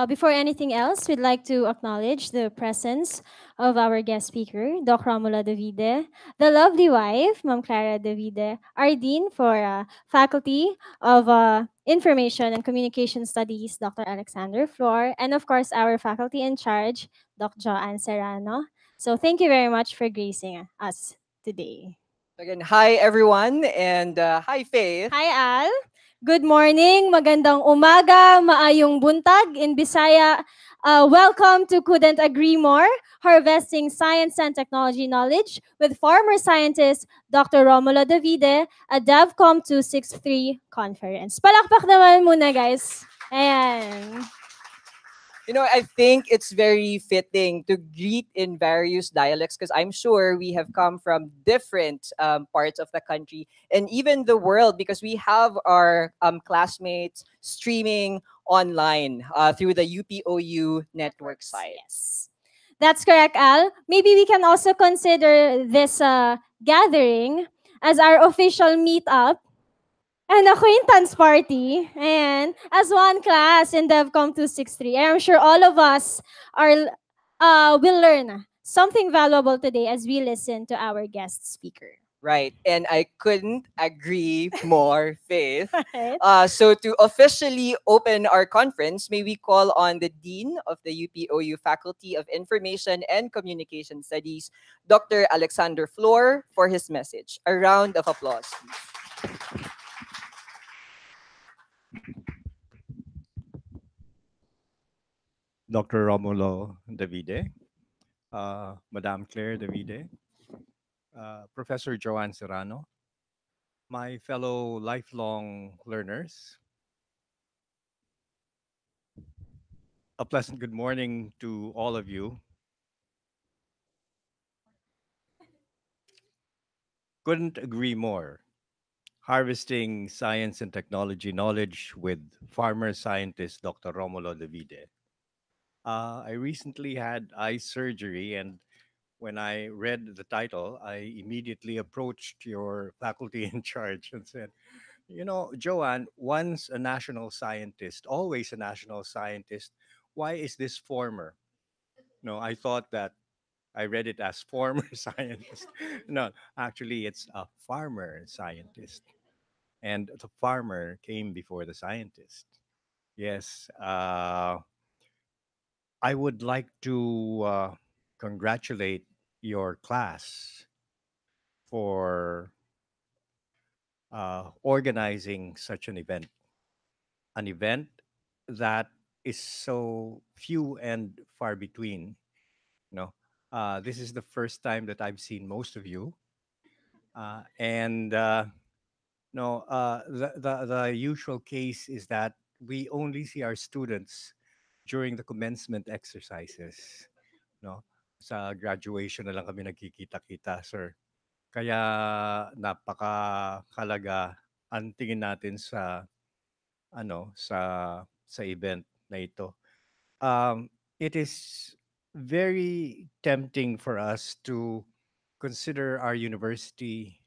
Before anything else, we'd like to acknowledge the presence of our guest speaker, Doc Romulo Davide, the lovely wife, Ma'am Clara Davide, our Dean for Faculty of Information and Communication Studies, Dr. Alexander Flor, and of course, our faculty in charge, Doc Joanne Serrano. So thank you very much for gracing us today. Again, hi everyone, and hi Faith. Hi, Al. Good morning, magandang umaga, maayong buntag in Bisaya. Welcome to Couldn't Agree More, Harvesting Science and Technology Knowledge with former scientist Dr. Romulo Davide at DevCom 263 Conference. Palakpak naman muna, guys. Ayan. I think it's very fitting to greet in various dialects because I'm sure we have come from different parts of the country and even the world because we have our classmates streaming online through the UPOU network Networks, site. yes. That's correct, Al. Maybe we can also consider this gathering as our official meetup and acquaintance party. And as one class in DevCom 263. And I'm sure all of us are will learn something valuable today as we listen to our guest speaker. Right. And I couldn't agree more, Faith. Right? So to officially open our conference, may we call on the Dean of the UPOU Faculty of Information and Communication Studies, Dr. Alexander Flor, for his message. A round of applause, please. Dr. Romulo Davide, Madame Claire Davide, Professor Joanne Serrano, my fellow lifelong learners, a pleasant good morning to all of you. Couldn't agree more. Harvesting science and technology knowledge with farmer scientist Dr. Romulo Davide. I recently had eye surgery, and when I read the title, I immediately approached your faculty in charge and said, Joanne, once a national scientist, always a national scientist, why is this former? No, I thought that I read it as former scientist. No, actually, it's a farmer scientist. And the farmer came before the scientist. Yes, I would like to congratulate your class for organizing such an event that is so few and far between. You know, this is the first time that I've seen most of you, and no, the usual case is that we only see our students during the commencement exercises. No, sa graduation na lang kami nagkikita-kita, sir. Kaya napakahalaga ang tingin natin sa sa event na ito. It is very tempting for us to consider our university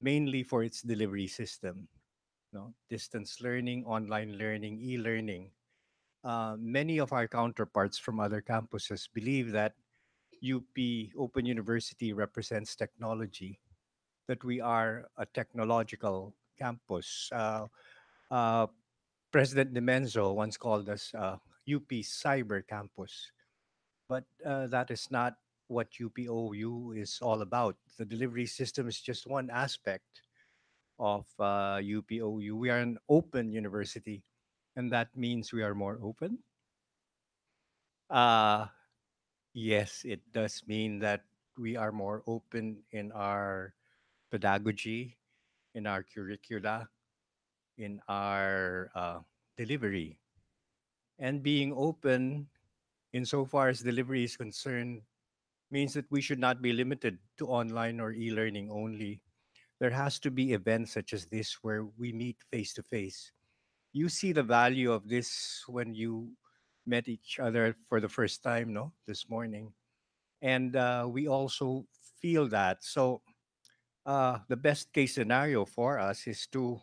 mainly for its delivery system, distance learning, online learning, e-learning. Many of our counterparts from other campuses believe that UP Open University represents technology, that we are a technological campus. Uh, President Demenzo once called us UP Cyber Campus, but that is not what UPOU is all about. The delivery system is just one aspect of UPOU. We are an open university, and that means we are more open. Uh, yes, it does mean that we are more open in our pedagogy, in our curricula, in our delivery. And being open insofar as delivery is concerned means that we should not be limited to online or e-learning only. There has to be events such as this where we meet face to face. You see the value of this when you met each other for the first time, no, this morning, and we also feel that. So the best case scenario for us is to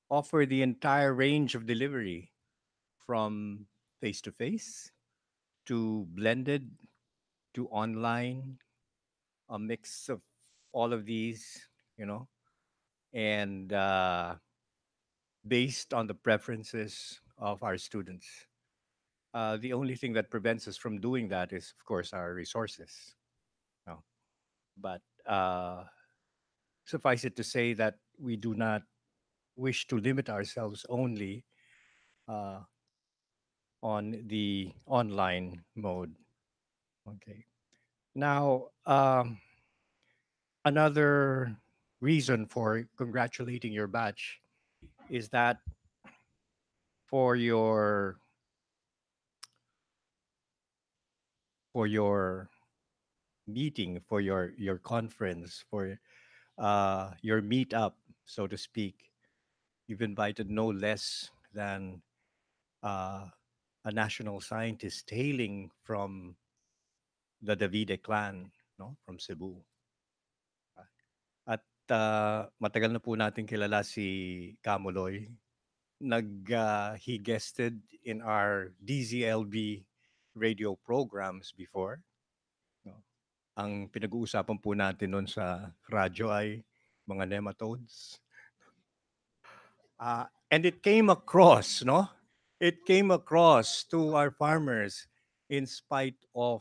offer the entire range of delivery from face to face to blended to online, a mix of all of these, you know, and based on the preferences of our students. The only thing that prevents us from doing that is, of course, our resources. No. But suffice it to say that we do not wish to limit ourselves only uh, on the online mode. Okay. Now, another reason for congratulating your batch is that for your meeting, for your conference, for your meetup, so to speak, you've invited no less than uh, a national scientist hailing from the Davide clan, no, from Cebu. At matagal na po natin kilala si Kamuloy. He guested in our DZLB radio programs before. No? Ang pinag-uusapan po natin noon sa radyo ay mga nematodes. And it came across, no? It came across to our farmers in spite of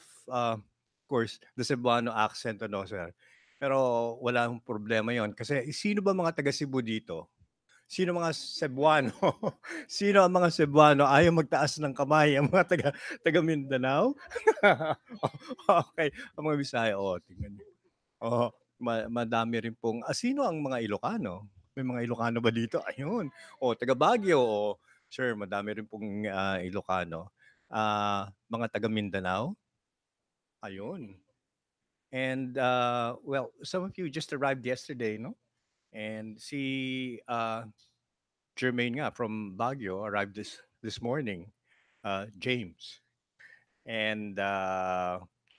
course, the Cebuano accent, ano, sir. Pero wala akong problema yon kasi sino ba mga taga Cebu dito? Sino mga Cebuano? Sino ang mga Cebuano ayaw magtaas ng kamay? Ang mga taga Mindanao? Okay, ang mga Bisaya, oh, tingnan niyo. Oo, madami rin pong sino ang mga Ilocano? May mga Ilocano ba dito? Ayun. O taga Baguio, o sure, madami rin pong Ilocano. Mga taga Mindanao, ayun. And well, some of you just arrived yesterday, no? And si Jermaine nga from Baguio arrived this morning, James. And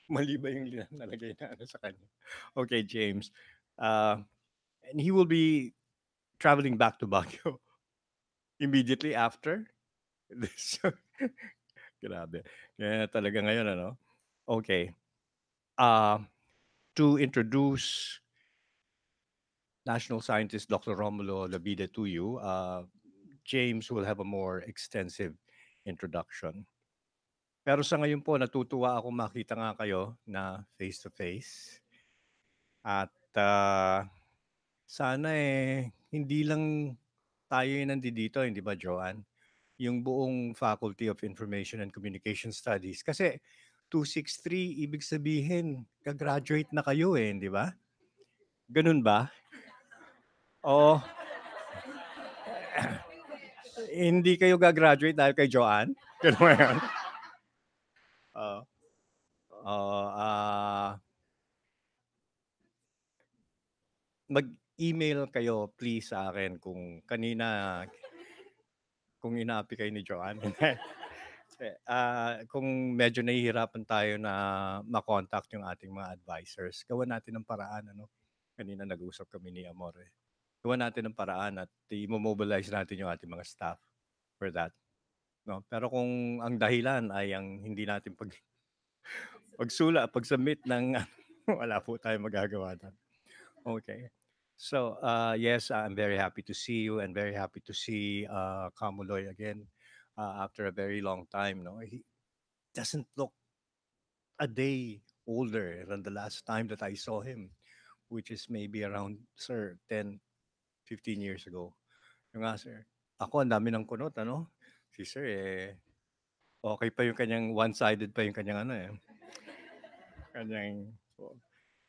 mali ba yung nalagay na ano sa kanya? Okay, James. Uh, and he will be traveling back to Baguio immediately after this. Grabe. Kaya talaga ngayon, ano? Okay. Uh, to introduce National Scientist Dr. Romulo Labide to you, James will have a more extensive introduction. Pero sa ngayon po, natutuwa ako makita nga kayo na face-to-face. At sana hindi lang tayo yung nandito, hindi ba, Joanne? Yung buong Faculty of Information and Communication Studies. Kasi 263, ibig sabihin, gagraduate na kayo hindi ba? Ganun ba? O hindi kayo gagraduate dahil kay Joanne? Ganun ba yan? Oo. Oo, mag-email kayo please sa akin kung kanina kung inaapi kayo ni Joanne. Kung medyo nahihirapan tayo na makontakt yung ating mga advisors, gawan natin ng paraan. Ano? Kanina nag-usap kami ni Amore. Gawan natin ng paraan at i-mobilize natin yung ating mga staff for that. No? Pero kung ang dahilan ay ang hindi natin pag-submit ng wala po tayong magagawa doon. Okay. So, yes, I'm very happy to see you and very happy to see Kamuloy again after a very long time. No, he doesn't look a day older than the last time that I saw him, which is maybe around, sir, 10, 15 years ago. Yung nga, sir. Ako, ang dami ng kunot, ano? Si sir, okay pa yung kanyang, one-sided pa yung kanyang, ano, kanyang,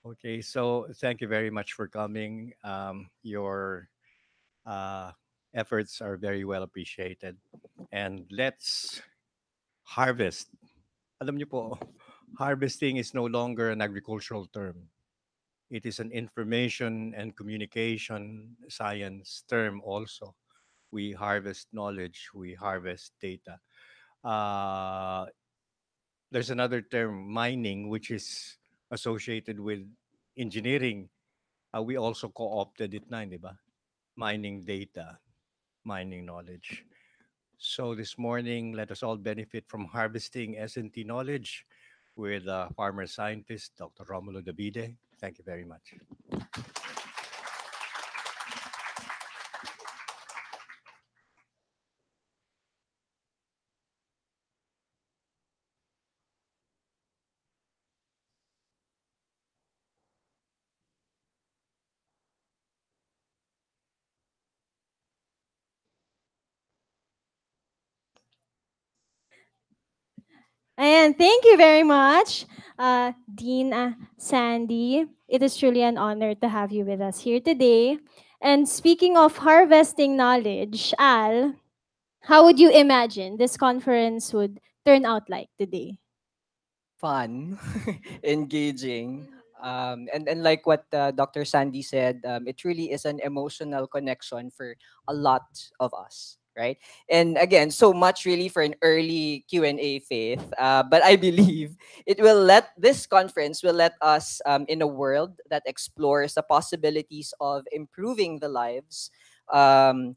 okay, so thank you very much for coming. Your uh, efforts are very well appreciated. And let's harvest. Alam niyo po, Harvesting is no longer an agricultural term. It is an information and communication science term also. We harvest knowledge, we harvest data. Uh, there's another term, mining, which is associated with engineering. We also co-opted it na, di ba? Mining data, mining knowledge. So this morning, let us all benefit from harvesting S&T knowledge with farmer scientist Dr. Romulo Davide. Thank you very much. And thank you very much, Dean Sandy. It is truly an honor to have you with us here today. And speaking of harvesting knowledge, Al, how would you imagine this conference would turn out like today? Fun, engaging. And like what Dr. Sandy said, it really is an emotional connection for a lot of us, right? And again, so much really for an early Q&A, Faith. But I believe this conference will let us in a world that explores the possibilities of improving the lives um,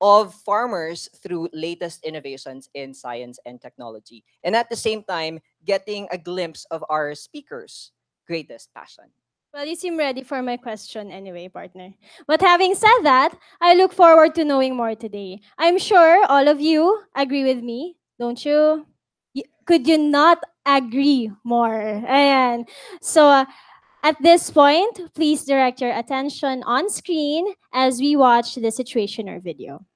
of farmers through latest innovations in science and technology. And at the same time, getting a glimpse of our speaker's greatest passion. Well, you seem ready for my question anyway, partner. But having said that, I look forward to knowing more today. I'm sure all of you agree with me, don't you? Could you not agree more? And so at this point, please direct your attention on screen as we watch the situationer video.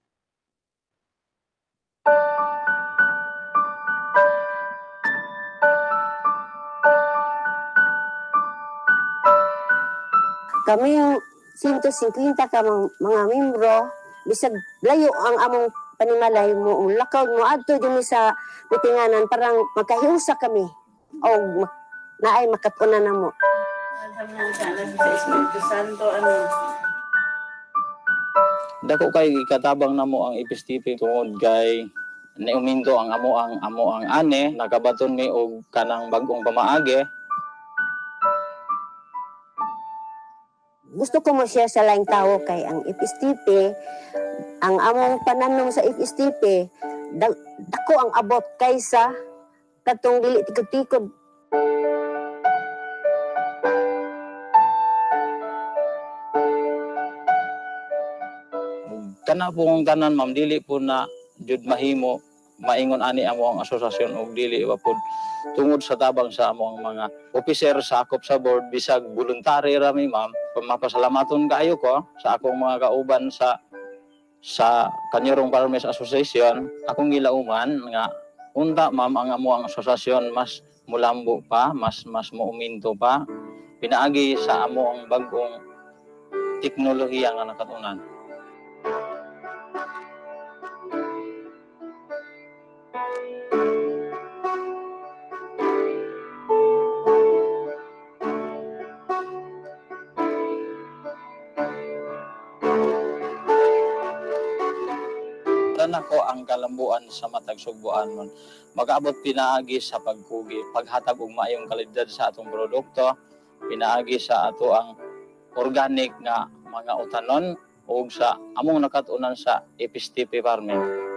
Kami yung 150 ka mga membro, bisag layo ang among panimalay mo, lakaw mo adto din sa mitinganan parang magkahiusa kami o naay makatuna na mo. Sa Espiritu Santo, ano? Dako kay katabang namo ang ipistipi tungod kay niuminto ang amo ang ane nakabaton mi og kanang bag-ong pamaagi. Gusto ko mo-share sa laing tao kay ang FSTP, ang among pananom sa FSTP, dako ang abot kaysa katong dili tikod-tikod. Kana pong tanan ma'am dili po na jud mahimo maingon ani amo ang asosasyon og dili wa pod tungod sa tabang sa amo ang mga officer sa akop sa board bisag voluntary ra mi ma'am mapasalamaton kaayo ko sa akong mga kauban sa Kanyurong Farmers Association akong gilauman nga unta ma'am ang amo ang asosasyon mas mulambo pa mas muuminto pa pinaagi sa amo ang bag-ong teknolohiya nga nakatunan. Nako ang kalambuan sa matag sugbuan mon mag-abot pinaagi sa pagkugi paghatag og maayong kalidad sa atong produkto pinaagi sa ato ang organic nga mga utanon ug sa among nakatunan sa FSTP farming.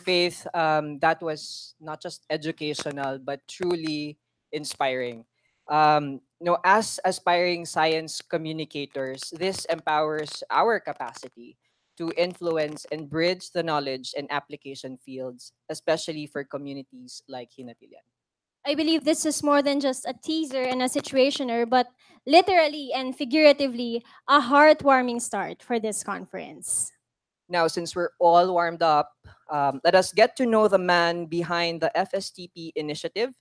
Faith, that was not just educational, but truly inspiring. As aspiring science communicators, this empowers our capacity to influence and bridge the knowledge and application fields, especially for communities like Hinatilian. I believe this is more than just a teaser and a situationer, but literally and figuratively a heartwarming start for this conference. Now, since we're all warmed up, let us get to know the man behind the FSTP initiative.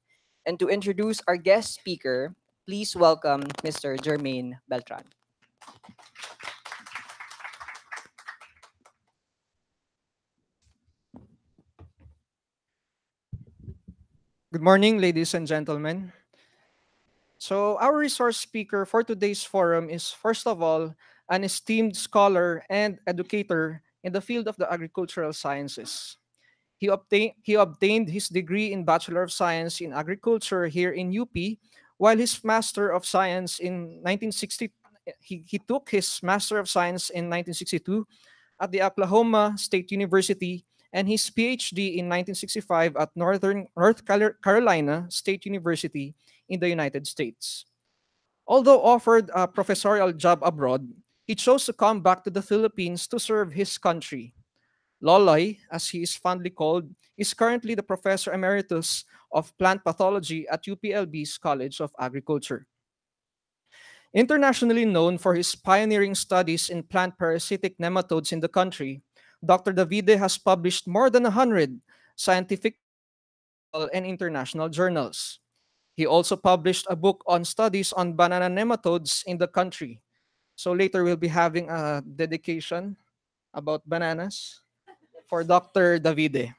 And to introduce our guest speaker, please welcome Mr. Jermaine Beltran. Good morning, ladies and gentlemen. So, our resource speaker for today's forum is, first of all, an esteemed scholar and educator in the field of the agricultural sciences. He obtained his degree in Bachelor of Science in Agriculture here in UP, while his Master of Science in 1960 he took his Master of Science in 1962 at the Oklahoma State University and his PhD in 1965 at North Carolina State University in the United States. Although offered a professorial job abroad, he chose to come back to the Philippines to serve his country. Loloy, as he is fondly called, is currently the Professor Emeritus of Plant Pathology at UPLB's College of Agriculture. Internationally known for his pioneering studies in plant parasitic nematodes in the country, Dr. Davide has published more than 100 scientific papers in local and international journals. He also published a book on studies on banana nematodes in the country. So later we'll be having a dedication about bananas for Dr. Davide.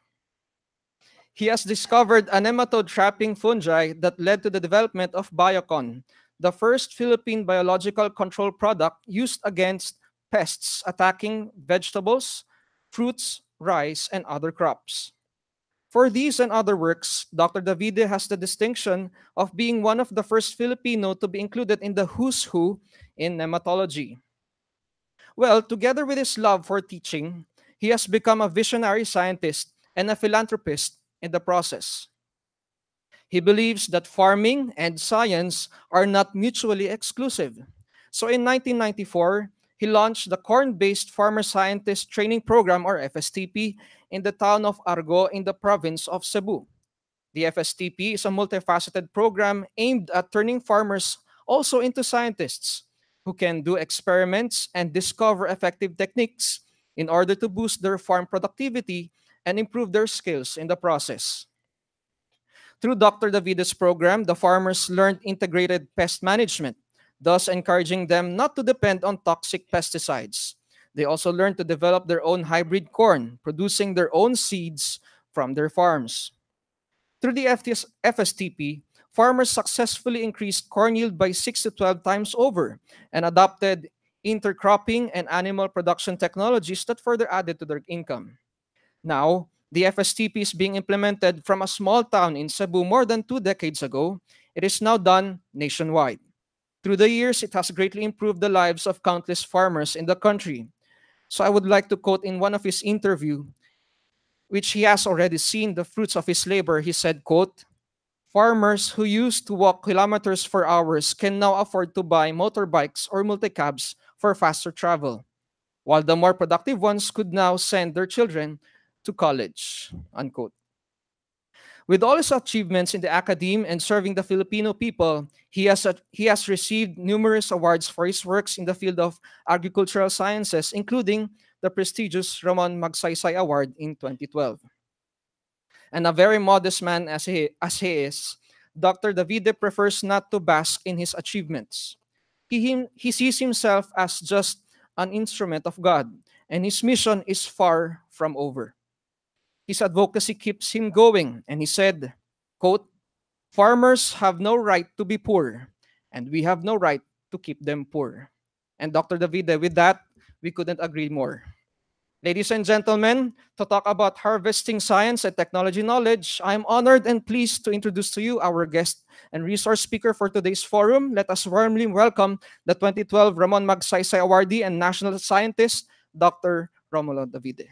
He has discovered a nematode trapping fungi that led to the development of Biocon, the first Philippine biological control product used against pests attacking vegetables, fruits, rice, and other crops. For these and other works, Dr. Davide has the distinction of being one of the first Filipino to be included in the Who's Who in nematology. Well, together with his love for teaching, he has become a visionary scientist and a philanthropist in the process. He believes that farming and science are not mutually exclusive. So in 1994, he launched the Corn Based Farmer Scientist Training Program, or FSTP, in the town of Argo in the province of Cebu. The FSTP is a multifaceted program aimed at turning farmers also into scientists who can do experiments and discover effective techniques in order to boost their farm productivity and improve their skills in the process. Through Dr. Davide's program, the farmers learned integrated pest management, thus encouraging them not to depend on toxic pesticides. They also learned to develop their own hybrid corn, producing their own seeds from their farms. Through the FSTP, farmers successfully increased corn yield by 6 to 12 times over and adopted intercropping and animal production technologies that further added to their income. Now, the FSTP is being implemented from a small town in Cebu more than 2 decades ago. It is now done nationwide. Through the years, it has greatly improved the lives of countless farmers in the country. So I would like to quote in one of his interview, which he has already seen the fruits of his labor. He said, quote, "Farmers who used to walk kilometers for hours can now afford to buy motorbikes or multicabs for faster travel, while the more productive ones could now send their children to college." Unquote. With all his achievements in the academe and serving the Filipino people, he has received numerous awards for his works in the field of agricultural sciences, including the prestigious Ramon Magsaysay Award in 2012. And a very modest man as he is, Dr. Davide prefers not to bask in his achievements. He sees himself as just an instrument of God, and his mission is far from over. His advocacy keeps him going, and he said, quote, "Farmers have no right to be poor, and we have no right to keep them poor." And Dr. Davide, with that, we couldn't agree more. Ladies and gentlemen, to talk about harvesting science and technology knowledge, I am honored and pleased to introduce to you our guest and resource speaker for today's forum. Let us warmly welcome the 2012 Ramon Magsaysay Awardee and National Scientist, Dr. Romulo Davide.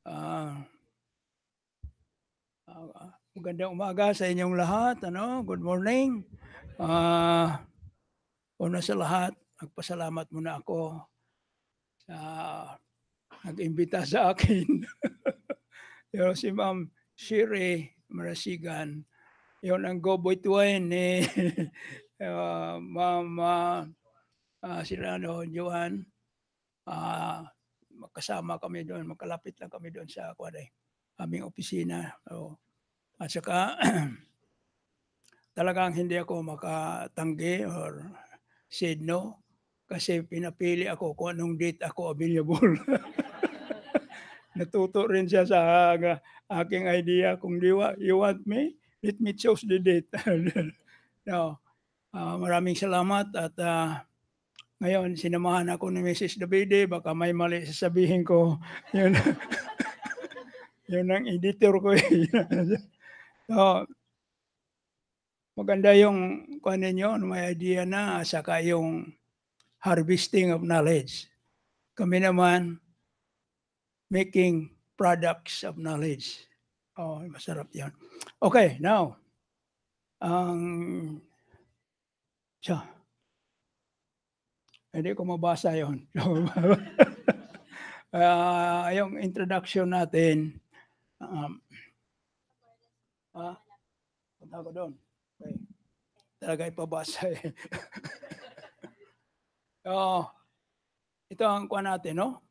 Ah, Magandang umaga sa inyong lahat. Good morning. Ah, Una sa lahat, nagpasalamat muna ako sa nag-imbita sa akin. Yung si Ma'am Shiri Marasigan. Yun ang go-between ni Ma'am Sirano Joan. Magkasama kami doon, magkalapit lang kami doon sa aming opisina. At saka talagang hindi ako makatanggi or said no kasi pinapili ako kung anong date ako available. Natuto rin siya sa aking idea kung you want me, let me choose the date. No, maraming salamat at ngayon sinamahan ako ni Mrs. Davide, baka may mali sasabihin ko. Yun, yun ang editor ko. So, maganda yung kuha ninyo, may idea na, saka yung harvesting of knowledge. Kami naman, making products of knowledge. Masarap yan. Okay, now, hindi ko mabasa yun. Yung introduction natin, punta ko doon. Okay. Talaga ipabasa eh. Ito ang kuha natin, no?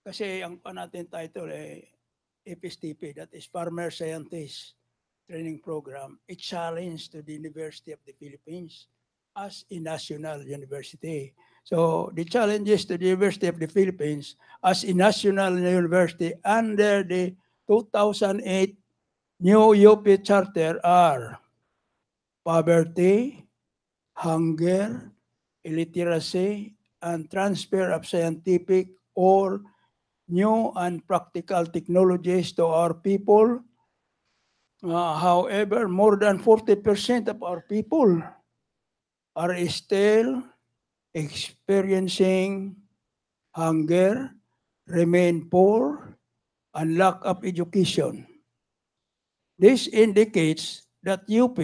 Kasi ang kuha natin title FSTP, that is Farmer Scientist Training Program, a challenge to the University of the Philippines as a national university. So the challenges to the University of the Philippines as a national university under the 2008 new UP Charter are poverty, hunger, illiteracy, and transfer of scientific or new and practical technologies to our people. However, more than 40% of our people are still experiencing hunger, remain poor, and lack of education. This indicates that UP,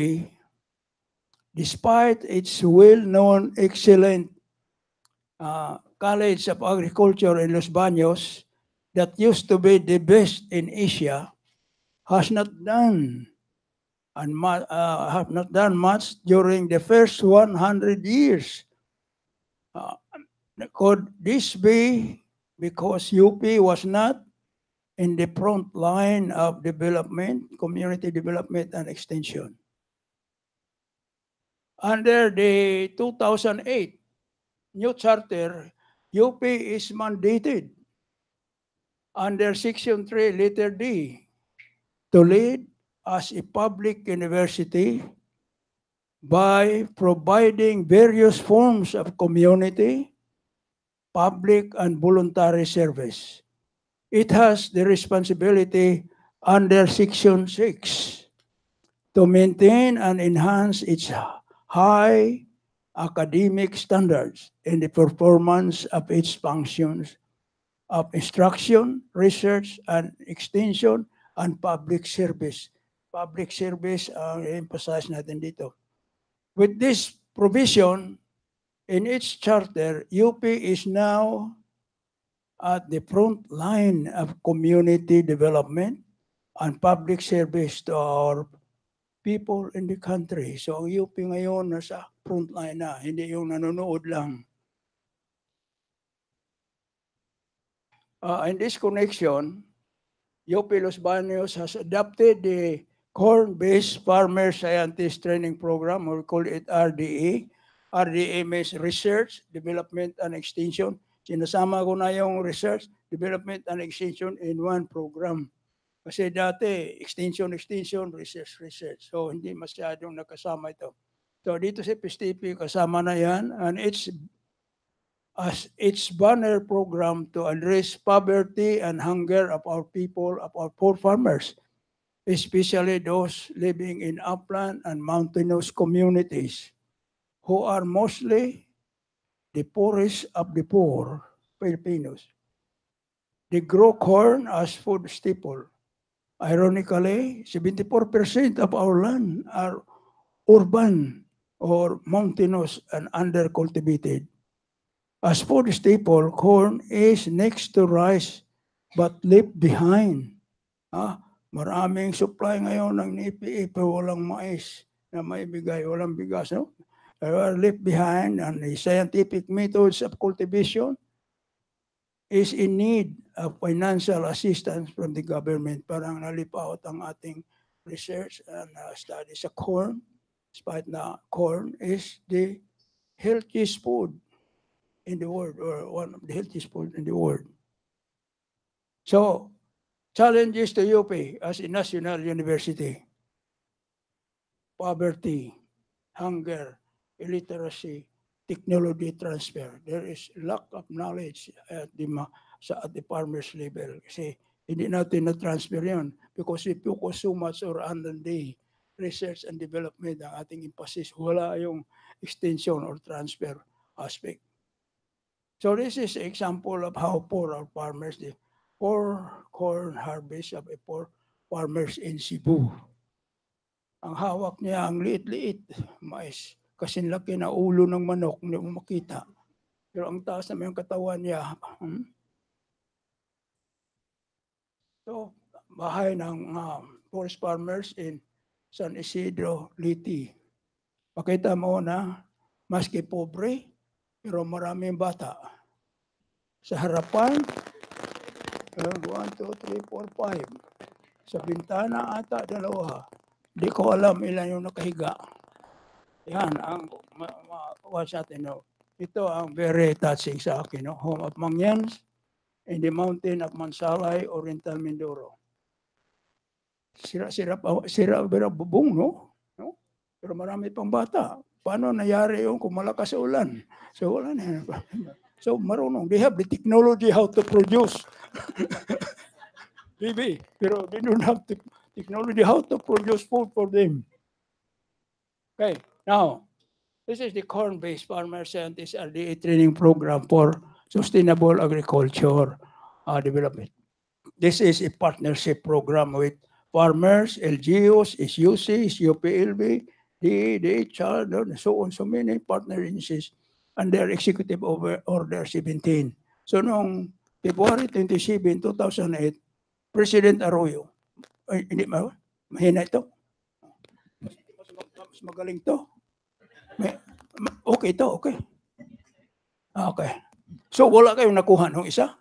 despite its well-known excellent College of Agriculture in Los Baños, that used to be the best in Asia, has not done have not done much during the first 100 years. Could this be because UP was not in the front line of development, community development and extension? Under the 2008 new charter, UP is mandated under Section 3, letter D, to lead as a public university by providing various forms of community, public, and voluntary service. It has the responsibility under Section 6 to maintain and enhance its high academic standards in the performance of its functions of instruction, research, and extension, and public service. Public service ang emphasize natin dito. With this provision, in its charter, UP is now at the front line of community development and public service to our people in the country. So ang UP ngayon nasa front line na, hindi yung nanonood lang. In this connection, UP Los Baños has adopted the Corn-Based Farmer Scientist Training Program, or we call it RDA. RDA means Research, Development, and Extension. Sinasama ko na yung Research, Development, and Extension in one program. Kasi dati, extension, research. So, hindi masyadong nakasama ito. So, dito sa PSTP, kasama na yan. And it's as its banner program to address poverty and hunger of our people, of our poor farmers, especially those living in upland and mountainous communities, who are mostly the poorest of the poor Filipinos. They grow corn as food staple. Ironically, 74% of our land are urban or mountainous and undercultivated. As food staple, corn is next to rice but left behind. Maraming supply ngayon ng NIPI, walang mais na maibigay, walang bigas. No? They are left behind, and the scientific methods of cultivation is in need of financial assistance from the government. Parang nalipaot ang ating research and studies sa corn, despite na corn is the healthiest food in the world, or one of the healthiest food in the world. So, challenges to UP as a national university: poverty, hunger, illiteracy, technology transfer. There is lack of knowledge at the farmers level. Kasi hindi natin na-transfer yan because we focus so much on the research and development ang ating emphasis. Wala yung extension or transfer aspect. So this is an example of how poor our farmers, the poor corn harvest of a poor farmers in Cebu. Ang hawak niya, ang liit-liit, mais. Kasing laki na ulo ng manok, hindi mo makita. Pero ang taas naman yung katawan niya. So, bahay ng forest farmers in San Isidro, Liti. Pakita mo na, maski pobre, pero maraming bata. Sa harapan, 1, 2, 3, 4, 5. Sa bintana ata, 2. Di ko alam ilan yung nakahiga. Yan ang watch natin. No? Ito ang very touching sa akin. No? Home of Mangyans in the mountain of Mansalay, Oriental Mindoro. Sira bubong, no? Pero marami pang bata. Paano nangyari yung kung malakas sa ulan? So, wala na. So, marunong. They have the technology how to produce. Maybe. Pero they don't have the technology how to produce food for them. Okay. Now, this is the corn-based farmer scientist RDA training program for sustainable agriculture development. This is a partnership program with farmers, LGUs, SUC, UPLB, DHR, and so on, so many partner agencies under Executive Order 17. So noong February 27, 2008, President Arroyo, hindi mahina ito. Mas magaling to. Okay to, okay. Okay. So wala kayong nakuha nung isa?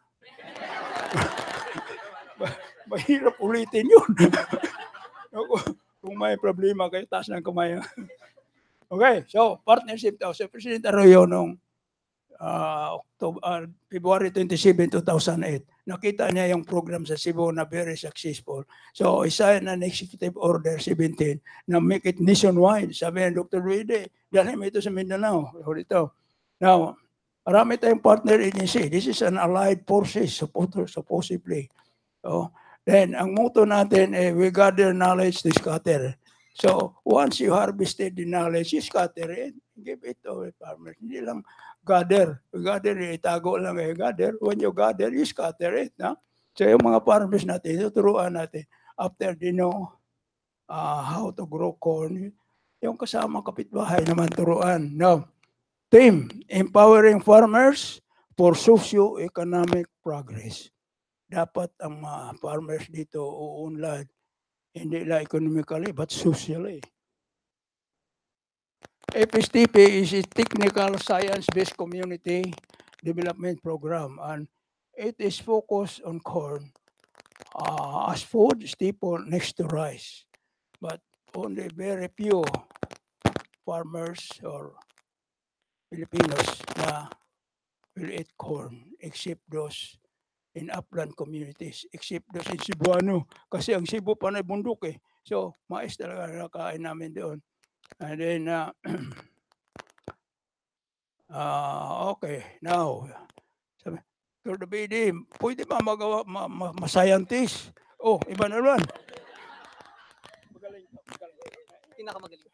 Mahirap ulitin yun. Kung may problema kayo, taas ng kamay. Okay, so partnership daw. So President Arroyo noong February 27, 2008, nakita niya yung program sa Cebu na very successful. So, isa na Executive Order 17 na make it nationwide. Sabi ng Dr. Davide, dalhin mo ito sa Mindanao. Ito. Now, marami tayong partner agency. This is an allied forces, supposedly. So, then, ang motto natin, we gather knowledge to scatter. So, once you harvested the knowledge, you scatter it, give it to a farmer. Hindi lang gather. Gather, itago lang gather. When you gather, you scatter it. No? So, yung mga farmers natin, tuturuan natin. After they know how to grow corn, yung kasama kapitbahay naman turuan. No. Team, empowering farmers for socio-economic progress. Dapat ang mga farmers dito uunlad, hindi lang economically but socially. FSTP is a technical science-based community development program, and it is focused on corn as food staple next to rice. But only very few farmers or Filipinos na will eat corn except those in upland communities, except those in Cebuano. Kasi ang Cebu panay bundok eh. So, mais talaga nakain namin doon. And then, okay, now, sabi, Sir Davide, pwede ba magawa, ma-scientist? Oh, iba na naman. Pinakamagaling.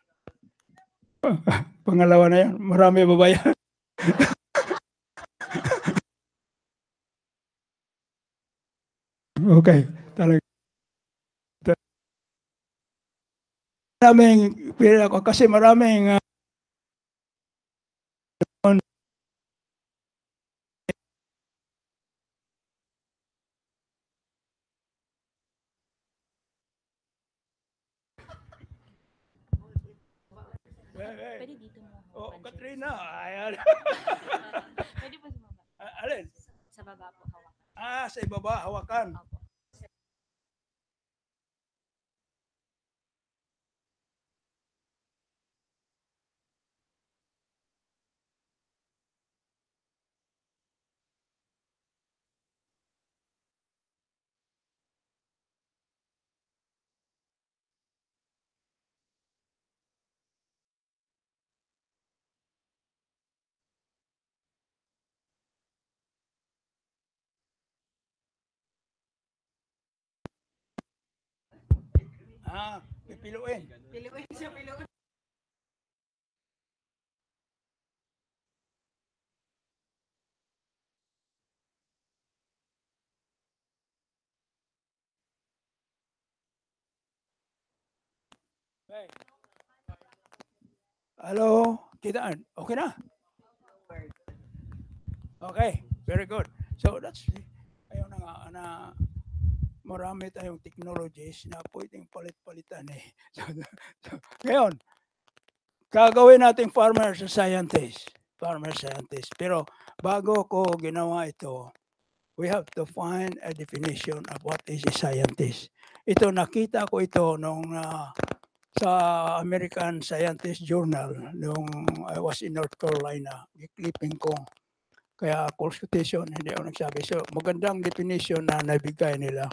Pangalawa na yan. Marami ba ba yan? Okay, talaga. Maraming, kasi maraming Pwede dito mo oh, hawakan. Katrina, ayan. Pwede po sa baba. Alin? Sa baba po hawakan. Sa ibaba, hawakan. Opo. Pipiluin. Piluin siya, piluin. Okay. Hello, kitaan. Okay na? Okay, very good. So that's, ayun na nga, na marami tayong technologies na pwedeng palit-palitan eh. Ngayon, gagawin natin farmer scientist. Farmer scientist. Pero bago ko ginawa ito, we have to find a definition of what is a scientist. Ito, nakita ko ito nung sa American Scientist Journal nung I was in North Carolina. I-clipping ko. Kaya consultation, hindi ako nagsabi. So, magandang definition na nabigay nila.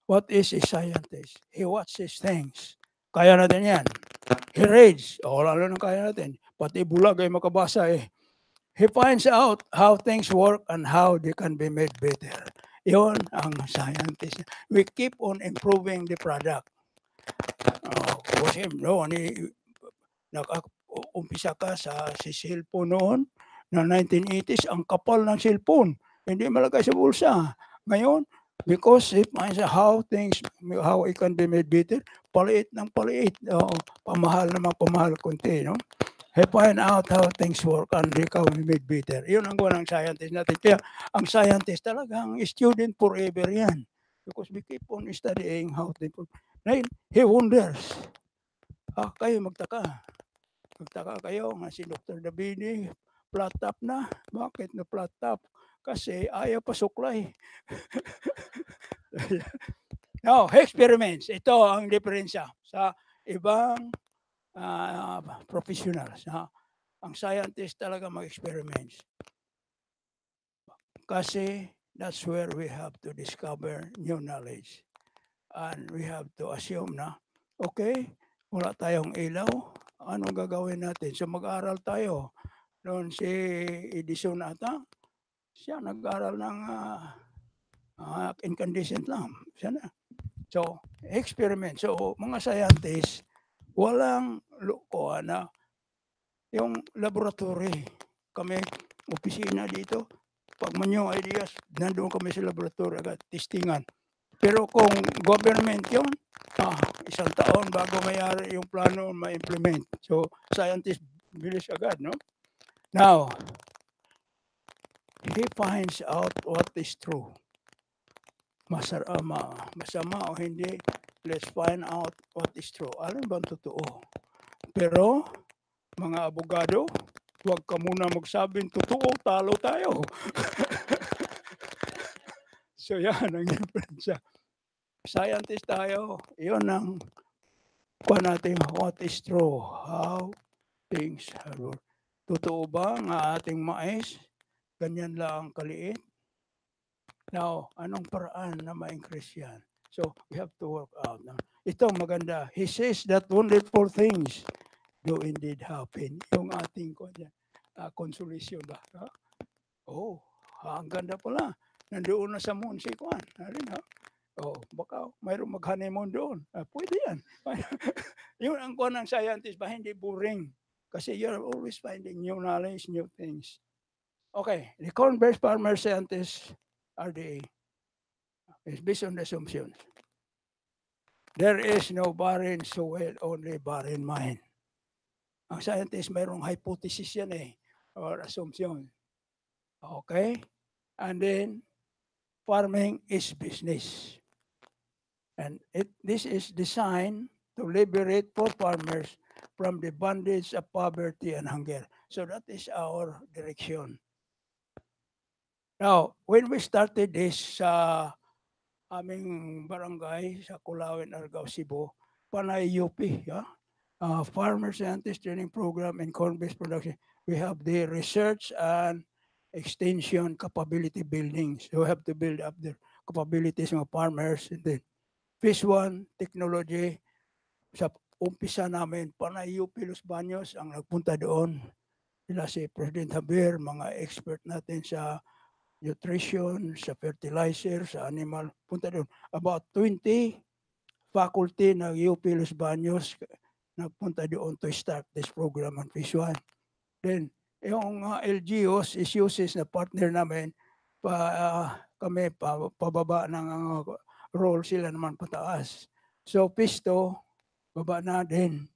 What is a scientist? He watches things. Kaya natin yan. He reads. Lalo na kaya natin. Pati bulag ay makabasa eh. He finds out how things work and how they can be made better. Yun ang scientist. We keep on improving the product. Kasi naka-umpisa ka sa cellphone noon na 1980s, ang kapal ng cellphone. Hindi malagay sa bulsa. Ngayon, because it finds how it can be made better, paliit ng paliit. Pamahal naman, pamahal konti. No? He find out how things work and they can be made better. Yun ang gawa ng scientist natin. Kaya ang scientist talaga, ang student forever yan. Because we keep on studying how they work. Ngayon, he wonders. Kayo magtaka. Magtaka kayo nga si Dr. Davide, flat top na. Bakit na flat top? Kasi ayaw pa suklay. Now, experiments. Ito ang diferensya sa ibang professionals. Ang scientist talaga mag-experiments. Kasi that's where we have to discover new knowledge. And we have to assume na, okay, wala tayong ilaw, anong gagawin natin? So mag-aral tayo. Noon si Edison ata, siya nag-aral ng incandescent lamp. Siya na. So, experiment. So, mga scientists, walang na yung laboratory. Kami, opisina dito, pag man ideas, nandoon kami sa laboratory agad, testingan. Pero kung government yun, isang taon bago mayari yung plano ma-implement. So, scientist, bilis agad, no? Now, he finds out what is true. Masama o hindi, let's find out what is true. Alin bang totoo? Pero, mga abogado, huwag ka muna magsabing totoo, talo tayo. So yan ang diferensya. Scientist tayo, yun ang kuha natin what is true, how things are. Totoo ba ang ating mais? Ganyan lang kaliit? Now, anong paraan na ma-increase yan? So, we have to work out. Ito maganda. He says that wonderful things do indeed happen. Yung ating consolation ba? Oh, ang ganda pala. Nandoon na sa moon si Kwan. Narin ha? Oh, baka mayroong mag-honeymoon doon. Pwede yan. Yun ang kuha ng scientist ba? Hindi boring. Kasi you're always finding new knowledge, new things. Okay, the corn-based farmer scientists are is based on the assumptions. There is no barren soil, only barren mind. Ang scientist mayroong hypothesis yan or assumption. Okay? And then, farming is business. And this is designed to liberate poor farmers from the bondage of poverty and hunger. So that is our direction. Now, when we started this sa aming barangay sa Kulawin, Argao, Cebu, Panay UP, Farmer Scientist Training Program and Corn-Based Production, we have the research and extension capability building. So we have to build up the capabilities ng farmers. And then, phase 1, technology, sa umpisa namin, Panay UP Los Baños ang nagpunta doon. Sila si President Javier, mga expert natin sa nutrition, sa fertilizer, sa animal. Punta doon. About 20 faculty ng UP Los Baños nagpunta doon to start this program on phase 1. Then, yung LGUs, issues na partner namin, kami pababa ng role, sila naman pataas. So, phase 2, baba na din.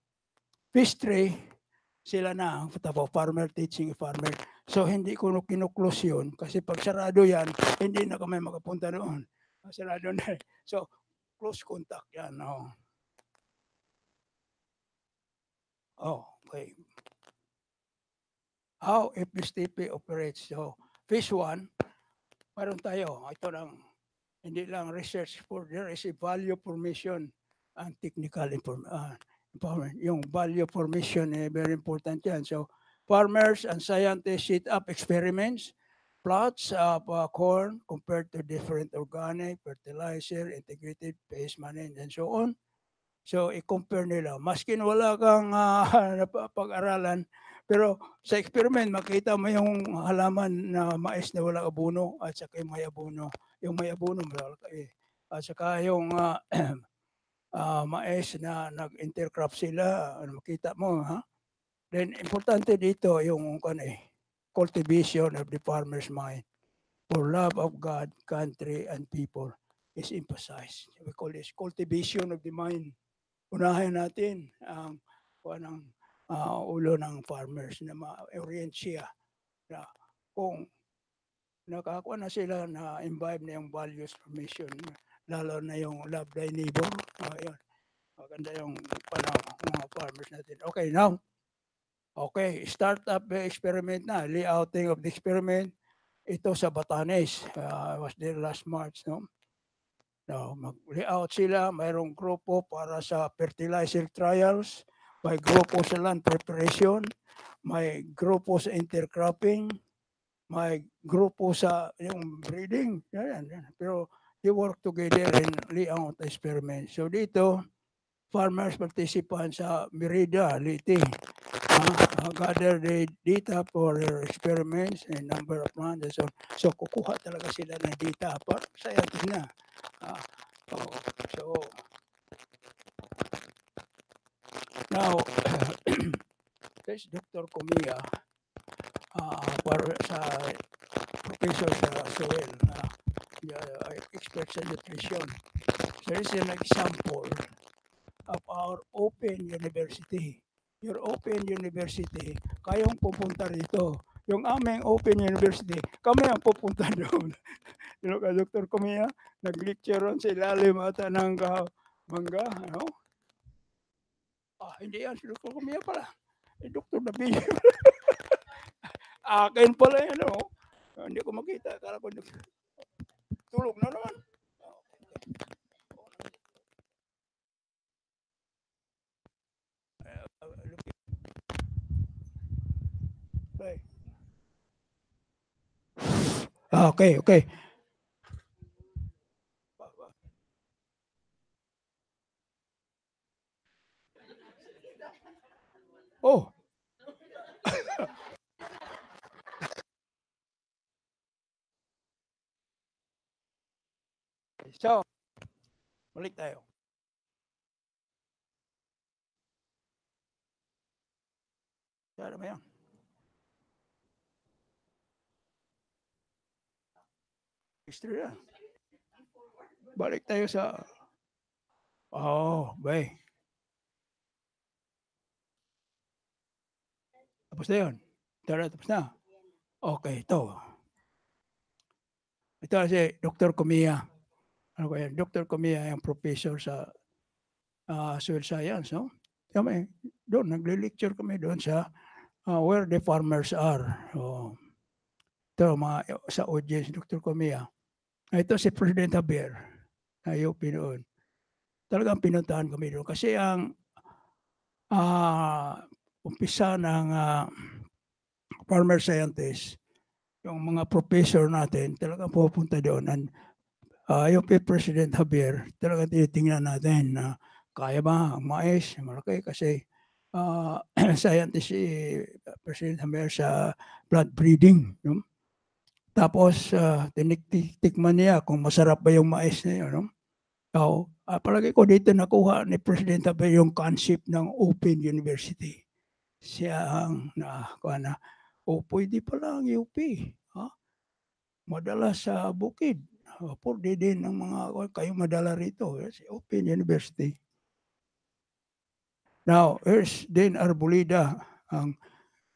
Phase 3, sila na ang farmer teaching farmer. So, hindi ko kinuklose yun kasi pag sarado yan, hindi na kami makapunta doon. Sarado na. So, close contact yan. Okay. How FSTP operates. So, phase 1, meron tayo. Ito lang, hindi lang research for there is a value formation and technical empowerment. Yung value formation, very important yan. So, farmers and scientists set up experiments, plots of corn compared to different organic, fertilizer, integrated pest management, and so on. So, i-compare nila. Maskin wala kang napapag-aralan, pero sa experiment, makita mo yung halaman na mais na walang abono at saka yung may abono. Yung may abono, malaki. At saka yung mais na nag-intercrop sila, makita mo, ha? Then, importante dito yung cultivation of the farmer's mind for love of God, country, and people is emphasized. We call this cultivation of the mind. Unahin natin ang ulo ng farmers na ma-orient siya na kung nakakuha na sila na imbibe na yung values formation, lalo na yung love thy neighbor. Yun. Maganda yung mga farmers natin. Okay, now. Okay, start up the experiment na. Layouting of the experiment. Ito sa Batanes. I was there last March. No? Now, mag-layout sila. Mayroong grupo para sa fertilizer trials. May grupo sa land preparation. May grupo sa intercropping. May grupo sa yung breeding. Yan. Pero they work together in layout experiment. So dito, farmers participants sa Merida, Liti, gather the data for their experiments and number of plants and so on. So, kukuha talaga sila ng data para scientist na. So, now, there's Dr. Kumiya, sa professor sa soil, expert sa nutrition. So, this is an example of our open university. Your open university, kayong pupunta rito. yung aming Open University, kami ang pupunta doon. Dr. Kumia, nag-lecture ron sa ilalim ata ng mangga, ano? Hindi yan, si Dr. Kumia pala. Dr. Davide. Akin pala yan, oh. Hindi ko makita. Akala ko tulog na naman. Okay, okay. Oh. So, balik tayo. Ano ba yan? History na. Balik tayo sa... bay. Tapos na yun. Tara, tapos na. Okay, ito. Ito si Dr. Kumia. Ano ba yan? Dr. Kumia yung professor sa soil science, no? Kami, doon, nagle-lecture kami doon sa where the farmers are. Ito, sa audience, Dr. Kumia. Ito si President Javier. UP noon. Talagang pinuntahan kami doon. Kasi ang umpisa ng farmer scientist, yung mga professor natin, talagang pupunta doon. And UP President Javier, talagang tinitingnan natin na kaya ba ang mais, malaki kasi scientist si President Javier sa plant breeding. No? Tapos tiniktikman niya kung masarap ba yung mais na yun. No? So, palagi ko dito nakuha ni President Javier yung concept ng Open University. Siya ang nakakuha na, pwede pala ang UP. Madala sa bukid. Pwede din ng mga kayo madala rito. Open University. Now, here's Dean Arboleda, ang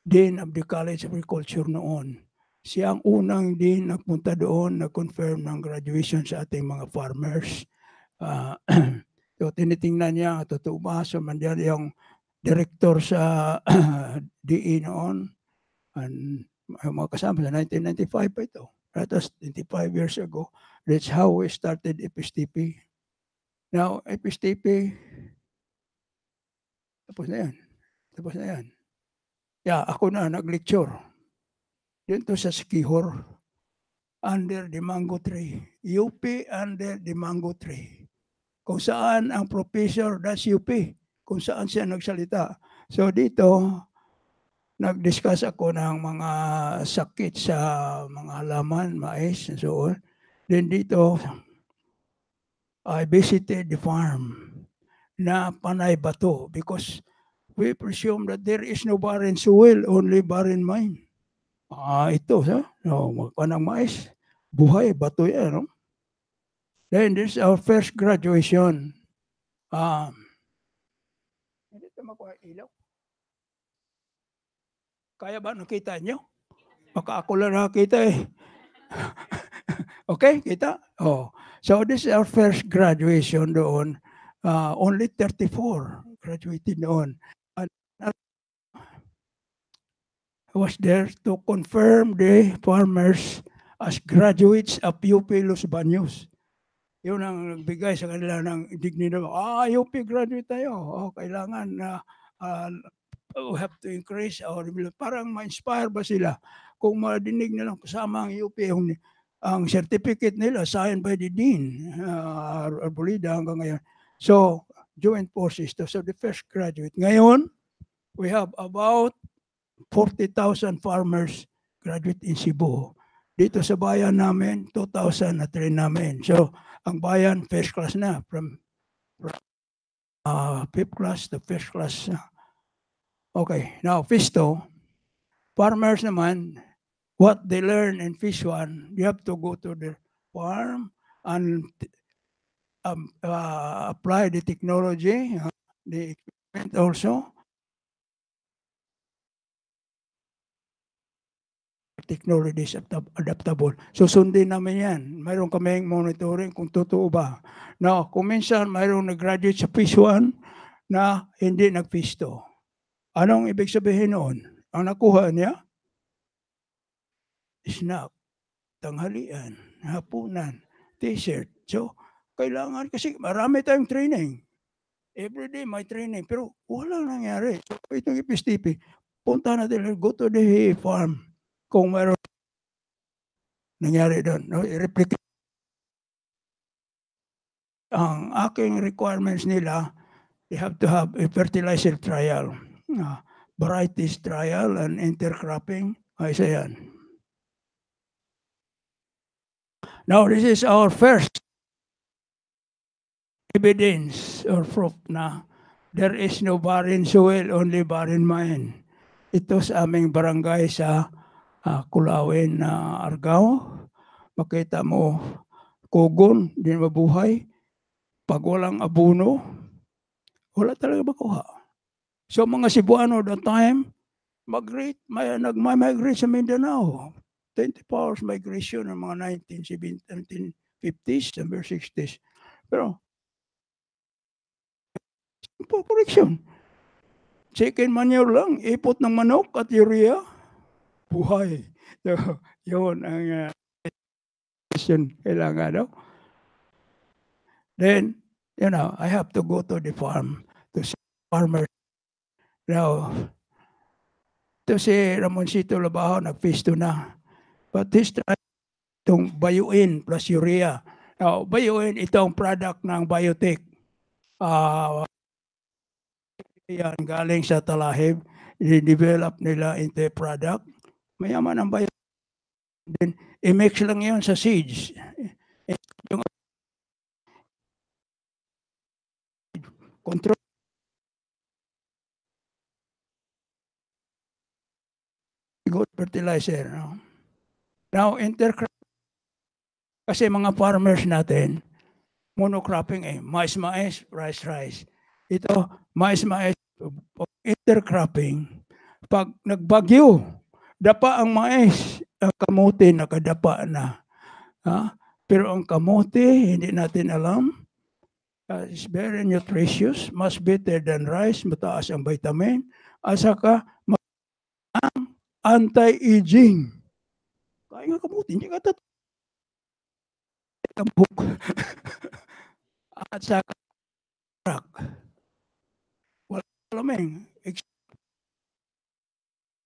Dean of the College of Agriculture noon. Siya ang unang Dean nagpunta doon, nag-confirm ng graduation sa ating mga farmers. So, tinitingnan niya, totoo ba, so mandiyan yung director sa DE noon, and mga kasama sa 1995 pa ito. That was 25 years ago. That's how we started FSTP. Now, FSTP, tapos na yan. Tapos na yan. Yeah, ako na nag-lecture. Dito sa Skihor, under the mango tree. UP under the mango tree. Kung saan ang professor, that's UP. Kung saan siya nagsalita. So dito, nag-discuss ako ng mga sakit sa mga halaman, mais, and so on. Then dito, I visited the farm na panay bato because we presume that there is no barren soil, only barren mine. Ito, panang mais, buhay, bato yan. No? Then this is our first graduation. Hindi ito makuha ilaw. Kaya ba nakita nyo? Baka ako lang nakita eh. Okay, kita? So this is our first graduation doon. Only 34 graduated noon. And I was there to confirm the farmers as graduates of UP Los Baños. Yun ang nagbigay sa kanila ng dignidad. UP graduate tayo. Kailangan na we have to increase our parang ma-inspire ba sila kung madinig nilang kasama ang UP ang certificate nila signed by the Dean Arboleda hanggang ngayon. So, joint forces to. So, the first graduate. Ngayon, we have about 40,000 farmers graduate in Cebu. Dito sa bayan namin, 2,000 na train namin. So, ang bayan, first class na. From fifth class to first class. Okay, now, Fisto, farmers naman, what they learn in Fish 1, you have to go to the farm and apply the technology, the equipment also. technology is adaptable. Susundin namin yan. Mayroon kaming monitoring kung totoo ba. Now, kung minsan mayroong nag-graduate sa phase 1 na hindi nag-phase 2. Anong ibig sabihin noon? Ang nakuha niya, snack, tanghalian, hapunan, t-shirt. So, kailangan kasi marami tayong training. Everyday may training. Pero walang nangyari. So, itong IPSTP, punta natin, go to the farm. Kung mayroon nangyari doon. No? I-replicate. Ang aking requirements nila, they have to have a fertilizer trial, varieties trial, and intercropping. Isa yan. Now, this is our first evidence or proof na there is no barren soil, only barren mine. Ito sa aming barangay sa Kulawin na Argao. Makita mo, kugon, di mabuhay. Pag walang abono, wala talaga makuha. So mga Cebuano that time, nag-migrate sa Mindanao. 24 hours migration ng mga 1950s and 60s. Pero, correction. Chicken manure lang, ipot ng manok at urea, buhay. So, yun ang question kailangan, no? Then, I have to go to the farm to see farmers. Now, ito si Ramoncito Labajo, nag-phase 2 na. But this time, itong Bioin plus urea. Now, Bioin, itong product ng biotech. Yan, galing sa talahib. I-develop nila into a product. Mayaman ang biotech. Then, i-mix lang yun sa seeds. Yung control good fertilizer. No? Now, kasi mga farmers natin, monocropping mais, rice. Ito, mais, intercropping. Pag nagbagyo, dapa ang mais, ang kamote nakadapa na. Pero ang kamote, hindi natin alam. It's very nutritious, much better than rice, mataas ang vitamin. At saka, anti-aging. Kaya nga kamote, hindi ka tatambok. At saka, wala lamang.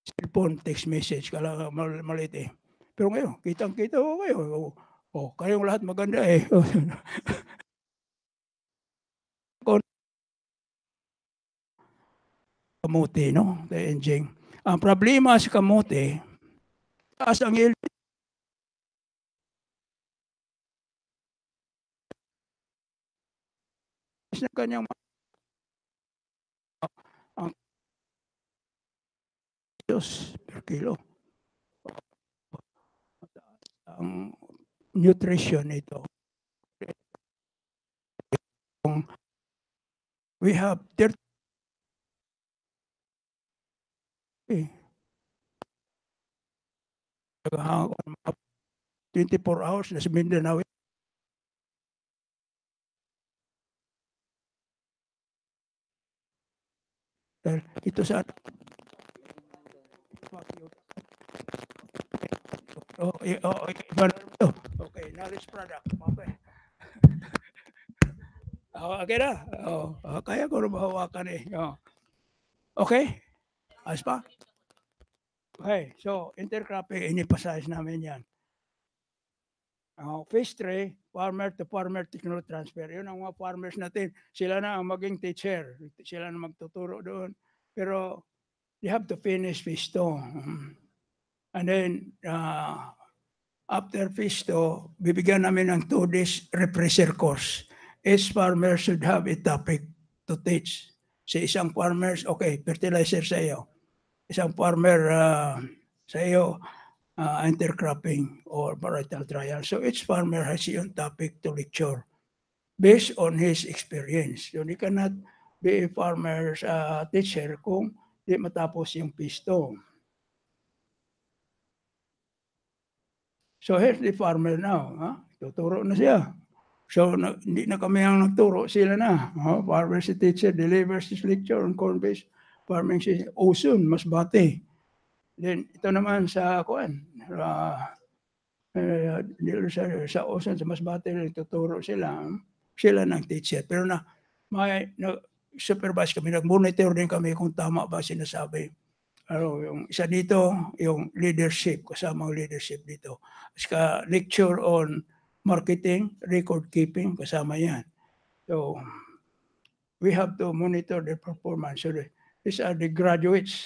Cellphone, text message, kala maliit Pero ngayon, kitang-kita ko kayo. Kayong lahat maganda Kamote, no? Enjing. Ang problema sa kamote, taas ang yield. Na kanyang ang per kilo. Ang nutrition ito. We have 24 hours na sa Mindanao. Ito sa okay, knowledge product. Okay. Okay na. Kaya ko na mahawakan Okay? Ayos pa? Okay, so intercropping, inipassize namin yan. Phase 3, farmer-to-farmer technology transfer. Yun ang mga farmers natin. Sila na ang maging teacher. Sila na magtuturo doon. Pero you have to finish phase 2. And then, after phase 2, bibigyan namin ng 2 days refresher course. Each farmer should have a topic to teach. Sa isang farmers, okay, fertilizer sa iyo. Isang farmer sa iyo, intercropping or varietal trial. So each farmer has his own topic to lecture based on his experience. So you cannot be a farmer's teacher kung di matapos yung phase 2. So here's the farmer now. Tuturo na siya. So hindi na kami ang nagturo, sila na. Farmer si teacher delivers his lecture on corn-based farming si Osun, Masbate. Then ito naman sa kuan, sa Osun, sa Masbate, tuturo sila. Sila ng teacher. Pero may supervise kami, nag-monitor din kami kung tama ba sinasabi. Yung isa dito, yung leadership, kasamang leadership dito. Ska lecture on marketing, record keeping, kasama yan. So, we have to monitor their performance. So, these are the graduates.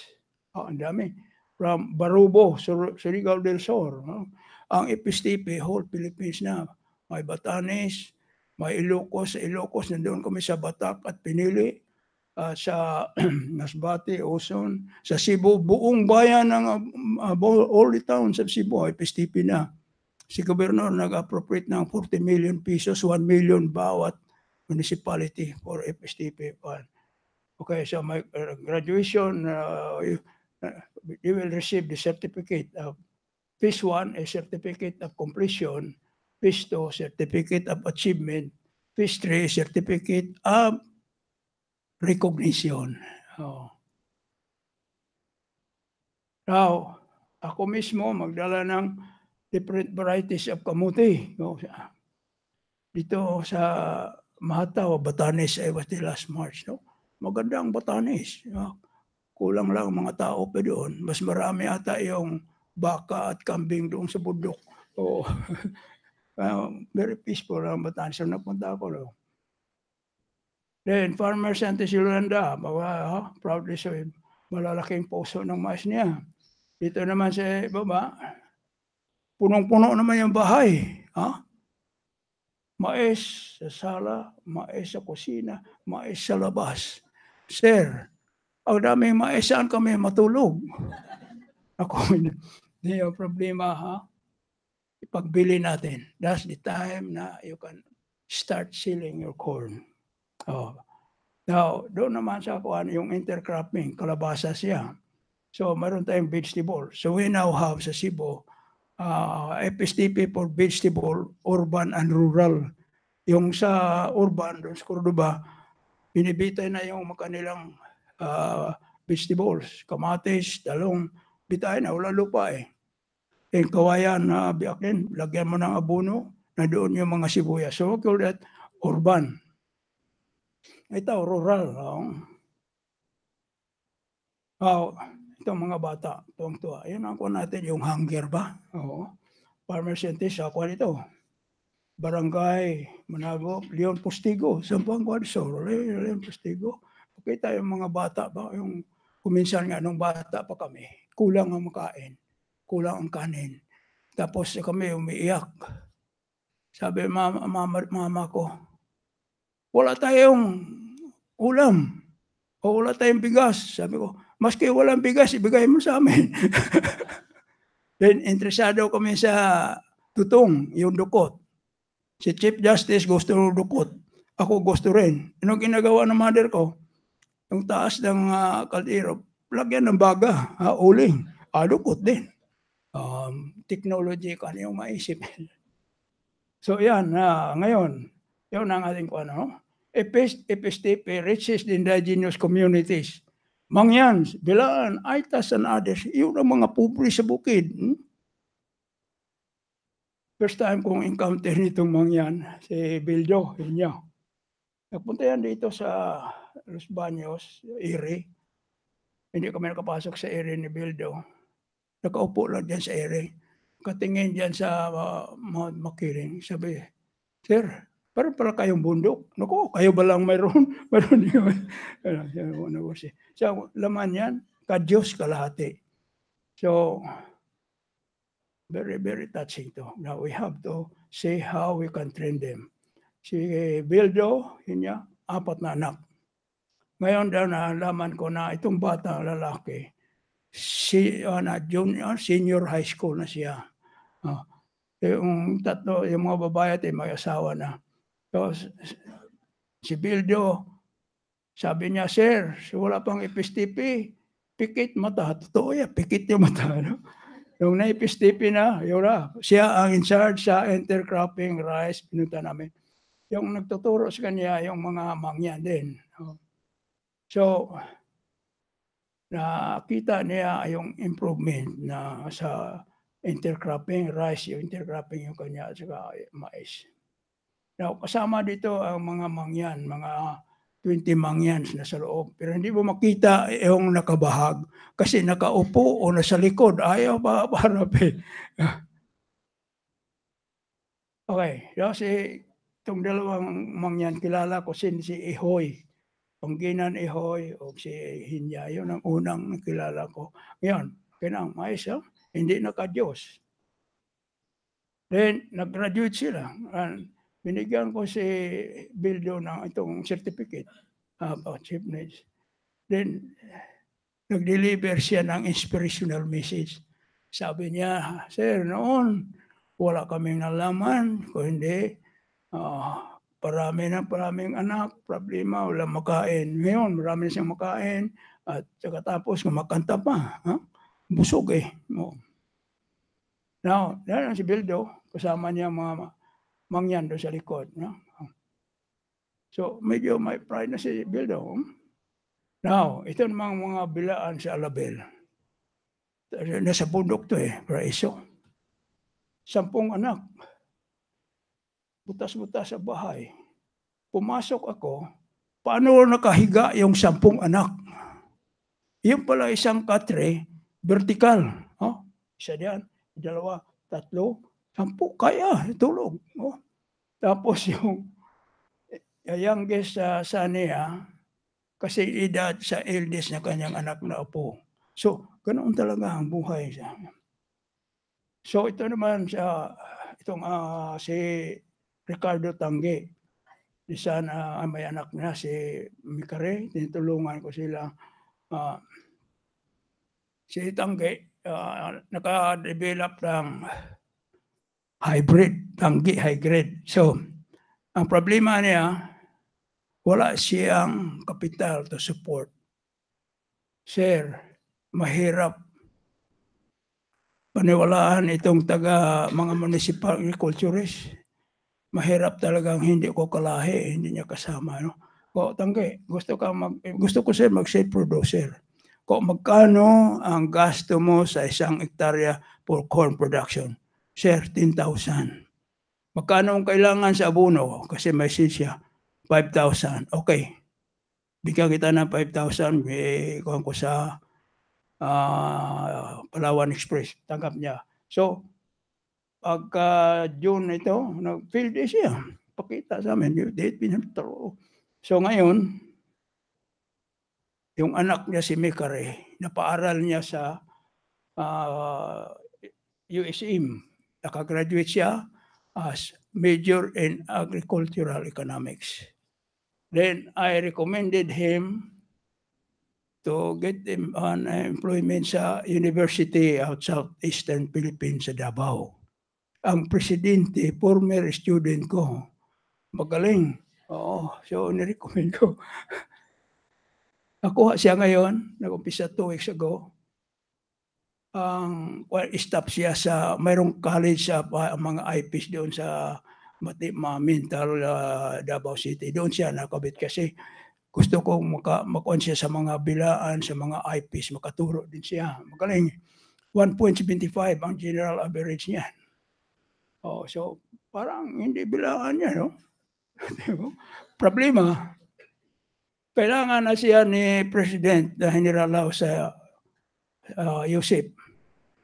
Ang dami. From Barubo, Surigao del Sur. Ang FSTP, whole Philippines na. May Batanes, may Ilocos. Sa Ilocos, nandoon kami sa Batak at Pinili. Sa Masbate, Oson, sa Cebu, buong bayan ng all the towns of Cebu, FSTP na. Si Gobernador nag-appropriate ng 40 million pesos, 1 million bawat municipality for FSTP fund. Okay, so my graduation, you will receive the certificate of Phase 1, a certificate of completion. Phase 2, certificate of achievement. Phase 3, certificate of recognition. Now, ako mismo magdala ng different varieties of kamuti. Dito sa Mahataw, Batanes, I was the last March. Magandang Batanes. Kulang lang mga tao pa doon. Mas marami ata yung baka at kambing doon sa bundok. Very peaceful ang Batanes. So napunta ako. Then, Farmer Santos Yolanda, proudly so, malalaking puso ng mais niya. Dito naman sa baba, punong-puno naman yung bahay. Mais sa sala, mais sa kusina, mais sa labas. Sir, ang daming mais, saan kami matulog? Ako, hindi yung problema, ipagbili natin. That's the time na you can start selling your corn. Now, doon naman sa yung intercropping, kalabasa siya. So, meron tayong vegetable. So, we now have sa Cebu, FSTP for vegetable, urban and rural. Yung sa urban, doon sa Cordoba, binibitay na yung kanilang vegetables, kamatis, talong, bitay na, wala lupa eh. Yung kawayan na biyakin, lagyan mo ng abono, na doon yung mga sibuyas. So, we call that urban. Ito, rural. Itong mga bata, tuwang-tuwa. Yan ang kuha natin, yung hunger ba? Farmer scientist, ako nito. Barangay, Manago, Leon Postigo, Sampang Guadsor, Leon Postigo. Okay tayo mga bata ba? Yung kuminsan nga nung bata pa kami, kulang ang makain, kulang ang kanin. Tapos kami umiiyak. Sabi mama ko, wala tayong ulam o wala tayong bigas. Sabi ko, maski walang bigas, ibigay mo sa amin. Then, interesado kami sa tutong, yung dukot. Si Chief Justice gusto ng dukot. Ako gusto rin. Anong ginagawa ng mother ko? Yung taas ng kaldero, lagyan ng baga, uling. Dukot din. Technology ka yung maisip. So, yan. Ngayon, yun ang ating FSTP reaches the indigenous communities. Mangyans, Bilaan, Aitas, and others, yun ang mga pobre sa bukid. First time kong encounter nitong mangyan, si Bildo, niya. Nagpunta yan dito sa Los Baños, Iri. Hindi kami nakapasok sa area ni Bildo. Nakaupo lang dyan sa area. Katingin dyan sa Mount Makiling. Sabi, Sir, parang pala kayong bundok. Naku, kayo ba lang mayroon? Mayroon yun. So, laman yan, ka-Diyos kalahati. So, very, very touching to. Now, we have to say how we can train them. Si Bildo, yun niya, 4 na anak. Ngayon daw nalaman ko na itong bata lalaki, senior high school na siya. Yung tatlo, yung mga babae at may asawa na. So, si Bildo, sabi niya, Sir, wala pang FSTP, pikit mata. Totoo yan, pikit yung mata. No? Nung naipis-tipi na, yun na, siya ang in charge sa intercropping rice, pinunta namin. Yung nagtuturo sa kanya, yung mga mangyan din. So, nakita niya yung improvement na sa intercropping rice, yung intercropping yung kanya at saka mais. Now, kasama dito ang mga mangyan, mga 20 mangyans na sa loob. Pero hindi mo makita yung nakabahag kasi nakaupo o nasa likod. Ayaw pa harapin. Okay. Kasi itong dalawang mangyan, kilala ko si Ihoy. Pangginan Ihoy o si Hinya. Yun ang unang kilala ko. Ngayon, kinang mais, hindi naka-Diyos. Then, nag-graduate sila. And binigyan ko si Bildo ng itong certificate about chiefness. Then, nag-deliver siya ng inspirational message. Sabi niya, Sir, noon, wala kaming nalaman, kung hindi, paraming anak, problema, wala makain. Ngayon, marami na siyang makain, at saka tapos, kumakanta pa. Busog eh. Now, yan si Bildo, kasama niya mga mangyan doon sa likod. So, medyo may pride na si Bildo. Now, ito namang mga bilaan sa Alabel. Nasa bundok to Paraiso. 10 anak. Butas-butas sa bahay. Pumasok ako, paano nakahiga yung 10 anak? Yung pala isang katre, vertical. Isa diyan, dalawa, tatlo, 10, kaya, tulog. Tapos yung youngest sa niya, kasi edad sa eldest na kanyang anak na apo. So, ganoon talaga ang buhay siya. So, ito naman si Ricardo Tangge. Isa na may anak na si Mikare, tinutulungan ko sila. Si Tangge, naka-develop ng Tangge hybrid. So, ang problema niya, wala siyang kapital to support. Sir, mahirap paniwalaan itong mga municipal agriculturist. Mahirap talagang hindi ko kalahi, hindi niya kasama. Tangge, gusto ko sir mag-seed producer. Magkano ang gasto mo sa 1 hektarya for corn production? Sir, 10,000. Magkano ang kailangan sa abono? Kasi may seed siya. 5,000. Okay. Bigyan kita ng 5,000. Kuhan ko sa Palawan Express. Tanggap niya. So, pagka June ito, nag-field day siya. Pakita sa amin. So ngayon, yung anak niya si Mikare, napaaral niya sa USM. Nakagraduate siya as major in agricultural economics. Then I recommended him to get him on employment sa university out southeastern Philippines sa Davao. Ang presidente, former student ko, magaling. So nirecommend ko. Nakuha siya ngayon, nag-umpisa 2 weeks ago. Stop siya sa mayroong college sa mga IPs doon sa Mental Davao City. Doon siya nakabit kasi gusto kong makuha siya sa mga bilaan, sa mga IPs, makaturo din siya. Magaling. 1.75 ang general average niya. So parang hindi bilaan niya, no? Problema, kailangan na siya ni President na hiniralaw sa Yusip.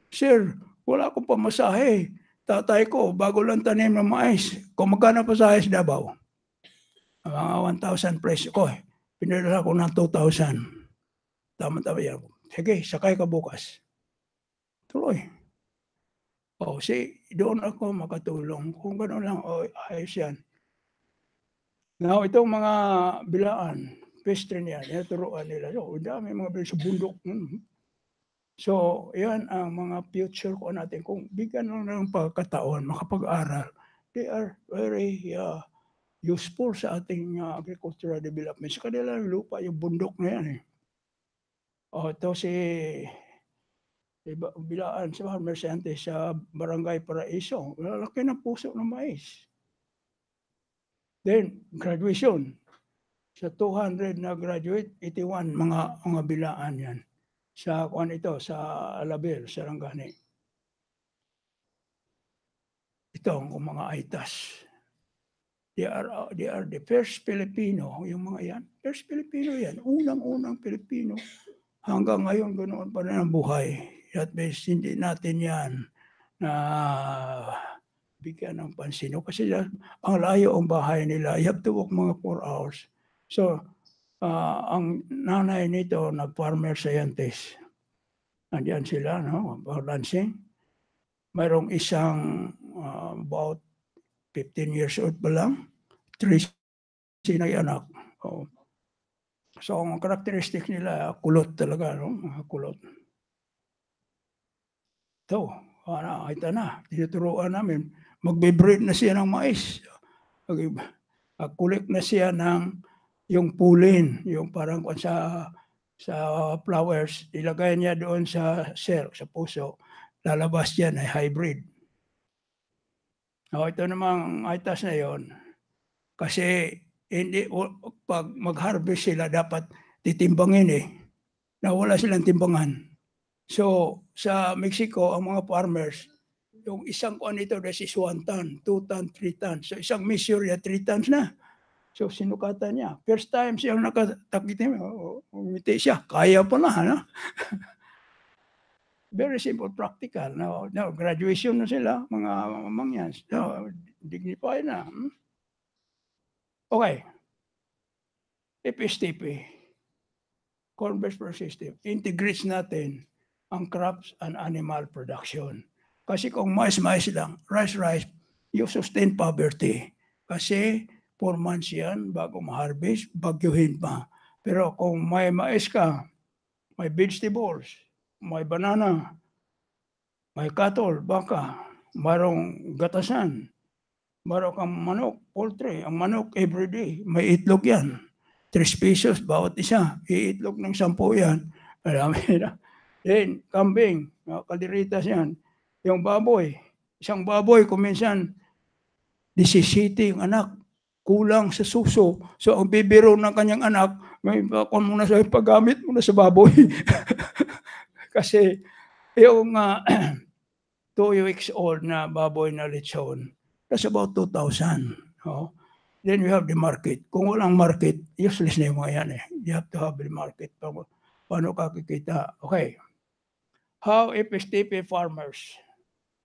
Sir, wala akong pamasahe. Tatay ko, bago lang tanim ng mais. Kung magkano pasahe sa Davao? Mga 1,000 presyo ko. Pinadala ko ng 2,000. Tama-tama yan. Sige, sakay ka bukas. Tuloy. Doon ako makatulong. Kung gano'n lang, ayos yan. Now, itong mga bilaan, pestry niya, turuan nila. So, dami mga bilaan sa bundok. So, yan ang mga future ko natin. Kung bigyan lang ng pagkataon, makapag-aral, they are very useful sa ating agricultural development. Sa kanilang lupa, yung bundok na yan. Ito si bilaan sa farmer scientist sa Barangay Paraiso. Lalaki ng puso ng mais. Then, graduation. Sa 200 na graduate, 81 mga bilaan yan. Sa kuan ito, sa Alabel, sa Rangani. Ito ang mga aitas. They are the first Filipino, yung mga yan. First Filipino yan. Unang-unang Filipino. Hanggang ngayon, ganoon pa rin ang buhay. At least, hindi natin yan na bigyan ng pansin. Kasi ang layo ang bahay nila. You have to walk mga 4 hours. So, ang nanay nito, nag-farmer scientist. Andiyan sila, no? Lansing. Mayroong isang about 15 years old pa lang. 3 sinay anak. Oh. So, ang characteristic nila, kulot talaga, no? Mga kulot. Ito, ito na. Tinuturuan namin. Magbe-breed na siya ng mais. Kulik na siya ng yung pulin, yung parang sa flowers, ilagay niya doon sa cell, sa puso. Lalabas yan ay hybrid. Ito namang itas na yon. Kasi hindi, pag mag-harvest sila, dapat titimbangin eh. Nawala silang timbangan. So, sa Mexico, ang mga farmers, yung isang kuan ito, this is 1 ton, 2 ton, 3 tons. So, isang measure ya 3 tons na. So, sinukatan niya. First time siyang nakatakitim, umiti siya. Kaya pala, no? Very simple, practical. No, graduation na sila, mga mangyans. No, dignified na. Okay. FSTP, Corn-Based Food System, integrates natin ang crops and animal production. Kasi kung mais-mais lang, rice, you sustain poverty. Kasi 4 months yan bago ma-harvest, bagyuhin pa. Pero kung may mais ka, may vegetables, may banana, may cattle, baka, mayroong gatasan, mayroong kang manok, poultry. Ang manok everyday, may itlog yan. 3 pesos bawat isa. Iitlog ng 10 yan. Marami na. Then, kambing, kaliritas yan. Yung baboy, isang baboy, kuminsan, 17 yung anak, kulang sa suso. So, ang bibiro ng kanyang anak, may kung muna sa paggamit muna sa baboy. Kasi, yung 2 weeks old na baboy na lechon, that's about 2,000. Oh. Then we have the market. Kung walang market, useless na yung mga yan eh. You have to have the market. Paano ka kikita? Okay. How FSTP farmers,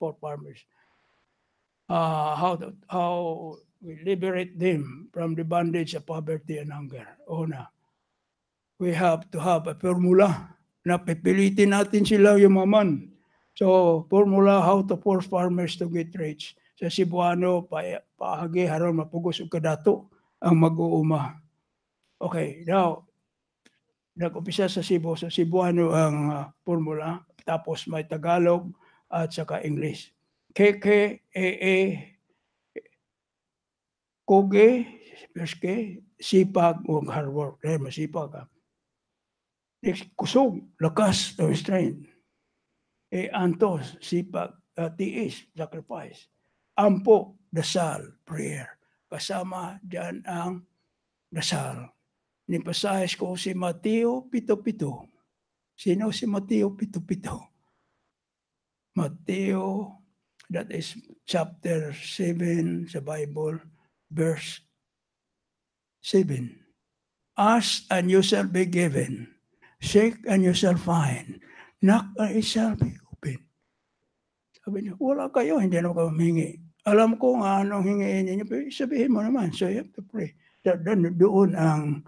for farmers, how we liberate them from the bondage of poverty and hunger. Una, we have to have a formula na pipilitin natin sila yumaman. So, formula how to force farmers to get rich. Sa Cebuano, paagi haron mapugos og kadato ang mag-uuma. Okay, now, nag-umpisa sa Cebu. Sa Cebuano ang formula, tapos may Tagalog at saka English. KK, AA, Koge, Peske, sipag o hard work. Masipag ka. Next, kusog, lakas, strength. Antos, sipag, tiis, sacrifice. Ampo, dasal, prayer. Kasama dyan ang dasal. Nipasahis ko si Mateo 7:7. Sino si Mateo 7:7? Mateo, that is chapter 7 sa Bible, verse 7. Ask and you shall be given. Seek and you shall find. Knock and it shall be open. Sabi niya, wala kayo, hindi naman kayo humingi. Alam ko nga anong hingiin niyo, pero sabihin mo naman. So you have to pray. Doon ang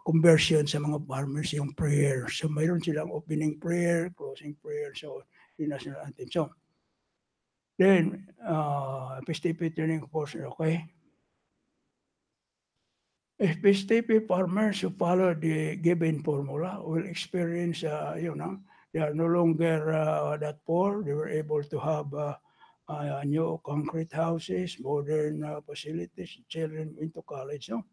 conversion sa mga farmers, yung prayer. So mayroon silang opening prayer, closing prayer. So yun na sila natin. So then, FSTP training course, okay? FSTP farmers who follow the given formula will experience, they are no longer that poor. They were able to have new concrete houses, modern facilities, children into college. No?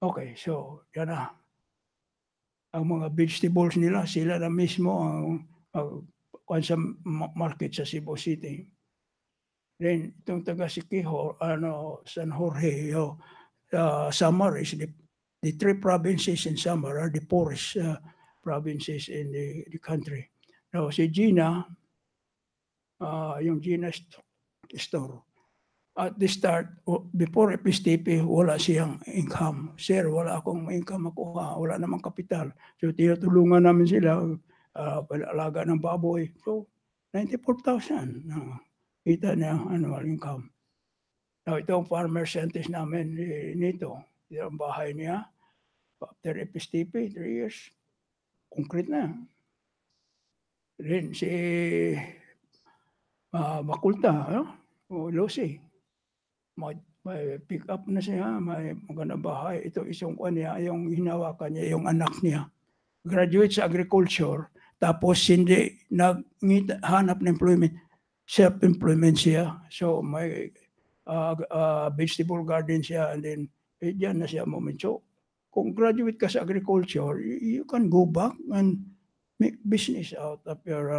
Okay, so yan na. ang mga vegetables nila, sila na mismo ang sa market sa Cebu City. Then, itong taga Siquijor, San Jorge, Samar is the three provinces in Samar are the poorest provinces in the country. Now, si Gina, yung Gina store, at the start, before FSTP, wala siyang income. Sir, wala akong income makuha, wala namang kapital. So, tinutulungan namin sila, alaga ng baboy. So, 94,000 kita niya annual income. Now, itong farmer scientist namin nito, yung bahay niya, after FSTP, 3 years, concrete na. Then, si Bakulta, Lucy, may pick up na siya, may magandang bahay. Ito isang niya, yung hinawakan niya, yung anak niya. Graduate sa agriculture, tapos hindi hanap ng employment, self-employment siya. So may vegetable garden siya, and then diyan na siya moment. So kung graduate ka sa agriculture, you can go back and make business out of your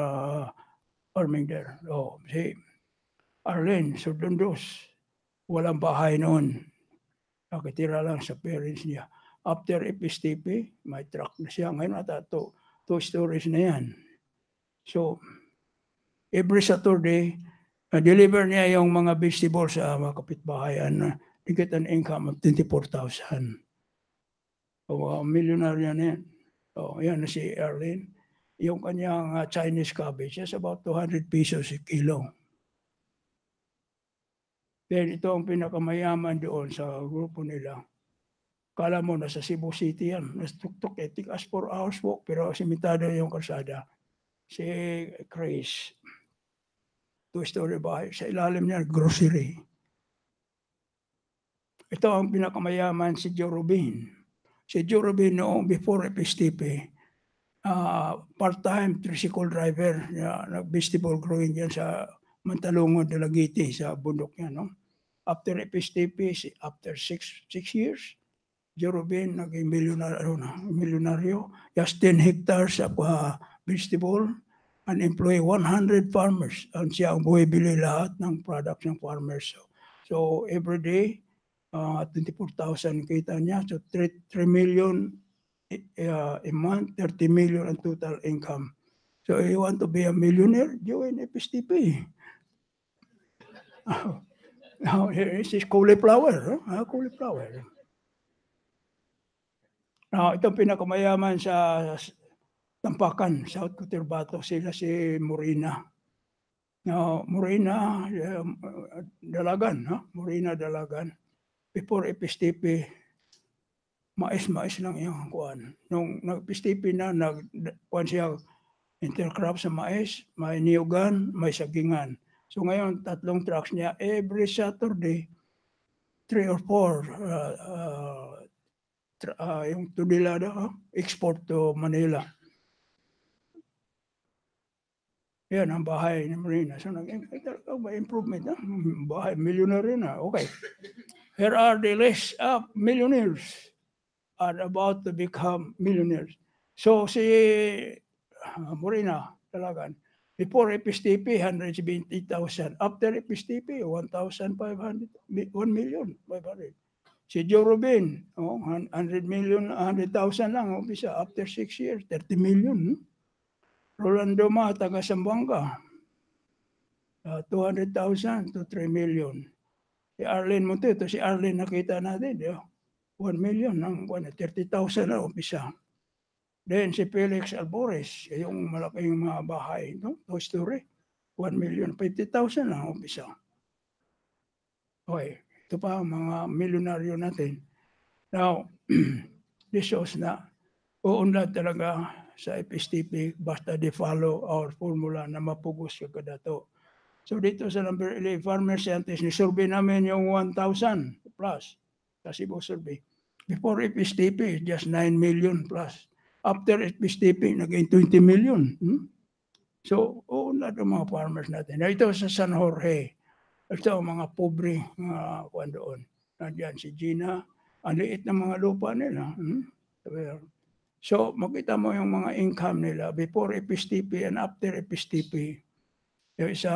farming there. So, si Arlene Sordondos, walang bahay noon. Nakitira lang sa parents niya. After FSTP, may truck na siya. Ngayon ata, two stories na yan. So, every Saturday, deliver niya yung mga vegetables sa mga kapitbahayan. They get an income of 24,000. O, milyonarya na yan. O, yan na si Arlene. Yung kanyang Chinese cabbage is about 200 pesos a kilo. Then ito ang pinakamayaman doon sa grupo nila. Kala mo nasa Cebu City yan. Nasa tuktok, take us 4 hours walk, pero simitado yung kalsada. Si Chris, 2-story bahay. Sa ilalim niya, grocery. Ito ang pinakamayaman si Joe Rubin. Si Joe Rubin noong before FSTP, part-time tricycle driver, nag-vegetable growing yan sa Mantalongo, Dalagiti, sa bundok niya, no? After FSTP, after 6 years, Joe Rubin naging milyonaryo. Just 10 hectares of vegetable and employ 100 farmers. And siya ang buwibili lahat ng products ng farmers. So every day, 24,000 kita niya. So 3 million a month, 30 million ang total income. So if you want to be a millionaire, join FSTP. Now, here is cauliflower. Cauliflower. Now, itong pinakamayaman sa Tampakan, South Cotabato, sila si Morina. Now, Morina, Dalagan. Morina, Dalagan. Before FSTP, mais lang yung kuwan. Nung nag-FSTP na, kuwan siya intercrop sa mais, may niyugan, may sagingan. So ngayon, 3 trucks niya, every Saturday, 3 or 4, yung tunilada, export to Manila. Yan ang bahay ni Marina. So may improvement. Bahay, millionaire na. Okay. Here are the list of millionaires are about to become millionaires. So si Marina, talagan, before FSTP, 170,000. After FSTP, 1,500, 1,500,000. Si Joe Rubin, 100 million, 100,000 lang. Umpisa, after 6 years, 30 million. Rolando Ma, taga Zamboanga, 200,000 to 3 million. Si Arlene Montito, si Arlene nakita natin, 1 million, 30,000 na umpisa. Then si Felix Albores, yung malaking mga bahay, no story, 1,050,000 lang umpisa. Okay, ito pa mga milyonaryo natin. Now, this shows na uunlad talaga sa FSTP basta di follow our formula na mapugos ka kadato. So dito sa number 11, farmer scientist, ni-survey namin yung 1,000 plus sa Cebu survey. Before FSTP, just 9 million plus. After FSTP, naging 20 million. So, uunlad ang mga farmers natin. Na ito sa San Jorge, ito ang mga pobre mga kuwan doon. Nandiyan si Gina, ang liit ng mga lupa nila. So, makita mo yung mga income nila before FSTP and after FSTP. Yung isa,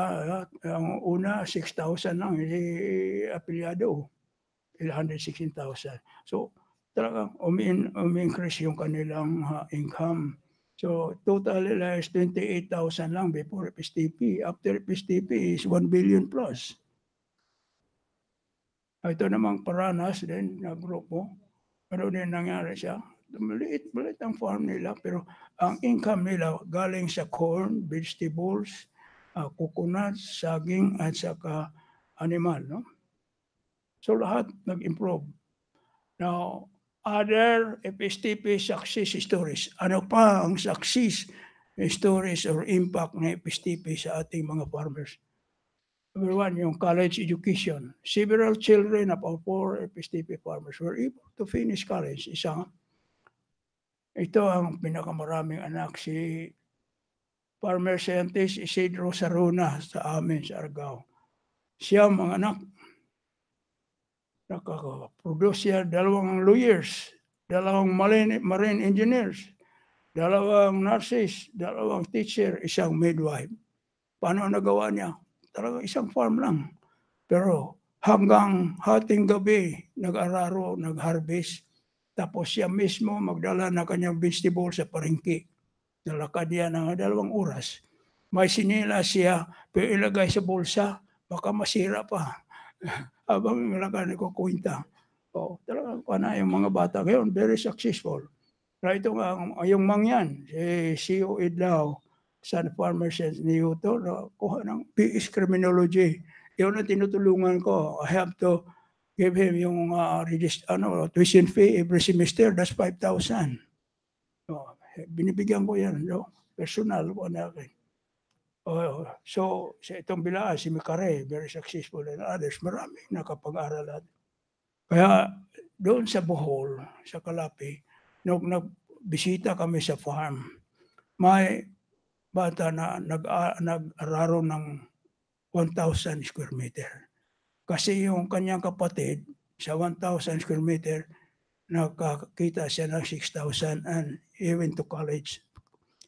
ang una, 6,000 lang, apilyado, 116,000. So, talagang umi-increase yung kanilang income. So, total nila is 28,000 lang before FSTP. After FSTP is 1 billion plus. Ito namang Paranas din na grupo. Ano din nangyari siya? Maliit ang farm nila pero ang income nila galing sa corn, vegetables, coconut, saging at saka animal. No? So lahat nag-improve. Now, other FSTP success stories. Ano pa ang success stories or impact ng FSTP sa ating mga farmers? Number one, yung college education. Several children of our poor FSTP farmers were able to finish college. Ito ang pinakamaraming anak, si Farmer Scientist Isidro Saruna sa amin sa Argao. Siya ang anak, nakaka-produce siya 2 lawyers, 2 marine engineers, 2 nurses, 2 teacher, 1 midwife. Paano nagawa niya? Talagang isang farm lang. Pero hanggang hating gabi, nag-araro, nag-harvest. Tapos siya mismo magdala ng kanyang vegetable sa paringki. Nalakad niya ng 2 oras. May sinila siya, pero ilagay sa bulsa, baka masira pa. Habang nalakad, nagkukwenta. Talagang yung mga bata ngayon, very successful. Kaya ito nga, yung mangyan, si CEO Idlaw, Sun Farmer Sense ni Yuto, kuha ng PS Criminology. Yun ang tinutulungan ko. I have to give him yung tuition fee every semester. That's 5,000. Binibigyan ko yan. Personal po na akin. So, sa itong bilaan, si Mikare, very successful and others. Marami nakapag-aralan. Kaya doon sa Bohol, sa Kalapi, nung nagbisita kami sa farm, may bata na nag-araro ng 1,000 square meter. Kasi yung kanyang kapatid, sa 1,000 square meter, nakakita siya ng 6,000 and he went to college.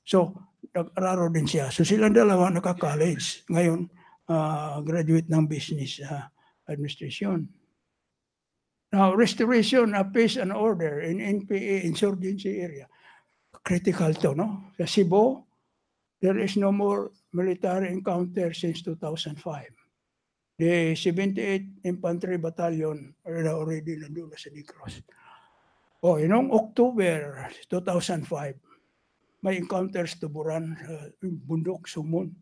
So, nag-araro din siya. So, silang dalawa naka-college. Ngayon, graduate ng business administration. Now, restoration of peace and order in NPA insurgency area. Critical to, no? Sa Cebu, there is no more military encounter since 2005. The 78th Infantry Battalion are already nandun sa Negros. Noong October 2005, may encounters tuburan sa bundok, Sumon.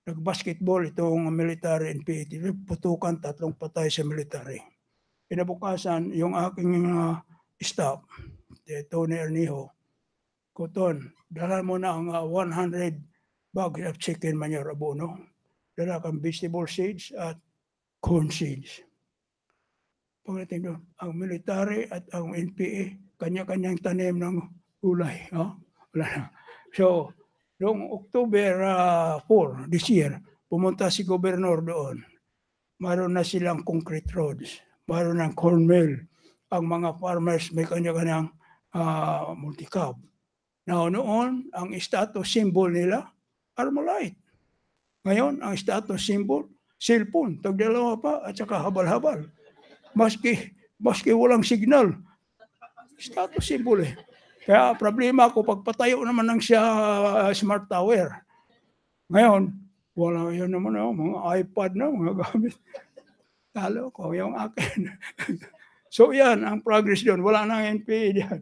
Nag-basketball itong military NPA. Putukan, 3 patay sa military. Kinabukasan, yung aking staff, Tony Ernijo, Koton, dala mo na ang 100 bags of chicken manure abono. Dala kang vegetable seeds at corn seeds. Pagdating doon, ang military at ang NPA, kanya-kanyang tanim ng gulay. Wala na. So, noong October 4 this year, pumunta si Gobernador doon. Mayroon na silang concrete roads. Mayroon ng corn mill. Ang mga farmers may kanya-kanyang multi-cab. Now, noon, ang status symbol nila, Armalite. Ngayon, ang status symbol, cellphone, tagdalawa pa, at saka habal-habal. Maski walang signal. Status symbol eh. Kaya problema ko, pagpatayo naman ng siya smart tower. Ngayon, wala yun naman mga iPad na, mga gamit. Talo ko, yung akin. So yan, ang progress doon. Wala nang NPA diyan.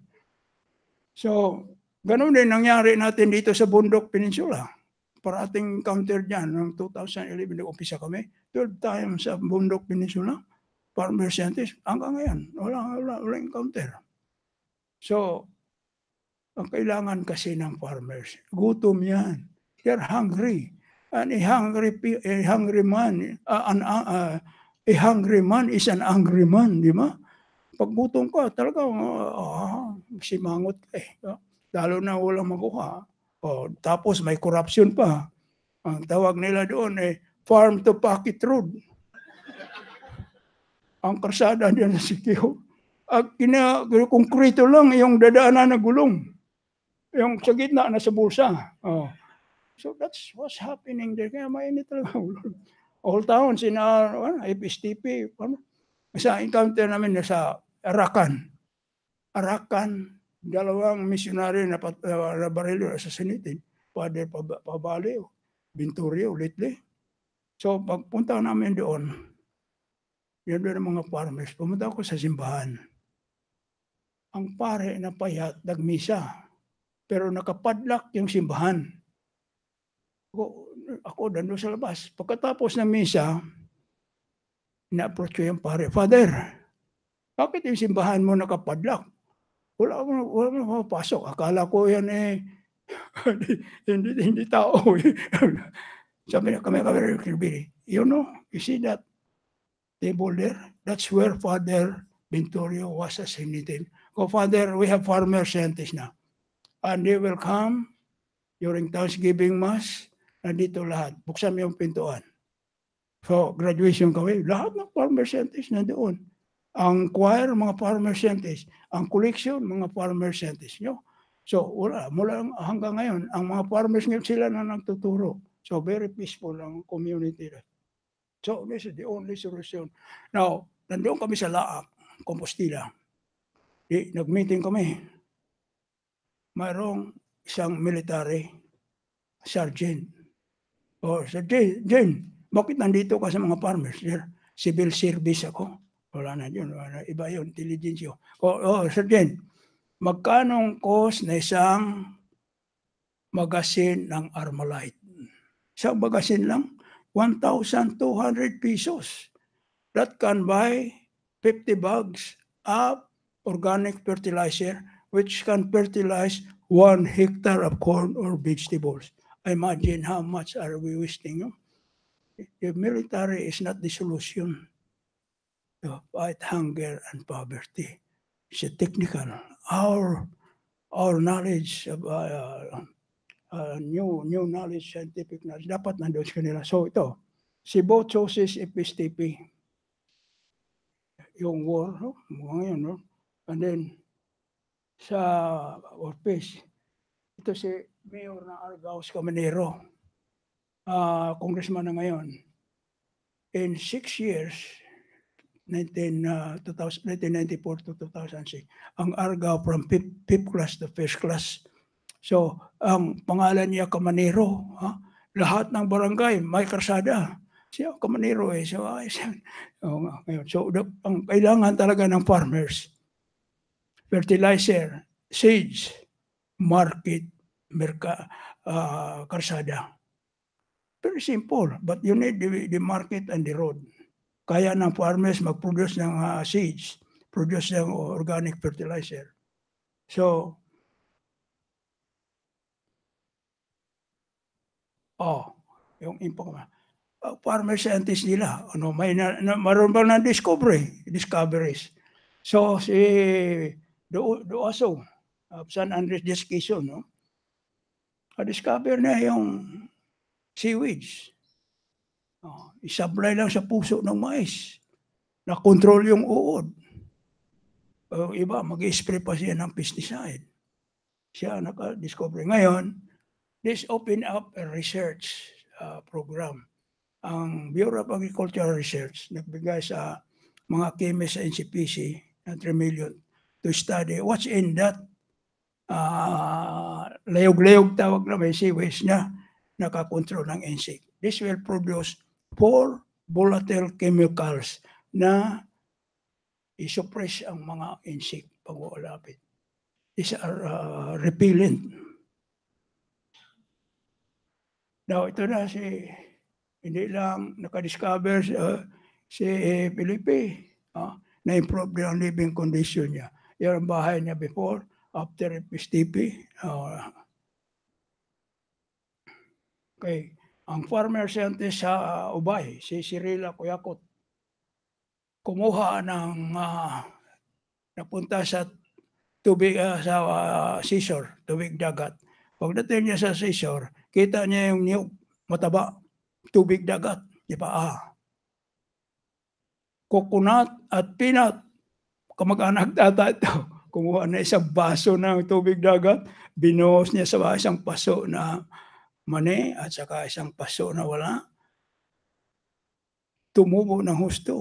So, ganun din nangyari natin dito sa Bundok Peninsula. Parating encounter dyan, noong 2011, nag-umpisa kami. 12 times sa Bundok Peninsula, farmer scientist, hanggang ngayon, wala encounter. So, ang kailangan kasi ng farmers, gutom yan. They're hungry. And a hungry man is an angry man, di ba? Pag gutom ka, talagang simangot ka eh. Lalo na walang makuha. Tapos may corruption pa. Ang tawag nila doon farm to pocket road. Ang karsada diyan sa Sikiho. Konkreto lang yung dadaanan na gulong. Yung sa gitna, nasa bulsa. Oh. So that's what's happening there. Kaya mainit talaga. All towns in our FSTP. Sa encounter namin sa Arakan. Arakan, dalawang missionary na barilo sa sinitin. Father Pabaleo, Binturio, lately. So pagpunta namin doon, yun doon ang mga farmers. Pumunta ako sa simbahan. Ang pare na payat, nagmisa. Pero nakapadlock yung simbahan. Ako doon sa labas. Pagkatapos ng misa, ina-approach ko yung pare, Father, bakit yung simbahan mo nakapadlock? Wala mo mapasok. Akala ko yan hindi tao. Sabi niya, kami, you know, you see that table there? That's where Father Venturio was assassinated. Father, we have farmer scientists now. And they will come during Thanksgiving Mass. Nandito lahat. Buksan mo yung pintuan. So, graduation kami. Lahat ng farmer scientists nandoon. Ang choir, mga farmer scientists. Ang collection, mga farmer scientists. So, mula hanggang ngayon, ang mga farmers ngayon sila na nagtuturo. So, very peaceful ang community. So, this is the only solution. Now, nandoon kami sa Laak, Compostela. Nag-meeting kami. Mayroong isang military sergeant. Sergeant, bakit nandito ka sa mga farmers? Civil service ako. Wala na yun. Iba yun, intelligence yun. Sergeant, magkanong cost na isang magasin ng Armalite? Isang magasin lang, 1,200 pesos. That can buy 50 bags of organic fertilizer which can fertilize 1 hectare of corn or vegetables. Imagine how much are we wasting. The military is not the solution to fight hunger and poverty. It's a technical. Our knowledge of new knowledge, scientific knowledge, dapat nandoon sa kanila. So ito, Cebu chooses FSTP. Yung war, ngayon, and then sa office, ito si Mayor ng Argao Caminero, congressman na ngayon. In 6 years, 1994 to 2006, ang Argao from 5th class to 1st class. So, ang pangalan niya Caminero, lahat ng barangay may karsada. Siya Caminero So, ang kailangan talaga ng farmers, fertilizer, seeds, market, karsada. Very simple, but you need the market and the road. Kaya ng farmers mag-produce ng seeds, produce ng organic fertilizer. So, yung farmer scientist nila, maroon bang discoveries. So, si Doaso, San Andres Desquison, discover na yung seaweeds. Isablay lang sa puso ng mais. Na-control yung uod. Iba, mag-spray pa siya ng pesticide. Siya naka-discover. Ngayon, this open up a research program. Ang Bureau of Agricultural Research nagbigay sa mga chemists sa NCPC ng 3 million to study what's in that layog-layog tawag na may seaweeds na nakakontrol ng insect. This will produce 4 volatile chemicals na isuppress ang mga insect pag uulapit. These are repellent. Now, ito na hindi lang nakadiscover si Felipe, na-improve ang living condition niya. Yan ang bahay niya before, after FSTP. Okay. Ang farmer scientist sa Ubay, si Cirila Kuyakot, kumuha ng napunta sa tubig sa seashore, tubig dagat. Pagdating niya sa seashore, kita niya yung niyog, mataba, tubig dagat, di ba? Coconut at peanut, kamag-anak tata ito. Kumuha na isang baso ng tubig dagat, binuhos niya sa isang paso na mani at saka isang paso na wala, tumubo ng husto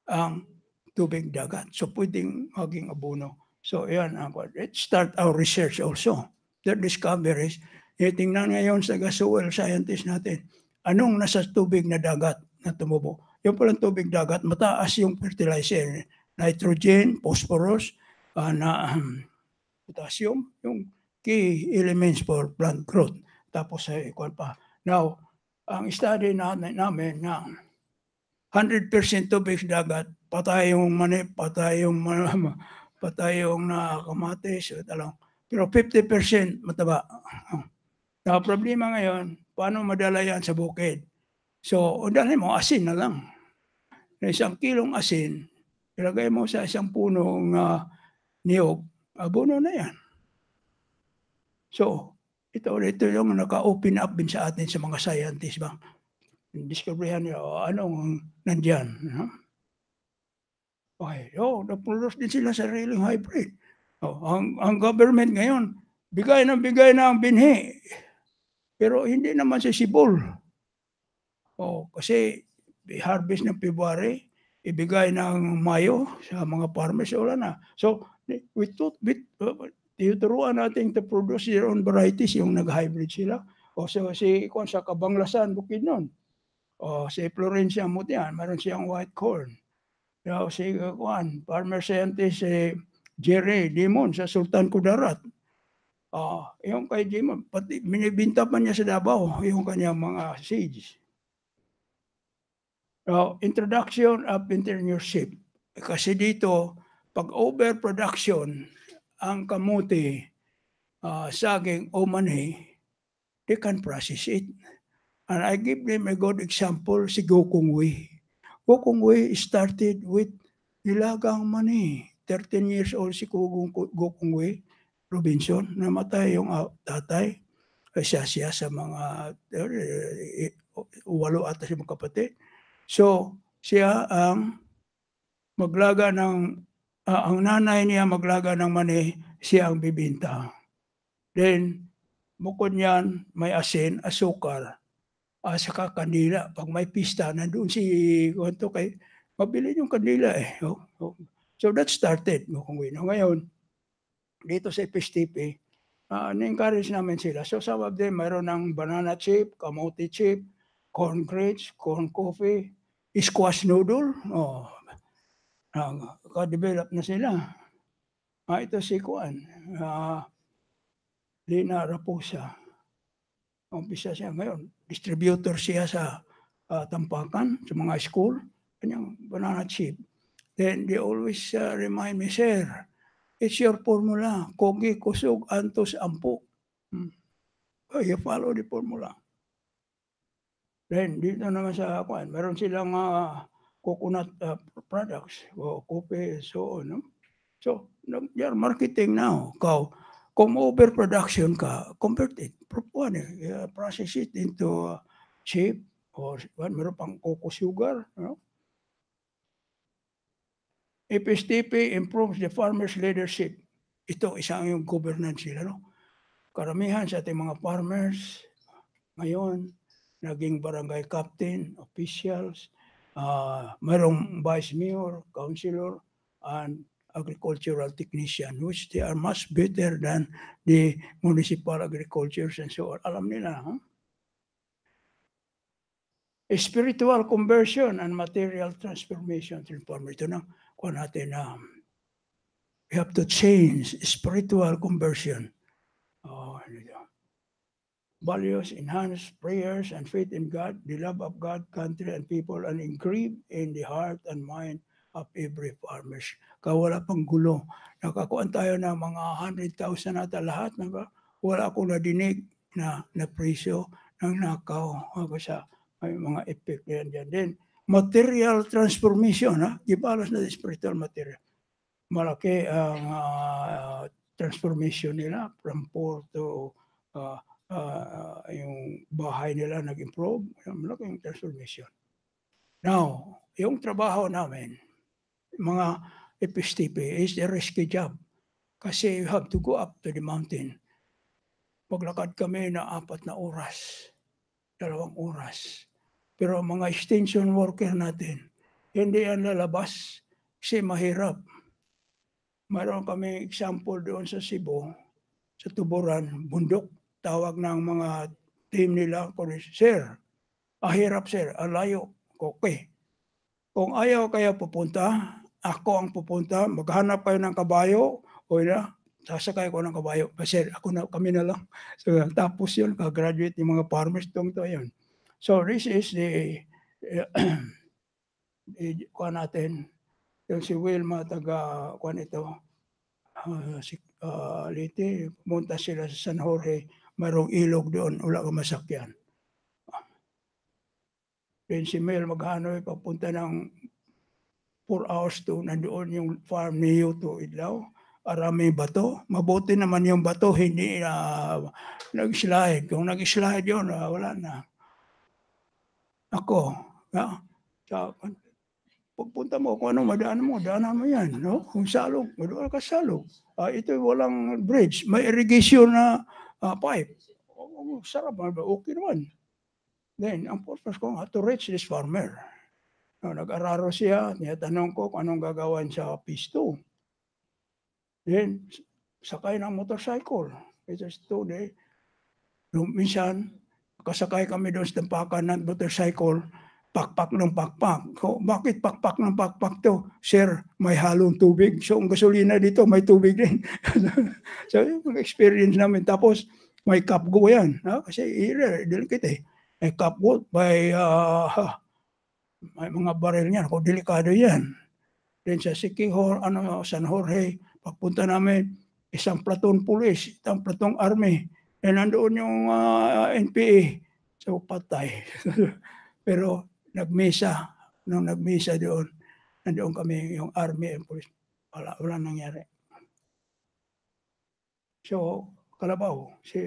ang tubig dagat. So, pwedeng maging abono. So, yan. Let's start our research also. The discoveries, tingnan ngayon sa soil scientist natin, anong nasa tubig na dagat na tumubo. Yung palang tubig dagat, mataas yung fertilizer, nitrogen, phosphorus, potassium, yung key elements for plant growth. Tapos ay pa. Now, ang study namin na 100% tubig sa dagat, patay yung mani, patay yung kamatis, talong. Pero 50% mataba. Now, problema ngayon, paano madala yan sa bukid? So, dali mo, asin na lang. Na 1 kilong asin, ilagay mo sa isang punong niyog, abono na yan. So, ito yung naka-open up din sa atin sa mga scientists ba? Discoveryhan niya, anong nandyan. Okay, na-produce din sila sariling hybrid. Ang government ngayon, bigay na ang binhi. Pero hindi naman sisibol. Kasi harvest ng February, ibigay ng Mayo sa mga farmers, wala na. So, tinuturuan natin to produce their own varieties, yung nag-hybrid sila. So, sa Kabanglasan, Bukidnon. Si Florencia Mutian, meron siyang white corn. Si farmer scientist Jerry Dimon sa Sultan Kudarat. Yung kay Dimon, pati binibinta pa niya sa Davao yung kanyang mga seeds. Introduction of entrepreneurship. Kasi dito, pag overproduction, ang kamuti, saging o mani, they can process it. And I give them a good example, si Gokong Wei. Gokong Wei started with nilagang mani. 13 years old si Gokong Wei Robinson. Namatay yung tatay. Siya sa mga 8 ata si mga kapatid. So, siya ang maglaga ng, ang nanay niya maglaga ng mani, siya ang bibinta. Then, bukod niyan, may asin, asukar, saka kandila. Pag may pista, nandun si Kuwanto kay mabili yung kandila eh. So that started. Ngayon, dito sa FSTP, na-encourage namin sila. So some of them, mayroon ng banana chip, kamote chip, corn grits, corn coffee, squash noodle. Ka-develop na sila. Ito si Kuan, Lina Raposa. Umpisa siya ngayon. Distributor siya sa Tampakan, sa mga school. Kanyang banana chip. Then they always remind me, sir, it's your formula. Kogi, kusog, antos, ampo. You follow the formula. Then dito naman sa Kuan, meron silang coconut products, coffee, so on. So, they are marketing now. Kung overproduction ka, convert it. Process it into chip or meron pang cocoa sugar. FSTP improves the farmer's leadership. Ito, isang yung governance sila. Karamihan sa ating mga farmers ngayon, naging barangay captain, officials, mayroong vice mayor, councilor, and agricultural technician, which they are much better than the municipal agricultures and so on. Alam nila, spiritual conversion and material transformation through farmer. Ito na, kung natin we have to change spiritual conversion. Values, enhance prayers and faith in God, the love of God, country, and people, and engrave in the heart and mind of every farmers. Wala pang gulo. Nakakuan tayo ng mga 100,000 ata lahat. Wala akong nadinig na presyo ng nakaw. Sa may mga effect yan dyan. Then, material transformation. Ibalas na spiritual material. Malaki ang transformation nila from poor to yung bahay nila nag-improve. Malaking transformation. Now, yung trabaho namin, mga FSTP is a risky job. Kasi you have to go up to the mountain. Maglakad kami na 4 na oras, 2 oras. Pero ang mga extension worker natin, hindi yan lalabas kasi mahirap. Mayroon kami example doon sa Cebu, sa Tuburan, bundok. Tawag ng mga team nila, Sir, hirap sir, layo. Okay. Kung ayaw kaya pupunta, ako ang pupunta, maghanap kayo ng kabayo, o na, sasakay ko ng kabayo. Sir, kami na lang. So, tapos yun, graduate yung mga farmers to yun. So this is the kuha natin, yung si Wilma taga kuha ito, Liti, pumunta sila sa San Jorge, mayroong ilog doon, wala kang masakyan. Then si Mel Maghanoy, papunta ng 4 hours to nandoon yung farm ni Yuto Idlaw. Arami bato. Mabuti naman yung bato, hindi nag-slide. Kung nag-slide yun, wala na. Ako, pagpunta mo, kung ano madaanan mo, daanan mo yan. No? Kung salog, madaan ka salog. Ito walang bridge. May irrigation na pipe. Sarap, okay naman. Then, ang purpose ko, to reach this farmer. No, nag-araro siya, tanong ko kung anong gagawin sa pisto. Then, sakay ng motorcycle. It is today. Minsan, kasakay kami doon sa tampakan ng motorcycle, pakpak ng pakpak. So, bakit pakpak ng pakpak to? Sir, may halong tubig. So, ang gasolina dito, may tubig din. So, yung experience namin. Tapos, may kapgo yan. Kasi, delicate eh. May kapgo, may mga baril niyan. Kung delikado yan. Then sa San Jorge, pagpunta namin, isang platoon police, isang platoon army. And nandoon yung NPA. So patay. Pero nagmisa. Nung nagmisa doon, nandoon kami yung army and police. Wala nangyari. So, kalabaw, si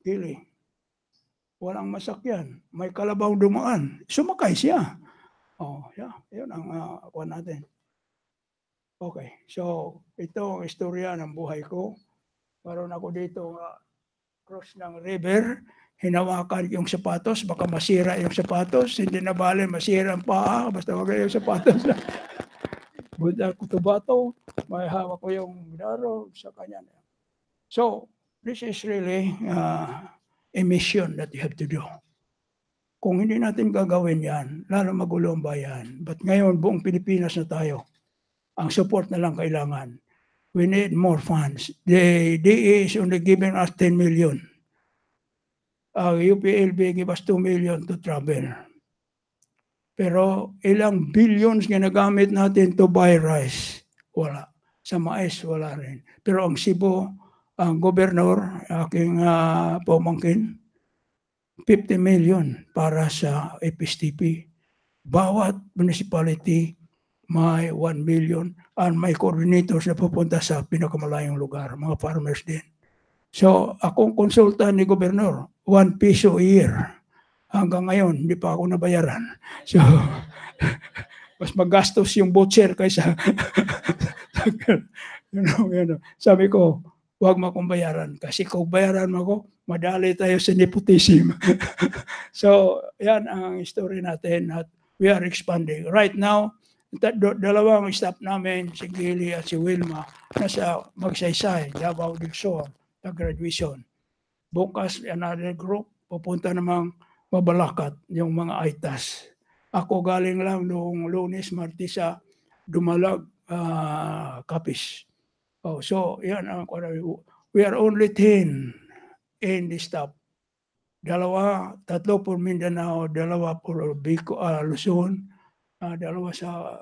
Gili. Walang masakyan. May kalabaw dumaan. Sumakay siya. Yeah. Yun ang kuha natin. Okay, so ito ang istorya ng buhay ko. Meron ako dito cross ng river, hinawakan yung sapatos, baka masira yung sapatos, hindi na bale masira ang paa, basta wag yung sapatos. Buta ko to bato, may hawak ko yung daro sa kanya. So, this is really a mission that you have to do. Kung hindi natin gagawin yan, lalo magulo ang bayan. But ngayon, buong Pilipinas na tayo. Ang support na lang kailangan. We need more funds. The DA is only giving us 10 million. UPLB give us 2 million to travel. Pero ilang billions ginagamit natin to buy rice? Wala. Sa mais, wala rin. Pero ang Cebu, ang gobernador, aking pamangkin, 50 million para sa FSTP. Bawat municipality may 1 million and may coordinators na pupunta sa pinakamalayong lugar, mga farmers din. So, akong konsultan ni Gobernador, 1 peso a year. Hanggang ngayon, hindi pa ako nabayaran. So, mas magastos yung butcher kaysa sabi ko, huwag mo akong bayaran. Kasi kung bayaran mo ako, madali tayo sa nepotism. So, yan ang story natin at we are expanding. Right now, dalawang staff namin, si Gili at si Wilma, nasa Magsaysay, Davao del Sur, na graduation. Bukas, another group, pupunta namang Mabalacat, yung mga ITAS. Ako galing lang noong Lunes, Martisa, Dumalag, Capiz. So, yan ang we are only 10 in the staff. Tatlo for Mindanao, 2 for Luzon, 2 sa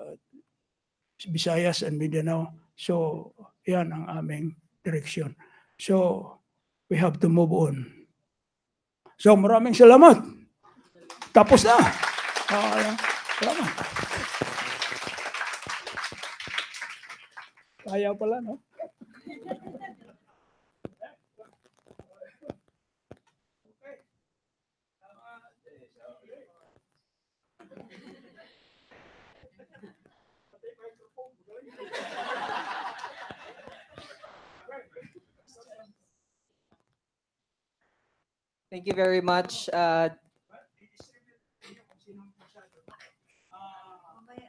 Visayas and Mindanao. So, yan ang aming direksyon. So, we have to move on. So, maraming salamat. Tapos na. Salamat. Kaya pala, no? Thank you very much. Ninyo kung sino ang pasado.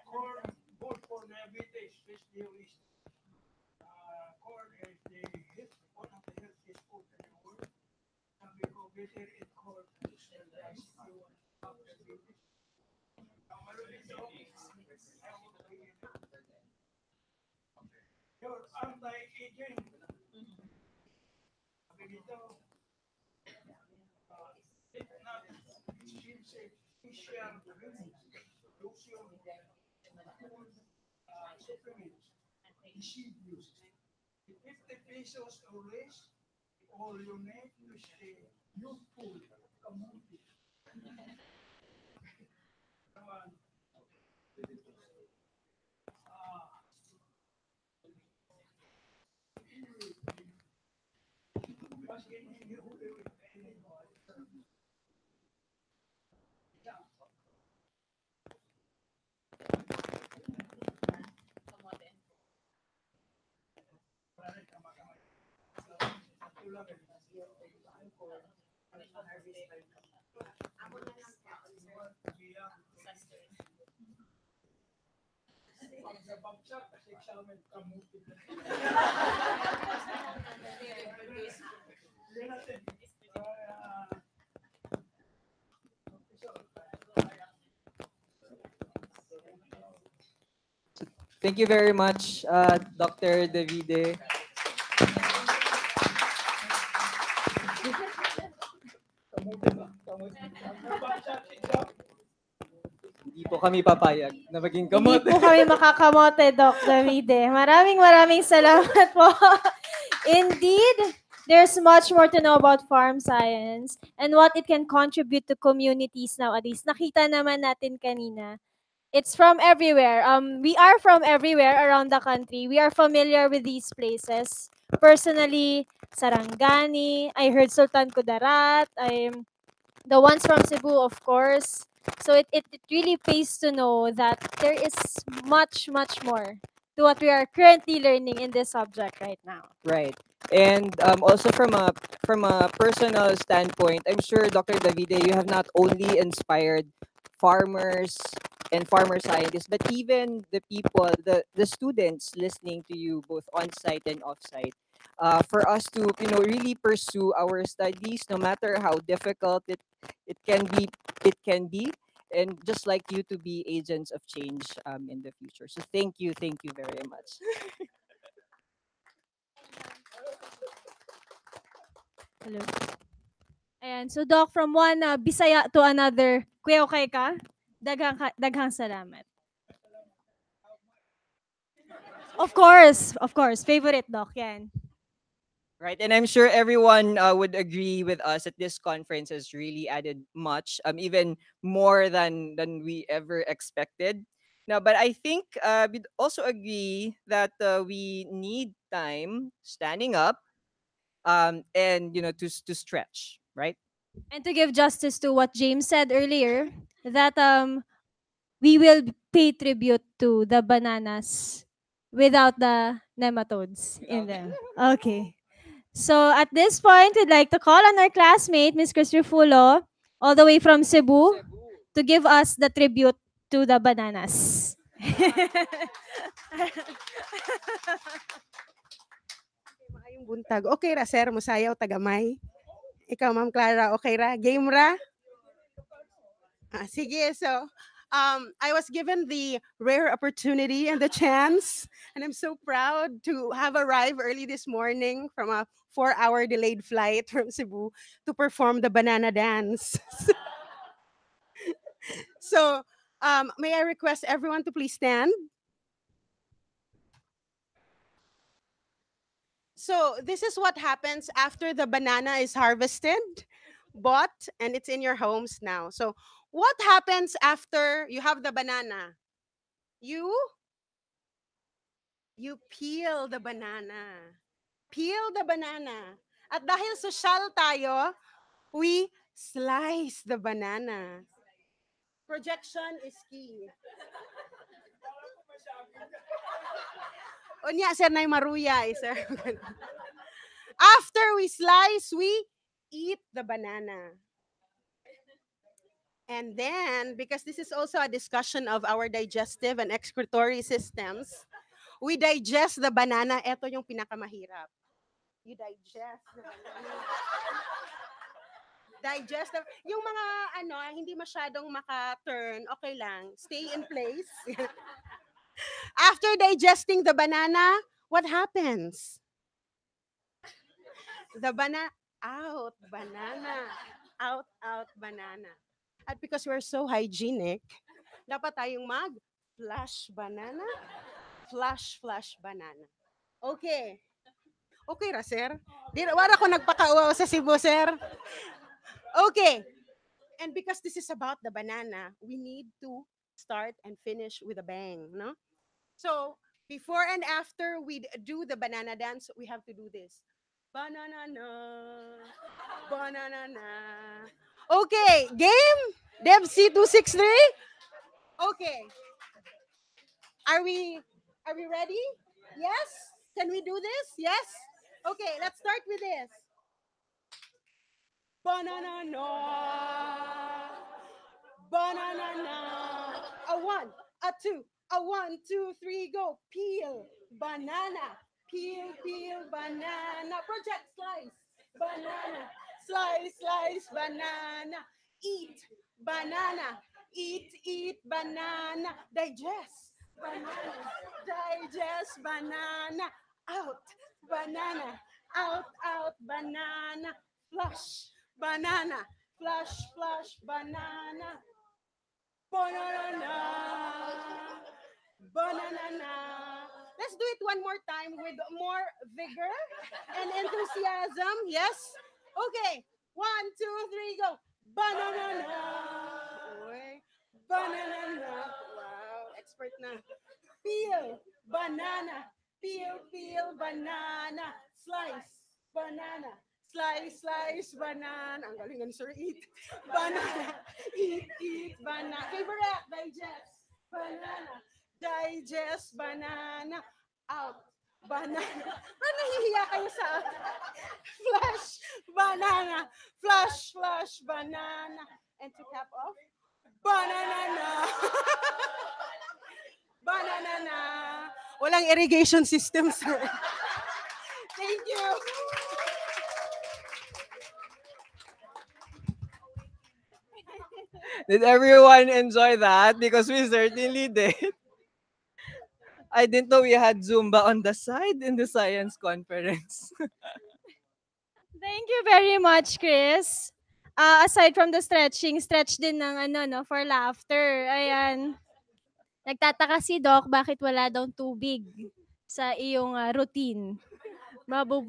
Corn, good for diabetes, especially with corn is the one of the healthiest food in the world. Sabi ko, better eat corn instead of rice if you want to have diabetes. Ang malulito, your anti-aging. Sabi dito, eat not essential lotion, food, supplements, deciduous. 50 pesos or less, all you need to stay youthful, kamuti. Naman, mas hindi huli pagkabagsak kasi examen kamuti. Hindi natin. Thank you very much, Dr. Davide. Kamuti ba? Kamuti. Pagkabagsak exam. Hindi po kami papayag na maging Hindi kamot. po kami makakamote, Doc Davide. Maraming salamat po. Indeed, there's much more to know about farm science and what it can contribute to communities nowadays. Nakita naman natin kanina. It's from everywhere. We are from everywhere around the country. We are familiar with these places. Personally, Sarangani, I heard Sultan Kudarat, the ones from Cebu, of course. So it really pays to know that there is much more to what we are currently learning in this subject right now. Right. And also from a personal standpoint, I'm sure Dr. Davide, you have not only inspired farmers and farmer scientists, but even the people, the students listening to you both on site and off site. For us to really pursue our studies, no matter how difficult it can be, and just like you to be agents of change in the future. So thank you very much. Hello. Ayan. So, Doc, from one Bisaya to another, kuya okay ka? Daghang salamat. Of course. Favorite, Doc, yan. Right, and I'm sure everyone would agree with us that this conference has really added much, even more than we ever expected. Now, but I think we'd also agree that we need time standing up, and to stretch, right? And to give justice to what James said earlier, that we will pay tribute to the bananas without the nematodes in them. Okay. So at this point, we'd like to call on our classmate, Miss Chris Rufulo, all the way from Cebu, to give us the tribute to the bananas. Maayong buntag. Okay ra, sir, musayaw tagamay. Ikaw, Ma'am Clara, okay ra? Game ra? Sige, so I was given the rare opportunity and the chance, and I'm so proud to have arrived early this morning from a 4-hour delayed flight from Cebu to perform the banana dance. So, may I request everyone to please stand? So this is what happens after the banana is harvested, bought, and it's in your homes now. So what happens after you have the banana? You peel the banana. Peel the banana. At dahil social tayo, we slice the banana. Projection is key. Unya, sir, na maruya, sir. After we slice, we eat the banana. And then, because this is also a discussion of our digestive and excretory systems, we digest the banana. Ito yung pinakamahirap. You digest the banana. Digest the, yung mga ano, hindi masyadong maka-turn, okay lang. Stay in place. After digesting the banana, what happens? The banana, out, banana. Out, banana. At because we're so hygienic, dapat tayong mag-flush banana. Flush, banana. Okay. Okay ra, sir? Di, wala ko nagpakauaw sa Cebu, sir. Okay. And because this is about the banana, we need to start and finish with a bang, no? So, before and after we do the banana dance, we have to do this. Banana na, banana na. Okay, game? Dev C263? Okay. Are we ready? Yes? Can we do this? Yes? Okay, let's start with this. Banana na. Banana. A one, a two, a one, two, three, go. Peel, banana. Peel, banana. Project slice, banana. Slice, banana. Eat, banana. Eat, banana. Digest, banana. Digest, banana. Out, banana. Out, banana. Flush, banana. Flush, banana. Banana. Banana. Let's do it one more time with more vigor and enthusiasm. Yes? Okay. One, two, three, go. Banana. Uy. Banana. Wow. Expert na. Peel. Banana. Peel, banana. Slice. Banana. Slice, banana. Ang galing ng Sir Eat. Banana. Eat, banana. Favorite, digest. Banana. Digest, banana. Out. Banana. Parang nahihiya kayo sa flash, banana. Flash, banana. And to cap off, banana. Banana. Walang irrigation system, sir. Thank you. Did everyone enjoy that? Because we certainly did. I didn't know we had Zumba on the side in the science conference. Thank you very much, Chris. Aside from the stretching, stretch din ng ano, no, for laughter. Ayan. Nagtataka si Doc bakit wala daw tubig sa iyong routine. Mabub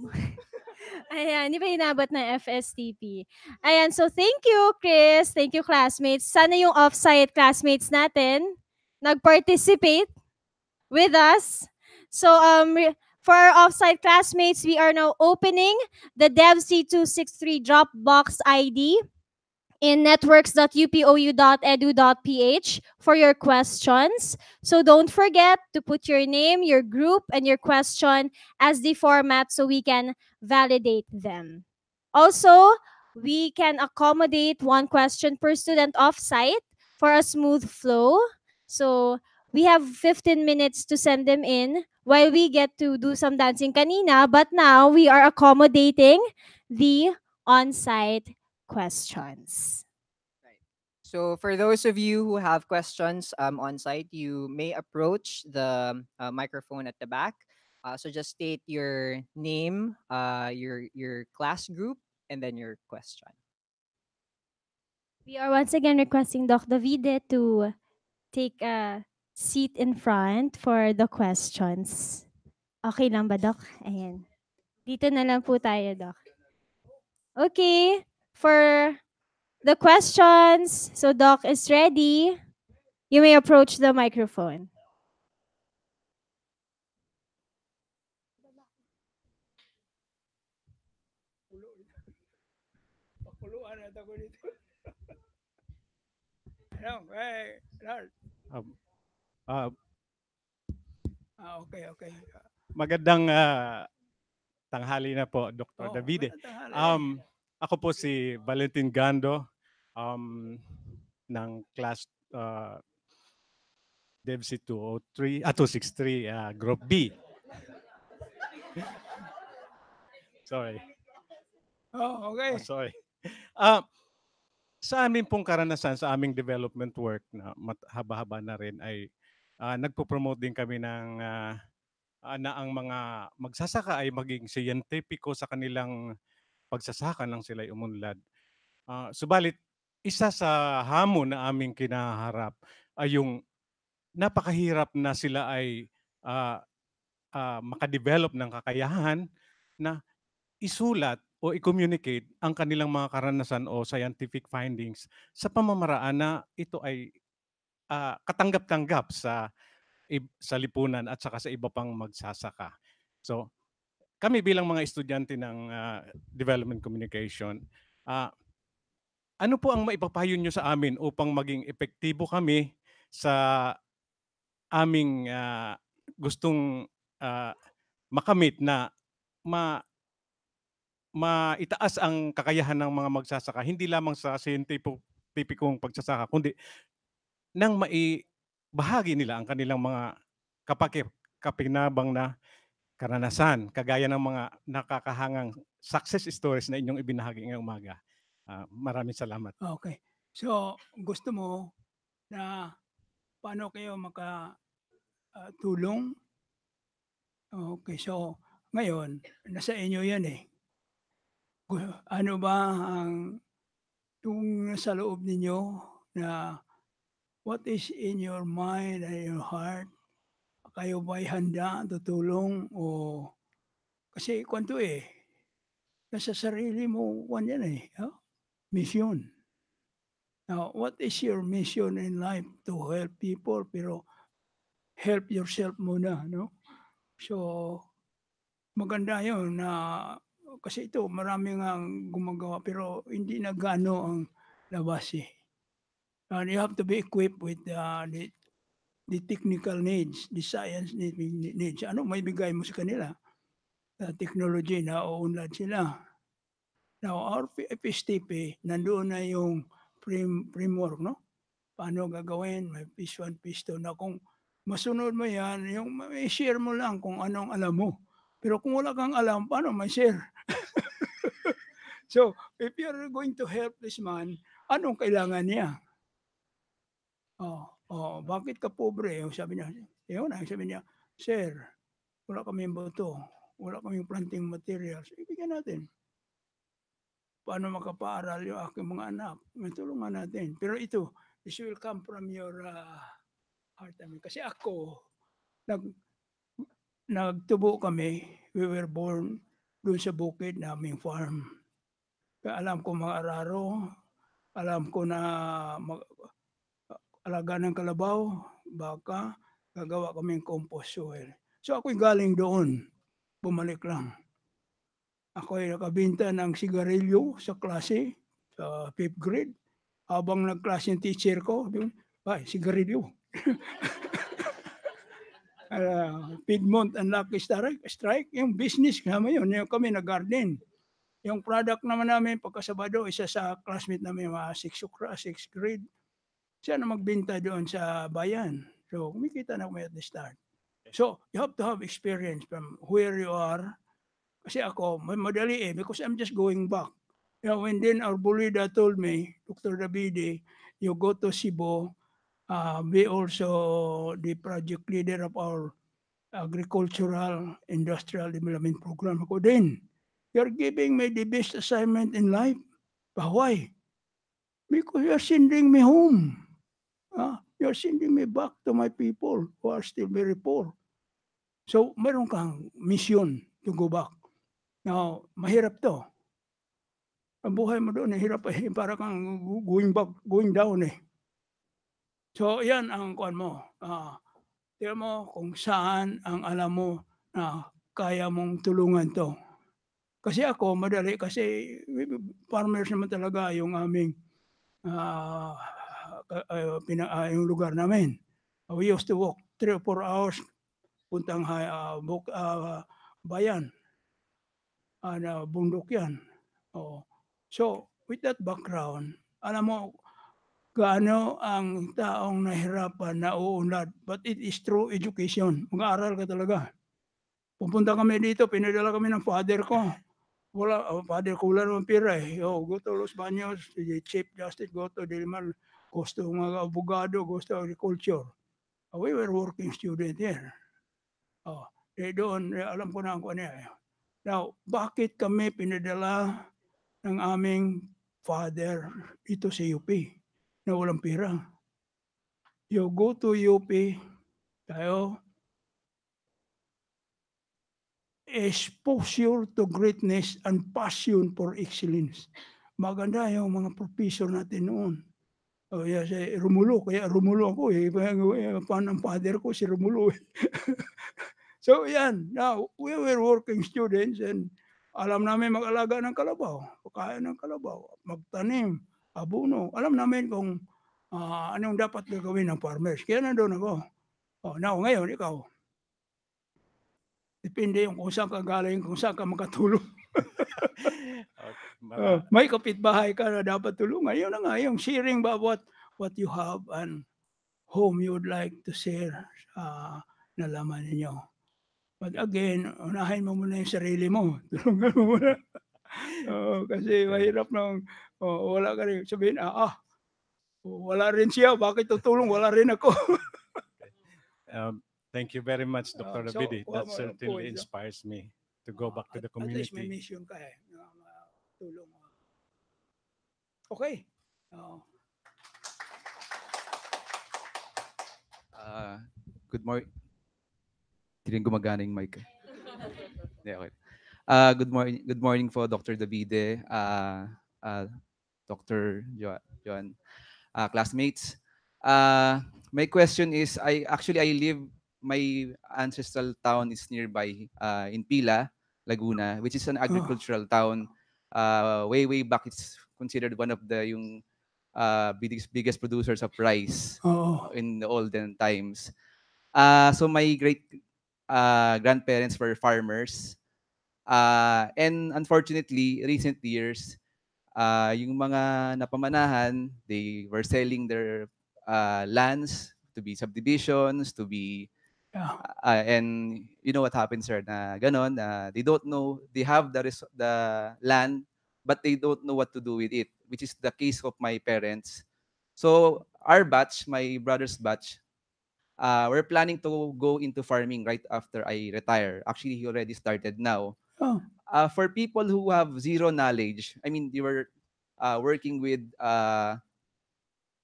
Ayan, di ba hinabot ng FSTP? Ayan, so thank you, Chris. Thank you, classmates. Sana yung off-site classmates natin nag-participate with us. So, for our off-site classmates, we are now opening the DevC263 Dropbox ID in networks.upou.edu.ph for your questions. So don't forget to put your name, your group, and your question as the format so we can validate them. Also, we can accommodate one question per student off-site for a smooth flow. So we have 15 minutes to send them in while we get to do some dancing kanina, but now we are accommodating the on-site questions. Right. So for those of you who have questions on site, you may approach the microphone at the back. So just state your name, your class group, and then your question. We are once again requesting Doc Davide to take a seat in front for the questions. Okay lang ba, Doc? Ayan. Dito na lang po tayo, Doc. Okay. For the questions, so Doc is ready. You may approach the microphone. Pakuluan na ako dito. Ano, Lord. Um, uh, Okay. magandang tanghali na po, Dr. Oh, Davide. magandang tanghali. Um, Ako po si Valentin Gando um, ng class DevC 203, 263, Group B. Sorry. Oh, Oh, okay. sorry. Ah, sa amin pong karanasan sa aming development work na haba-haba na rin ay nagpo-promote din kami ng na ang mga magsasaka ay maging siyentipiko sa kanilang pagsasaka nang sila'y umunlad. Subalit, isa sa hamon na aming kinaharap ay yung napakahirap na sila ay ah, makadevelop ng kakayahan na isulat o i-communicate ang kanilang mga karanasan o scientific findings sa pamamaraan na ito ay katanggap-tanggap sa lipunan at saka sa iba pang magsasaka. So, kami bilang mga estudyante ng development communication, ah, ano po ang maipapayo nyo sa amin upang maging epektibo kami sa aming gustong ah, makamit na ma maitaas ang kakayahan ng mga magsasaka hindi lamang sa siyentipikong pagsasaka kundi nang maibahagi nila ang kanilang mga kapakinabang na karanasan kagaya ng mga nakakahangang success stories na inyong ibinahagi ngayong umaga. Maraming salamat. Okay. So, gusto mo na paano kayo tulong? Okay. So, ngayon, nasa inyo yan eh. Ano ba ang yung nasa loob ninyo na what is in your mind and your heart? Kayo ba'y handa tutulong o kasi kwento eh, nasa sarili mo kwan yan eh, mission. Now, what is your mission in life? To help people, pero help yourself muna, no? So, maganda yun na kasi ito, marami nga gumagawa pero hindi na gaano ang labas eh. And you have to be equipped with the technical needs, the science needs. Ano may bigay mo sa kanila? Technology na uunlad sila. Now, our FSTP, nandoon na yung framework, no? Paano gagawin, may phase 1, phase 2 na kung masunod mo yan, yung share mo lang kung anong alam mo. Pero kung wala kang alam, paano may share? So, if you're going to help this man, anong kailangan niya? Bakit ka pobre? Sabi niya, sabi niya, sir, wala kaming buto, wala kaming planting materials, ibigyan natin. Paano makapaaral yung aking mga anak? May tulungan natin. Pero ito, this will come from your heart. Kasi ako, nagtubo kami, we were born doon sa bukid naming farm. Kaya alam ko mga araro, alam ko na alaga ng kalabaw, baka, gagawa kaming compost soil. So ako'y galing doon, bumalik lang. Ako'y nakabinta ng sigarilyo sa klase, sa 5th grade. Habang nagklase yung teacher ko, ay, sigarilyo. Piedmont and Lucky Strike, yung business naman yun, yung kami nag-garden. Yung product naman namin pagkasabado, isa sa classmate namin, mga 6th grade, siya na magbinta doon sa bayan. So, kumikita na kami at the start. So, you have to have experience from where you are. Kasi ako, madali eh, because I'm just going back. When then our Bulida told me, Dr. Davide, you go to Cebu, be also the project leader of our agricultural industrial development program. Ako din, you're giving me the best assignment in life. But why? Because you're sending me home. You're sending me back to my people who are still very poor. So, meron kang mission to go back. Now, mahirap to. Ang buhay mo doon, hirap eh. Para kang going back, going down eh. So, yan ang kuan mo. Tingnan mo kung saan ang alam mo na kaya mong tulungan to. Kasi ako, madali kasi farmers naman talaga yung aming yung lugar namin. We used to walk 3 or 4 hours puntang bayan. Bundok yan. So, with that background, alam mo, gaano ang taong nahirapan, nauunlad. But it is through education. Mag-aaral ka talaga. Pupunta kami dito, pinadala kami ng father ko. Father ko wala naman pera eh. Oh, go to Los Baños, the Chief Justice, go to Diliman, gusto mga abogado, gusto agriculture. We were working student here. Oh, doon, alam ko na ang ano eh. Now, bakit kami pinadala ng aming father ito sa UP na walang pera? You go to UP, tayo, exposure to greatness and passion for excellence. Maganda yung mga professor natin noon. Oh, yeah, si Romulo, kaya Romulo ako eh. Fan ng father ko si Romulo. So yan, now we were working students and alam namin mag-alaga ng kalabaw, pagkain ng kalabaw, magtanim, abuno. Alam namin kung anong dapat gagawin ng farmers. Kaya nandun ako. Oh, now ngayon, ikaw, depende yung kung saan ka galing, kung saan ka makatulong. Okay, May kapitbahay ka na dapat tulungan. Yun na nga, yung sharing ba what you have and whom you would like to share nalaman ninyo. But again, unahin mo muna yung sarili mo. Tulungan mo muna. Kasi mahirap nang wala ka rin. Sabihin, wala rin siya. Bakit tutulong? Wala rin ako. Thank you very much, Dr. So, Davide. That certainly inspires me to go back to the at least may community. mission ka eh. Tulong. Okay. Good morning. Hindi rin gumagana yung mic. Yeah, okay. Good morning po, Dr. Davide, Dr. Joan, classmates. My question is, I live, my ancestral town is nearby in Pila, Laguna, which is an agricultural town. Way back, it's considered one of the biggest producers of rice in the olden times. So my great grandparents were farmers. And unfortunately, recent years, yung mga napamanahan, they were selling their lands to be subdivisions, to be, and you know what happens, sir, na ganon, they don't know, they have the land, but they don't know what to do with it, which is the case of my parents. So our batch, my brother's batch, we're planning to go into farming right after I retire. Actually, he already started now. For people who have zero knowledge, I mean, you were working with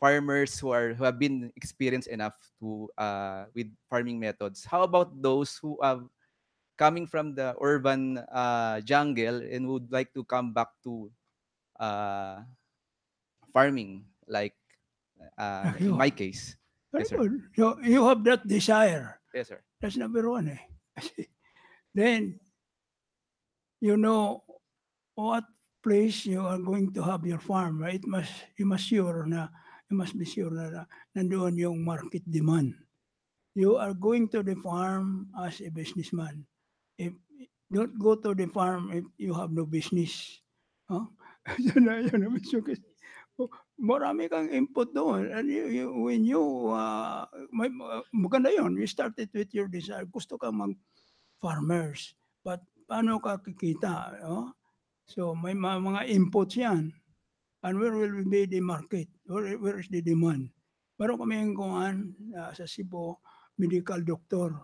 farmers who have been experienced enough to with farming methods. How about those who have coming from the urban jungle and would like to come back to uh, farming, like in my case? Very Yes, sir. good. So you have that desire. Yes, sir. That's number one eh. Then, you know what place you are going to have your farm, right? You must be sure na nandoon yung market demand. You are going to the farm as a businessman. If don't go to the farm if you have no business. Huh? Yun naman marami kang input doon. And when you, maganda yun, you started with your desire. Gusto kang mag-farmers. But paano ka kikita? So may mga inputs yan. And where will be the market? Where is the demand? Meron kami yung kuhan sa Cebu, medical doctor.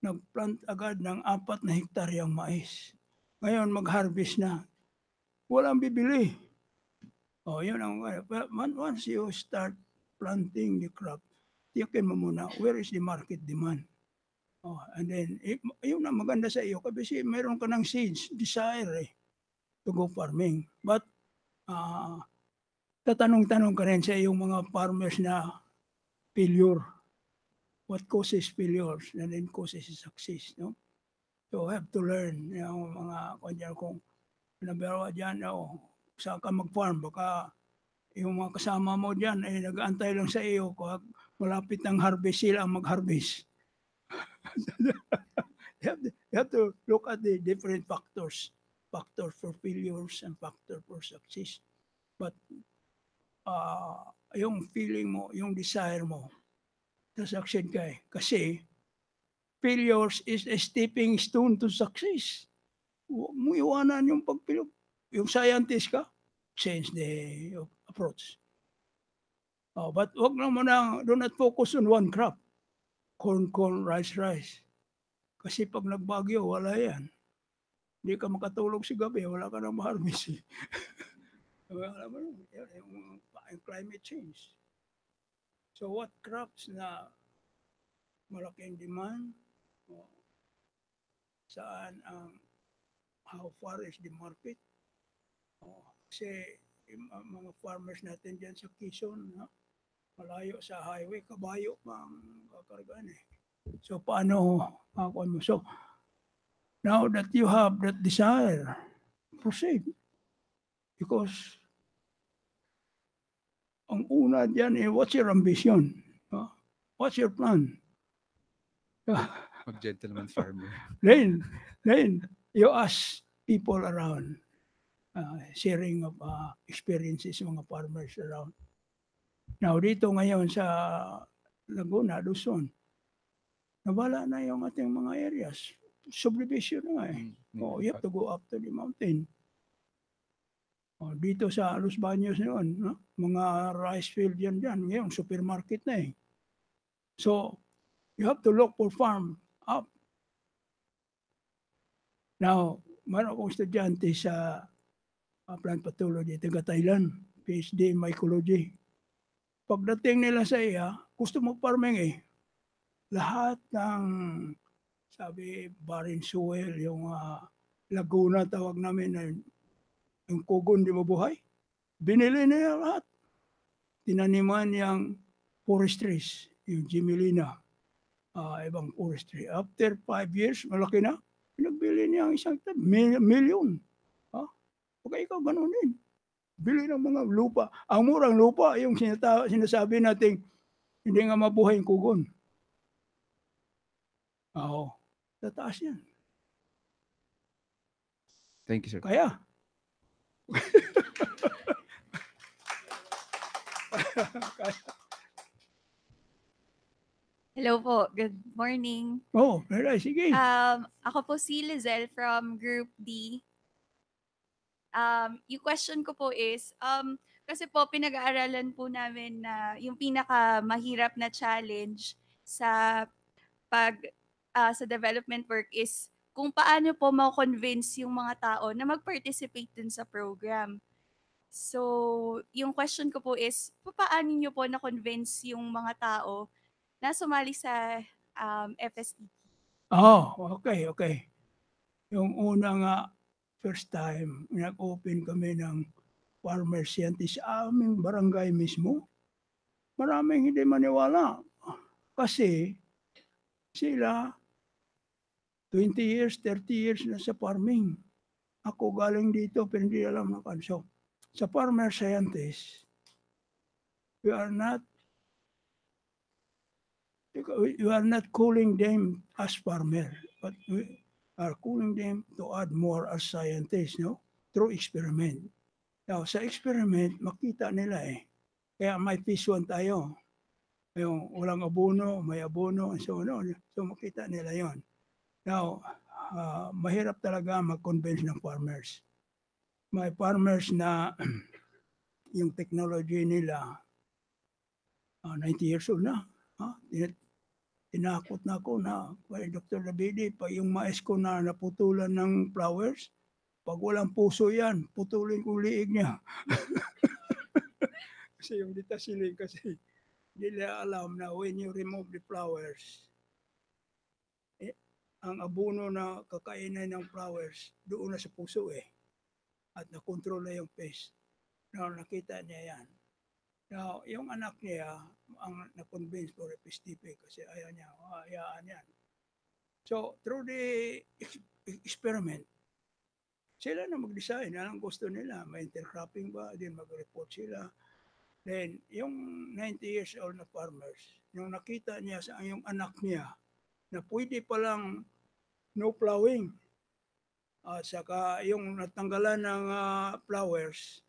Nagplant agad ng 4 na hektaryang mais. Ngayon mag-harvest na. Walang bibili. Yun ang, once you start planting the crop, tiyakin mo muna, where is the market demand? And then, yun ang maganda sa iyo, kasi mayroon ka ng seeds, desire to go farming. But, tatanong-tanong ka rin sa iyong mga farmers na failure. What causes failures and then causes success, no? So, have to learn, yung mga kanya kung nabarawa dyan, saan ka mag-farm, baka yung mga kasama mo dyan ay nag-aantay lang sa iyo kung malapit ng harvest sila ang mag-harvest. You have to look at the different factors factor for failures and factor for success. But yung feeling mo, yung desire mo, succeed ka eh. Kasi failures is a stepping stone to success. Huwag mo iwanan yung pagpilog. Yung scientist ka, change the approach. But wag lang mo na, do not focus on one crop. Corn, corn, rice, rice. Kasi pag nagbagyo, wala yan. Hindi ka makatulog sa gabi, wala ka nang ma-harvest. Wala mo yung climate change. So what crops na malaking demand? Saan ang how far is the market? Kasi mga farmers natin dyan sa Quezon, malayo sa highway, kabayo pa ang kakargaan eh. So paano ako mo? So now that you have that desire, proceed. Because ang una dyan eh, what's your ambition? What's your plan? Mag-gentleman farmer. Then you ask people around, sharing of experiences mga farmers around. Now dito ngayon sa Laguna, Luzon, nabala na yung ating mga areas. Subdivision na nga eh. You have to go up to the mountain. Dito sa Los Baños noon, mga rice field yan dyan. Ngayon, supermarket na eh. So, you have to look for farm up. Now, meron akong estudyante sa plant pathology, taga Thailand, PhD in mycology. Pagdating nila sa iya, gusto mag-farming eh. Lahat ng, sabi, barren soil, yung Laguna tawag namin na yung kugon di mabuhay. Binili niya lahat. Tinaniman yung forestries, yung Jimelina, ibang forestry. After 5 years, malaki na, pinagbili niya ang isang milyon. Okay, ikaw ganun din. Bili ng mga lupa. Ang murang lupa, yung sinasabi natin, hindi nga mabuhay yung kugon. Tataas yan. Thank you, sir. Kaya, Hello po, good morning. Sige. Ako po si Lizelle from Group D. Yung question ko po is, kasi po pinag-aaralan po namin na yung pinakamahirap na challenge sa sa development work is kung paano po ma-convince yung mga tao na mag-participate dun sa program. So, yung question ko po is, paano nyo po na-convince yung mga tao na sumali sa FSTP? Okay. Yung una nga, first time, nag-open kami ng farmer scientist sa aming barangay mismo. Maraming hindi maniwala. Kasi sila, 20 years, 30 years na sa farming. Ako galing dito, pero hindi alam na kanso. Sa farmer scientist, we are not calling them as farmer, but we are calling them to add more as scientists, through experiment. Now, sa experiment, makita nila eh. Kaya may phase 1 tayo. Yung walang abono, may abono, and so on. So, makita nila yon. Now, mahirap talaga mag-convince ng farmers. May farmers na yung technology nila, 90 years old na. Tinakot na ako na kay Dr. Davide, pa yung mais ko na naputulan ng flowers, pag walang puso yan, putulin kong liig niya. Kasi yung ditasiling kasi hindi nila alam na when you remove the flowers, ang abono na kakainan ng flowers, doon na sa puso eh. At nakontrol na yung pest. Now, nakita niya yan. Now, yung anak niya, ang na-convince for FSTP kasi ayaw niya, hayaan yan. So, through the experiment, sila na mag-design. Anong gusto nila? May intercropping ba? Then mag-report sila. Then, yung 90 years old na farmers, yung nakita niya sa yung anak niya, na pwede palang no plowing. At saka yung natanggalan ng flowers,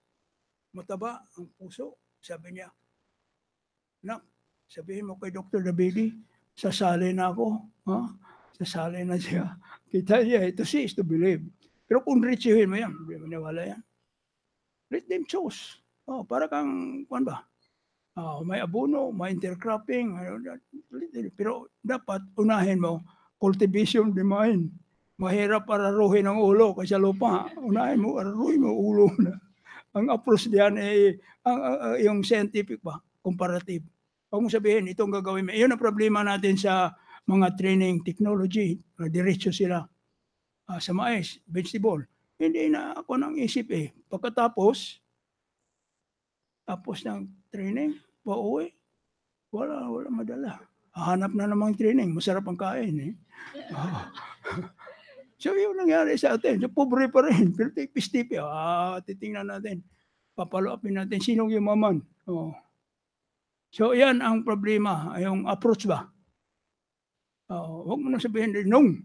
mataba ang puso. Sabi niya, nak, sabihin mo kay Dr. Davide, sasali na ako. Ha? Sasali na siya. Kita niya, to see is to believe. Pero kung richihin mo yan, hindi mo nawala yan. Let them choose. Para kang, kuwan ba? May abono, may intercropping. Pero dapat unahin mo, cultivation the mind. Mahirap araruhin ang ulo kasi lupa. Unahin mo, araruhin mo ulo na. Ang approach diyan ay yung scientific ba, comparative. Huwag mo sabihin, itong gagawin mo. Iyon ang problema natin sa mga training technology. Diretso sila sa mais, vegetable. Hindi na ako nang isip eh. Pagkatapos, tapos ng training, pauwi, wala madala. Hanap na namang training, masarap ang kain eh. So yung nangyari sa atin, so pobre pa rin, pero tipi-tipi, titingnan natin, papalo-upin natin, sinong yumaman. So yan ang problema, yung approach ba? Huwag mo na sabihin, nung,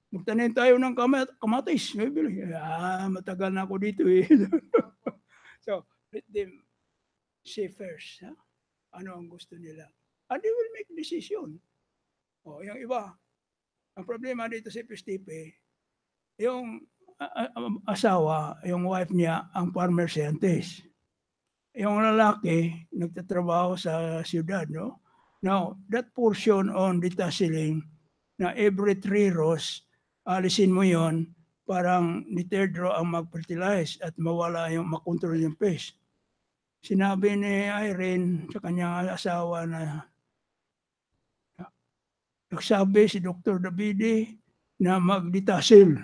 magtanim tayo ng kamatis. Matagal na ako dito eh. So, let them say first, ano ang gusto nila. And they will make decision. Yung iba, ang problema dito sa Pistipe, yung asawa, yung wife niya, ang farmer scientist. Yung lalaki, nagtatrabaho sa siyudad, no? Now, that portion on detasseling, na every 3 rows, alisin mo yon, parang ni third row ang mag-fertilize at mawala yung makontrol yung pest. Sinabi ni Irene sa kanyang asawa na nagsabi si Dr. Davide na mag-detassel.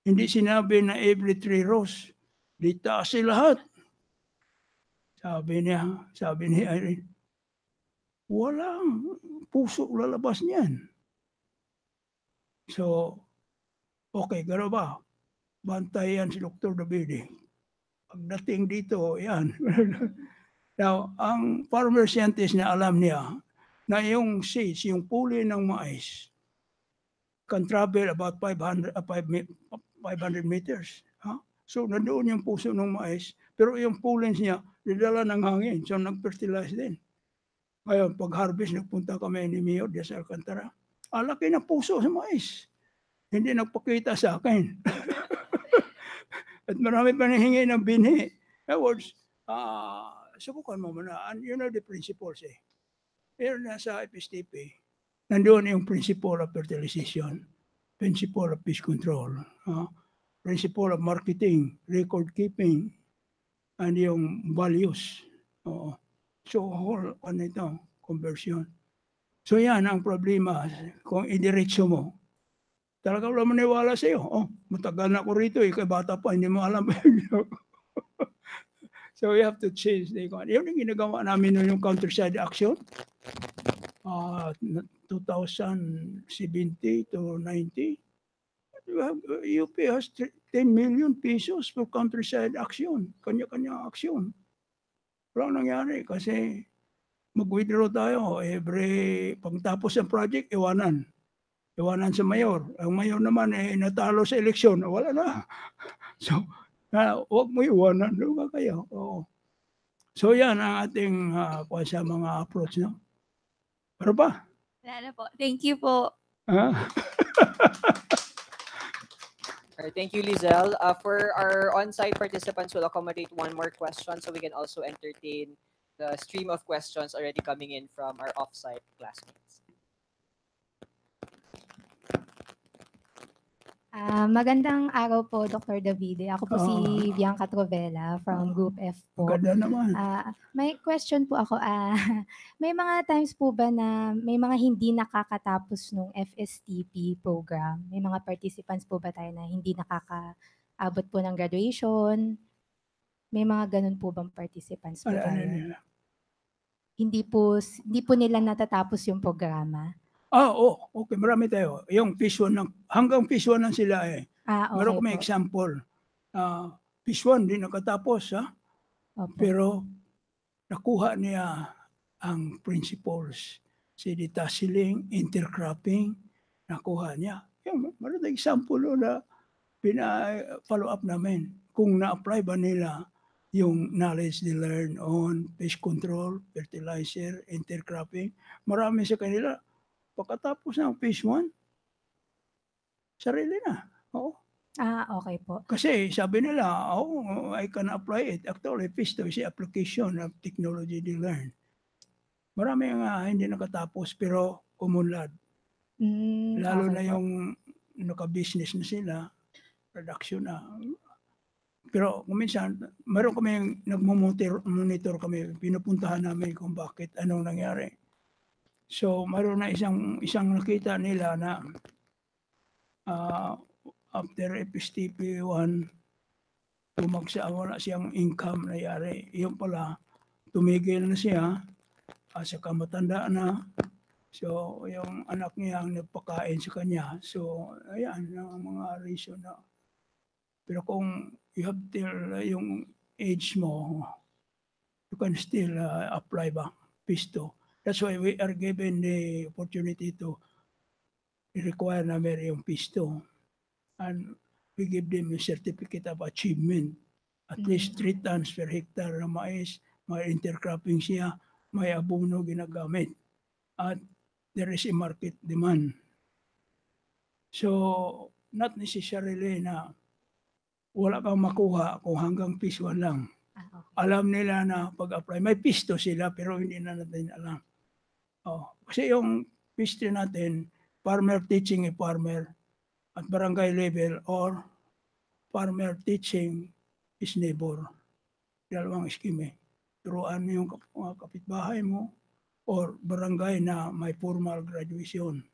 Hindi sinabi na every 3 rows. Detassel lahat. Sabi ni Irene, walang puso lalabas niyan. So, okay, gano'n ba? Bantayan si Dr. Davide. Pagdating dito, yan. Now, ang farmer scientist na alam niya na yung seeds, yung puli ng mais, can travel about 500 meters. So, nandoon yung puso ng mais, pero yung pollens niya, nidala ng hangin, so nag-fertilize din. Ngayon, pag-harvest, nagpunta kami ni Mio de sa Alcantara. Laki ng puso sa mais. Hindi nagpakita sa akin. At marami pa nahingi ng binhi. In other words, subukan mo muna. And you know the principles eh. Pero nasa FSTP, nandoon yung principle of fertilization, principle of pest control, principle of marketing, record keeping, and yung values. So, whole, conversion. So yan ang problema. Kung idiretso mo, talaga wala maniwala sa'yo. Matagal na ako rito eh, kay bata pa, hindi mo alam. So we have to change the economy. Yun yung ginagawa namin noon yung countryside action. 2070 to 90. UP has 10 million pesos for countryside action. Kanya-kanya action. Walang nangyari kasi mag-withdraw tayo every pagtapos ng project, iwanan sa mayor. Ang mayor naman natalo sa eleksyon, wala na. So, huwag mo iwanan, diba kayo? So yan ang ating sa mga approach, no? Ano ba? Wala na po. Thank you po. Alright, thank you, Lizelle. For our on-site participants, we'll accommodate one more question so we can also entertain the stream of questions already coming in from our off-site classmates. Magandang araw po, Dr. Davide. Ako po si Bianca Trovella from Group F po. Maganda naman. May question po ako. May mga times po ba na may mga hindi nakakatapos nung FSTP program? May mga participants po ba tayo na hindi nakakaabot po ng graduation? May mga ganun po bang participants po tayo? Hindi po nila natatapos yung programa? Okay, marami tayo. Yung phase 1 hanggang phase 1 lang sila eh. Okay Meron kami po. example. Phase 1 din nakatapos pero nakuha niya ang principles. Si detasseling, intercropping, nakuha niya. Yung marami example na pina-follow up namin kung na-apply ba nila yung knowledge they learn on pest control, fertilizer, intercropping. Marami sa kanila, pagkatapos ng phase 1, sarili na. Oo. Okay po. Kasi sabi nila, oh, I can apply it. Actually, phase 2 is the application of technology they learn. Marami nga hindi nakatapos pero umunlad. Lalo na Okay po. yung naka-business na sila, production na. Pero kung minsan, meron kami nagmo-monitor kami, pinupuntahan namin kung bakit, anong nangyari. So, meron na isang nakita nila na after FSTP 1, bumagsak, wala siyang income nangyari. Yung pala, tumigil na siya, saka matanda na. So, yung anak niya ang nagpakain sa kanya. So, ayan, ang mga reason na. Pero kung you have till yung age mo, you can still apply ba pisto. That's why we are given the opportunity to require na meron yung pisto. And we give them a certificate of achievement. At least 3 tons per hectare na mais, may intercropping siya, may abono ginagamit. At there is a market demand. So, not necessarily na wala kang makuha kung hanggang phase 1 lang. Alam nila na pag-apply, may pisto sila pero hindi na natin alam. Kasi yung pisto natin, farmer teaching a farmer at barangay level or farmer teaching is neighbor. Dalawang scheme. Turuan mo yung kapitbahay mo or barangay na may formal graduation.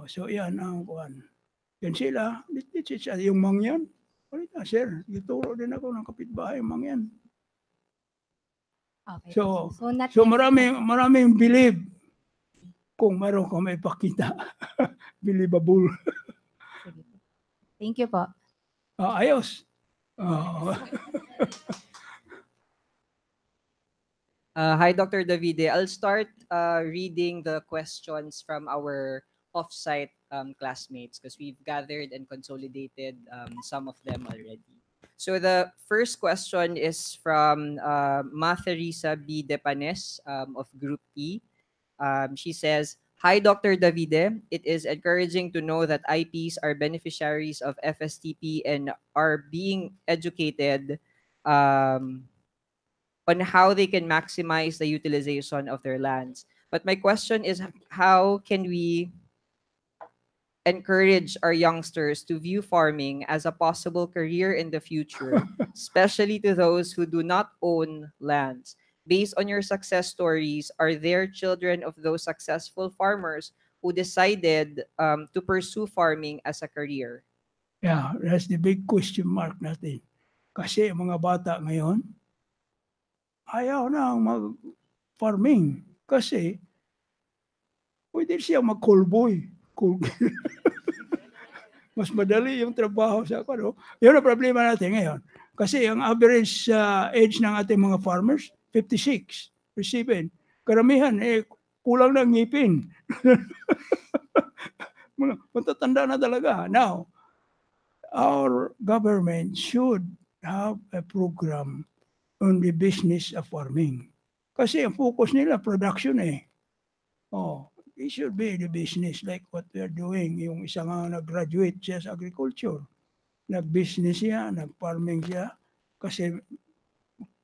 So yan ang kuhan. Yan sila, yung mangyan. Sir, ituro din ako ng kapitbahay, mangyan. Okay. So maraming believe kung meron ka may pakita. Believable. Thank you po. Ayos. Hi, Dr. Davide. I'll start reading the questions from our off-site classmates because we've gathered and consolidated some of them already. So the first question is from Matheresa B. Depanes of Group E. She says, "Hi, Dr. Davide. It is encouraging to know that IPs are beneficiaries of FSTP and are being educated on how they can maximize the utilization of their lands. But my question is, how can we encourage our youngsters to view farming as a possible career in the future, especially to those who do not own lands? Based on your success stories, are there children of those successful farmers who decided to pursue farming as a career?" Yeah, that's the big question mark natin. Kasi mga bata ngayon, ayaw na mag-farming. Kasi pwede siya mag-callboy. Mas madali yung trabaho sa ano. Yun ang problema natin ngayon. Kasi ang average age ng ating mga farmers, 56, 57. Karamihan, kulang na ngipin. Matatanda na talaga. Now, our government should have a program on the business of farming. Kasi ang focus nila, production it should be the business like what we are doing. Yung isang nag-graduate siya sa agriculture. Nag-business siya, nag-farming siya. Kasi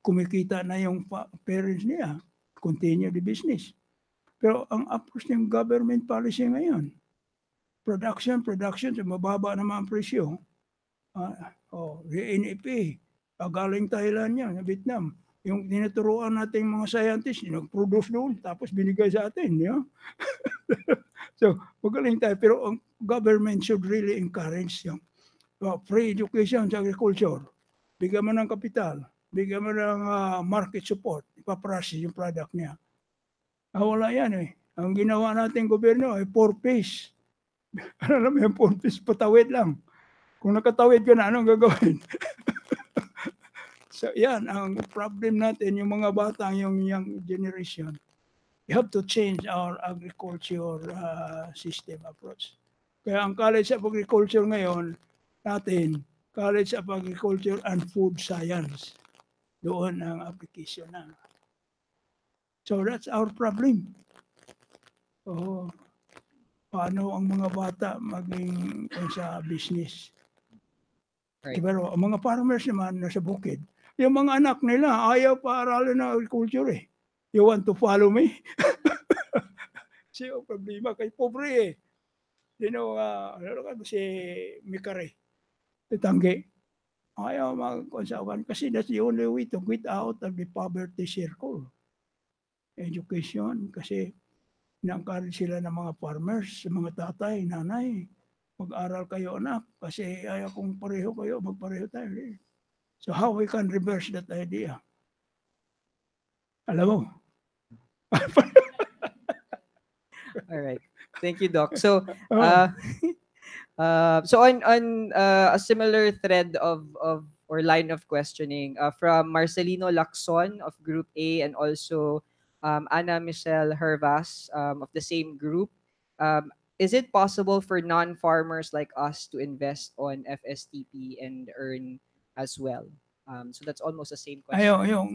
kumikita na yung parents niya. Continue the business. Pero ang approach ng government policy ngayon, production, so mababa naman ang presyo. NFA, galing Thailand yan, Vietnam. Yung tinuturuan nating mga scientists, nag-produce doon, tapos binigay sa atin. Yeah? So, magaling tayo. Pero ang government should really encourage yung free education sa agriculture. Bigyan mo ng kapital, bigyan mo ng market support, ipaprocess yung product niya. Wala yan Ang ginawa natin gobyerno ay 4-piece. Alam mo yung 4-piece, patawid lang. Kung nakatawid ka na, anong gagawin? So yan, ang problem natin, yung mga bata, yung young generation, we have to change our agriculture system approach. Kaya ang College of Agriculture ngayon, natin, College of Agriculture and Food Science. Doon ang application na. So that's our problem. So, paano ang mga bata maging sa business? Right. Pero ang mga farmers naman nasa bukid, yung mga anak nila ayaw paaralin ng agriculture eh. You want to follow me? Siya ang problema kay pobre eh. You know, ano ka si Mikare, Tangge. Ayaw mag-konsawan kasi that's the only way to get out of the poverty circle. Education, kasi na-encourage sila ng mga farmers, mga tatay, nanay, mag-aral kayo anak kasi ayaw kung pareho kayo, magpareho tayo. So how we can reverse that idea? Alam mo? All right. Thank you, Doc. So, Oh. so on a similar thread of or line of questioning from Marcelino Lacson of Group A and also Ana Michelle Hervas of the same group. Is it possible for non-farmers like us to invest on FSTP and earn as well? So that's almost the same Ayaw, question. yung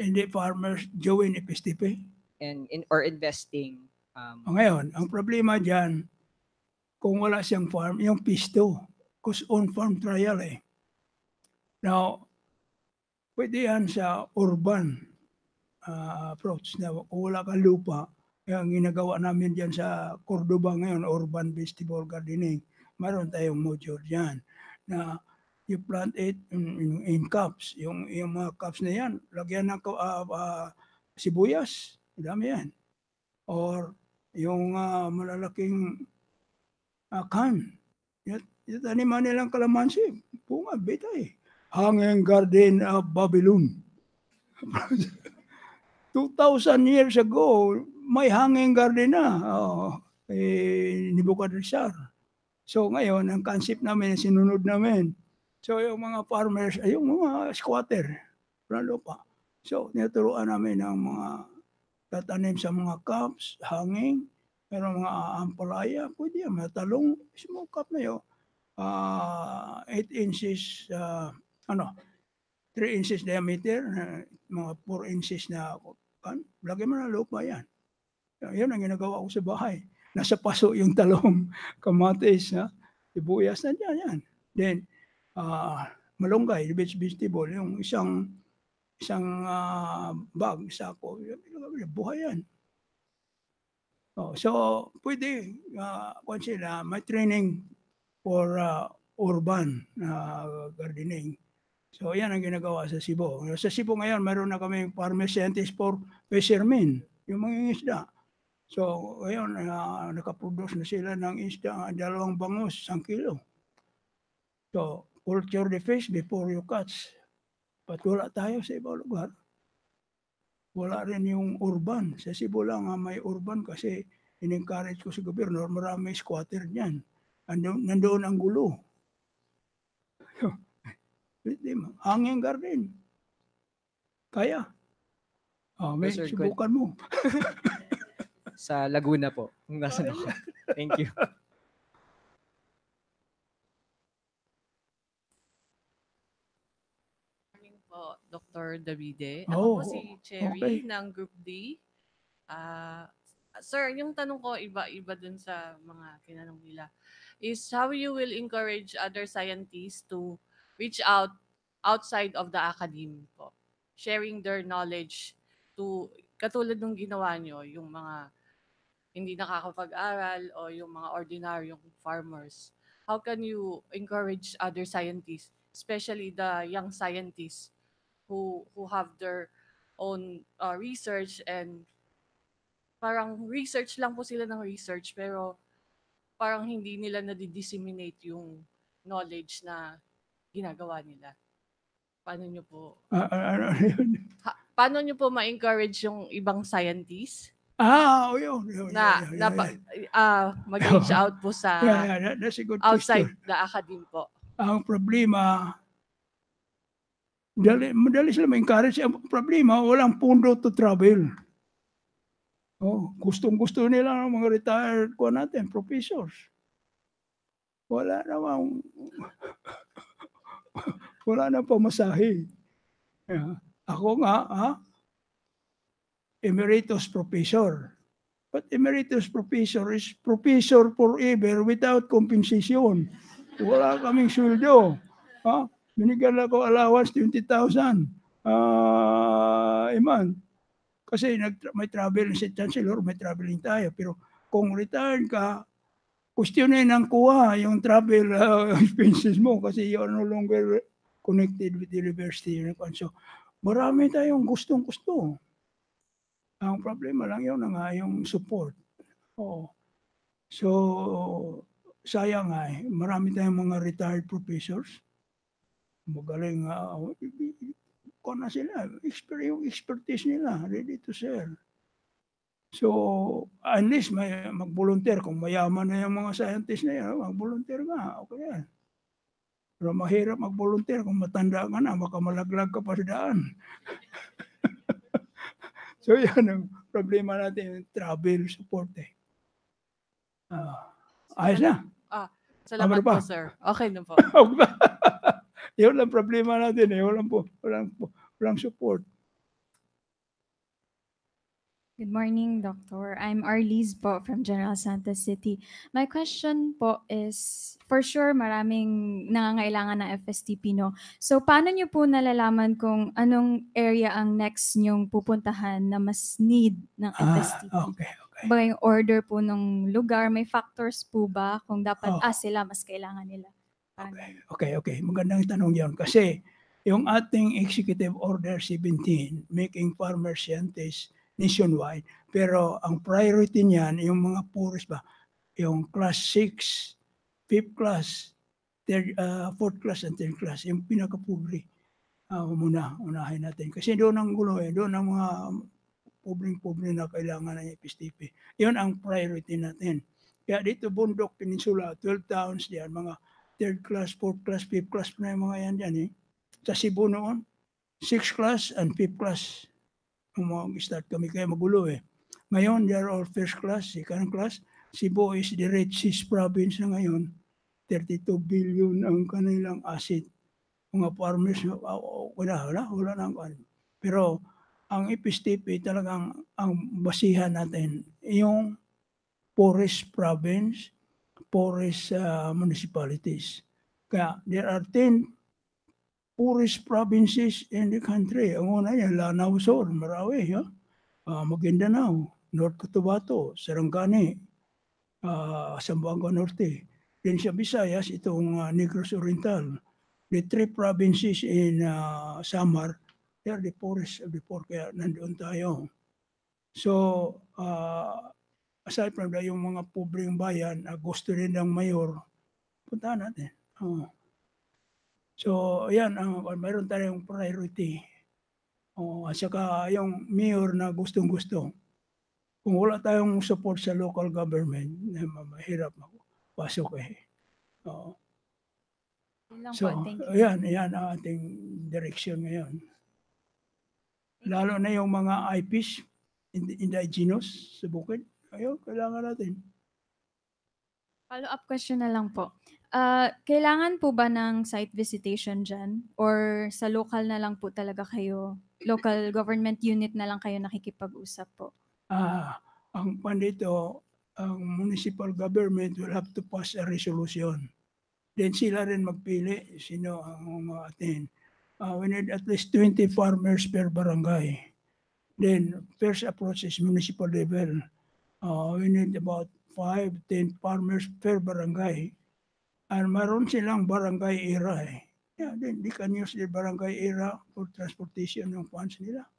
hindi farmers join FSTP. And in or investing. Ngayon, ang problema dyan, kung wala siyang farm, yung pisto, because on-farm trial eh. Now, pwede yan sa urban approach na kung wala kang lupa, yung ginagawa namin dyan sa Cordoba ngayon, urban vegetable gardening, mayroon tayong module dyan na you plant it in cups. Yung mga cups na yan, lagyan ng sibuyas, dami yan. Or yung malalaking can. Yung taniman nilang kalamansi, bunga, betay. Hanging Garden of Babylon. 2,000 years ago, may hanging garden na. Nebuchadnezzar. So ngayon, ang concept namin, sinunod namin. So yung mga farmers, ay yung mga squatter, walang lupa. So tinuturuan namin ng mga tatanim sa mga cups, hanging, pero mga ampalaya, pwede yan, mga talong, small cup na yun. 8 inches, 3 inches diameter, mga 4 inches na, lagyan mo na lupa yan. Yan ang ginagawa ko sa bahay. Nasa paso yung talong, kamatis, sibuyas, nandiyan yan. Then, malunggay, vegetable, yung isang bag, sako, buhay yan. So, pwede, kung sila, may training for urban gardening. So, yan ang ginagawa sa Cebu. Sa Cebu ngayon, mayroon na kami farmer scientist for fishermen, yung mga isda. So, ngayon, nakaproduce na sila ng isda, 2 bangus, 1 kilo. So, culture the fish before you catch. But wala tayo sa ibang lugar. Wala rin yung urban. Sa Cebu lang may urban kasi in-encourage ko sa gobyerno, marami squatter niyan. Nandoon ang gulo. Hanging garden. Kaya. May subukan mo. Sa Laguna po. Nasaan ako? Thank you. Po, Dr. Davide. Ako po si Cherry ng Group D. Sir, yung tanong ko iba dun sa mga tinanong nila is how you will encourage other scientists to reach out outside of the academy po. Sharing their knowledge to katulad ng ginawa nyo, yung mga hindi nakakapag-aral o yung mga ordinaryong farmers. How can you encourage other scientists, especially the young scientists who have their own research and parang research lang po sila ng research pero parang hindi nila na-disseminate yung knowledge na ginagawa nila. Paano nyo po? Paano nyo po ma-encourage yung ibang scientists? Yun. Mag-reach out po sa that's a good outside question. the academy po. Ang problema, madali sila ma-encourage. Ang problema, walang pundo to travel. Gustong-gusto nila ng mga retired professors. wala namang wala nang pamasahe. Yeah. Ako nga, emeritus professor. But emeritus professor is professor forever without compensation. Wala kaming sweldo. Ha? Binigyan ako allowance 20,000 a month. Kasi may travel si Chancellor, may traveling tayo. Pero kung retired ka, questionin ng kuha yung travel expenses mo kasi you are no longer connected with the university. So, marami tayong gustong-gusto. Ang problema lang yun nga yung support. Oo. So, sayang nga marami tayong mga retired professors. Magaling, kung na sila, yung expertise nila, ready to share. So, unless may mag-volunteer, kung mayaman na yung mga scientist na yan, mag-volunteer nga, okay yan. Pero mahirap mag-volunteer kung matanda ka na, baka malaglag ka pa sa daan. So, yan ang problema natin, travel support eh. Ayos na. Salamat pa. po, sir. Okay na po. Yun lang problema natin eh. Walang support. Good morning, Doctor. I'm Arlise po from General Santos City. My question po is, for sure, maraming nangangailangan ng FSTP, no? So, paano niyo po nalalaman kung anong area ang next niyong pupuntahan na mas need ng FSTP? Okay. Ba yung order po ng lugar, may factors po ba kung dapat sila mas kailangan nila? Okay. Magandang tanong yan. Kasi yung ating Executive Order 17, making farmer scientists nationwide, pero ang priority niyan, yung mga poorest ba, yung class 6, 5th class, 4th class and 10th class, yung pinaka-pobre, unahin natin. Kasi doon ang gulo doon ang mga pobreng-pobre na kailangan ng FSTP. Yun ang priority natin. Kaya dito, Bundok, Peninsula, 12 towns diyan, mga 3rd class, 4th class, 5th class na yung mga yan dyan eh. Sa Cebu noon, 6th class and 5th class. Mag-start kami kaya magulo eh. Ngayon, they are all first class, second class. Cebu is the richest province na ngayon. 32 billion ang kanilang asset. Mga farmers, wala nang ano. Pero, ang FSTP talagang ang basihan natin, yung poorest province, poorest municipalities. Kaya, there are 10 poorest provinces in the country. Ang una yan, Lanao Sur, Marawi, Maguindanao, North Cotabato, Sarangani, Zamboanga Norte. Then sa Visayas, itong Negros Oriental. The 3 provinces in Samar, they are the poorest of the poor, kaya nandoon tayo. So, aside from that, yung mga pobreng bayan, gusto rin ng mayor, puntahan natin. So, ayan, mayroon tayong priority. At saka yung mayor na gustong-gusto. Kung wala tayong support sa local government, mahirap pasok eh. So, ayan ang ating direction ngayon. Lalo na yung mga IPs, indigenous sa bukid, kailangan natin. Follow-up question na lang po. Kailangan po ba ng site visitation dyan? Or sa local na lang po talaga kayo, local government unit na lang kayo nakikipag-usap po? Ang pandito, ang municipal government will have to pass a resolution. Then sila rin magpili sino ang ma-attend. We need at least 20 farmers per barangay. Then first approach is municipal level. We need about 5-10 farmers per barangay. And mayroon silang barangay era eh. Yeah, then they can use the barangay era for transportation ng funds nila.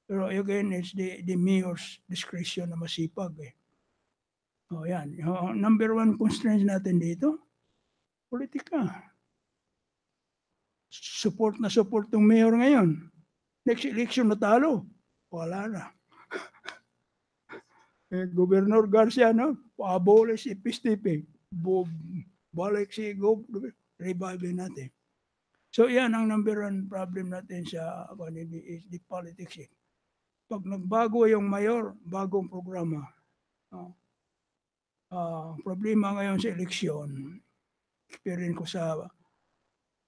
Pero again, it's the mayor's discretion na masipag eh. Yan. Number 1 constraint natin dito, politika. Support na support ng mayor ngayon. Next election natalo, wala na. Governor Garcia, pa-abolish si FSTP. Balik si revive natin. So yan ang number 1 problem natin sa is the politics. Pag nagbago yung mayor, bagong programa. Problema ngayon sa eleksyon, experience ko sa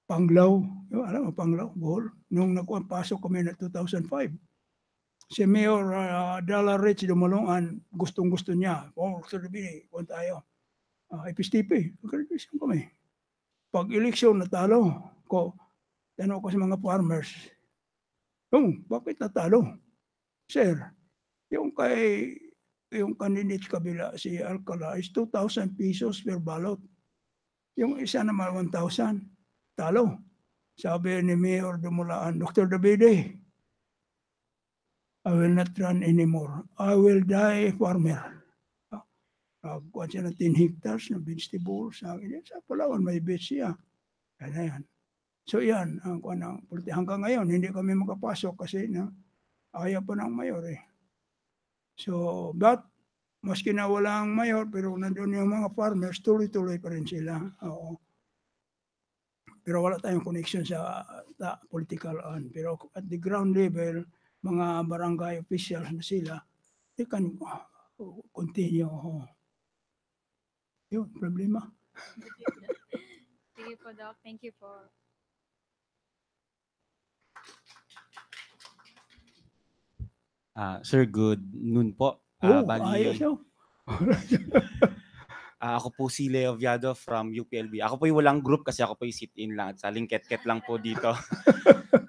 Panglao. Alam mo, Panglao, Bohol. Nung pasok kami na 2005. Si Mayor Dala Rich Dumalongan, gustong-gusto niya. Gusto sabihin, kung tayo. FSTP, nag-request kami. Pag-eleksyon, natalo ko. Tanong ko sa mga farmers, bakit natalo? Sir, yung kay yung candidate kabila, si Alcala, is 2,000 pesos per ballot. Yung isa naman 1,000. Talo. Sabi ni Mayor Dumulaan, Dr. Davide, I will not run anymore. I will die farmer. Kuha siya ng 10 hectares na vegetables. Sa Palawan, may beach siya. Yan. So yan, ang hanggang ngayon, hindi kami makapasok kasi ayaw pa ng mayor eh. So, but, maski na wala ang mayor, pero nandun yung mga farmers, tuloy-tuloy pa rin sila. Oo. Pero wala tayong connection sa political pero at the ground level, mga barangay officials na sila, they can continue. Yun, problema. Sige po, Doc. Thank you po. Sir, good noon po. Ayos yun. Ako po si Leo Viado from UPLB. Ako po yung walang group kasi ako po yung sit-in lang at salingket-ket lang po dito.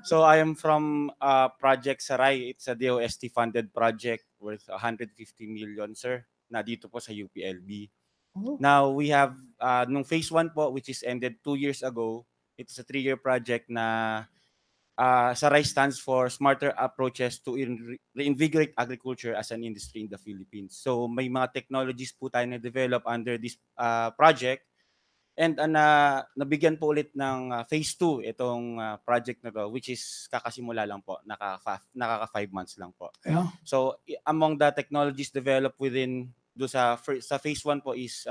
So I am from Project Saray. It's a DOST funded project worth 150 million, sir, na dito po sa UPLB. Now we have nung phase 1 po, which is ended 2 years ago. It's a 3-year project na Saray stands for Smarter Approaches to Reinvigorate Agriculture as an Industry in the Philippines. So may mga technologies po tayo na-develop under this project. And nabigyan po ulit ng phase 2 itong project na to, which is kakasimula lang po, nakaka 5 months lang po. Yeah. So among the technologies developed within sa phase 1 po is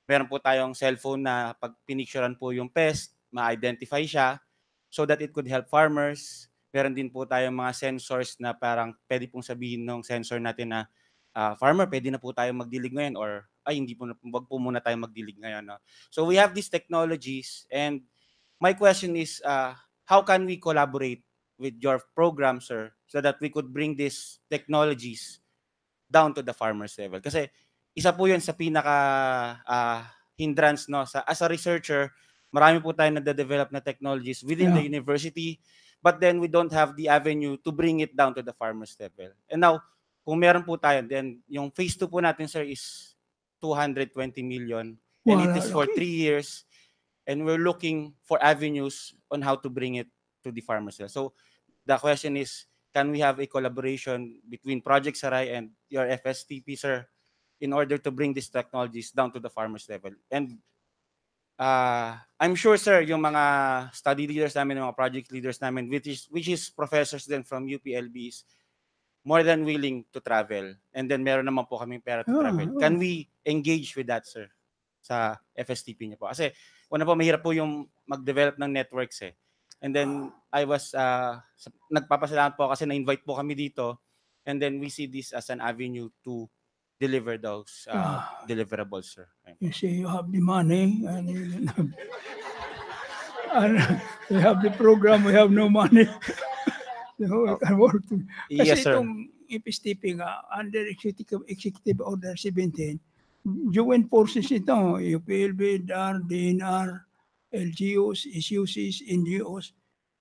meron po tayong cellphone na pag pinicturean po yung pest, ma-identify siya so that it could help farmers. Meron din po tayong mga sensors na parang pwede pong sabihin ng sensor natin na farmer, pwede na po tayo magdilig ngayon or hindi po, wag po muna tayo magdilig ngayon. No? So we have these technologies and my question is, how can we collaborate with your program, sir, so that we could bring these technologies down to the farmers level? Kasi isa po yun sa pinaka hindrance, no? As a researcher, marami po tayo nade-develop na technologies within the university, but then we don't have the avenue to bring it down to the farmers level. And now, kung meron po tayo, then yung phase 2 po natin, sir, is 220 million. And it is for 3 years. And we're looking for avenues on how to bring it to the farmers level. So the question is, can we have a collaboration between Project Saray and your FSTP, sir, in order to bring these technologies down to the farmers level? And I'm sure, sir, yung mga study leaders namin, mga project leaders namin, which is professors then from UPLB, is more than willing to travel. And then meron naman po kaming pera to travel. Can we engage with that, sir, sa FSTP niyo po? Kasi una po, mahirap po yung mag-develop ng networks eh. And then I was, nagpapasalamat po kasi na-invite po kami dito. And then we see this as an avenue to deliver those deliverables, sir. You say you have the money and we have the program, we have no money. So we can work. Kasi Yes, sir. itong FSTP nga, under Executive Order 17, joint forces ito, UPLB, DAR, DNR, LGUs, SUCs, NGOs,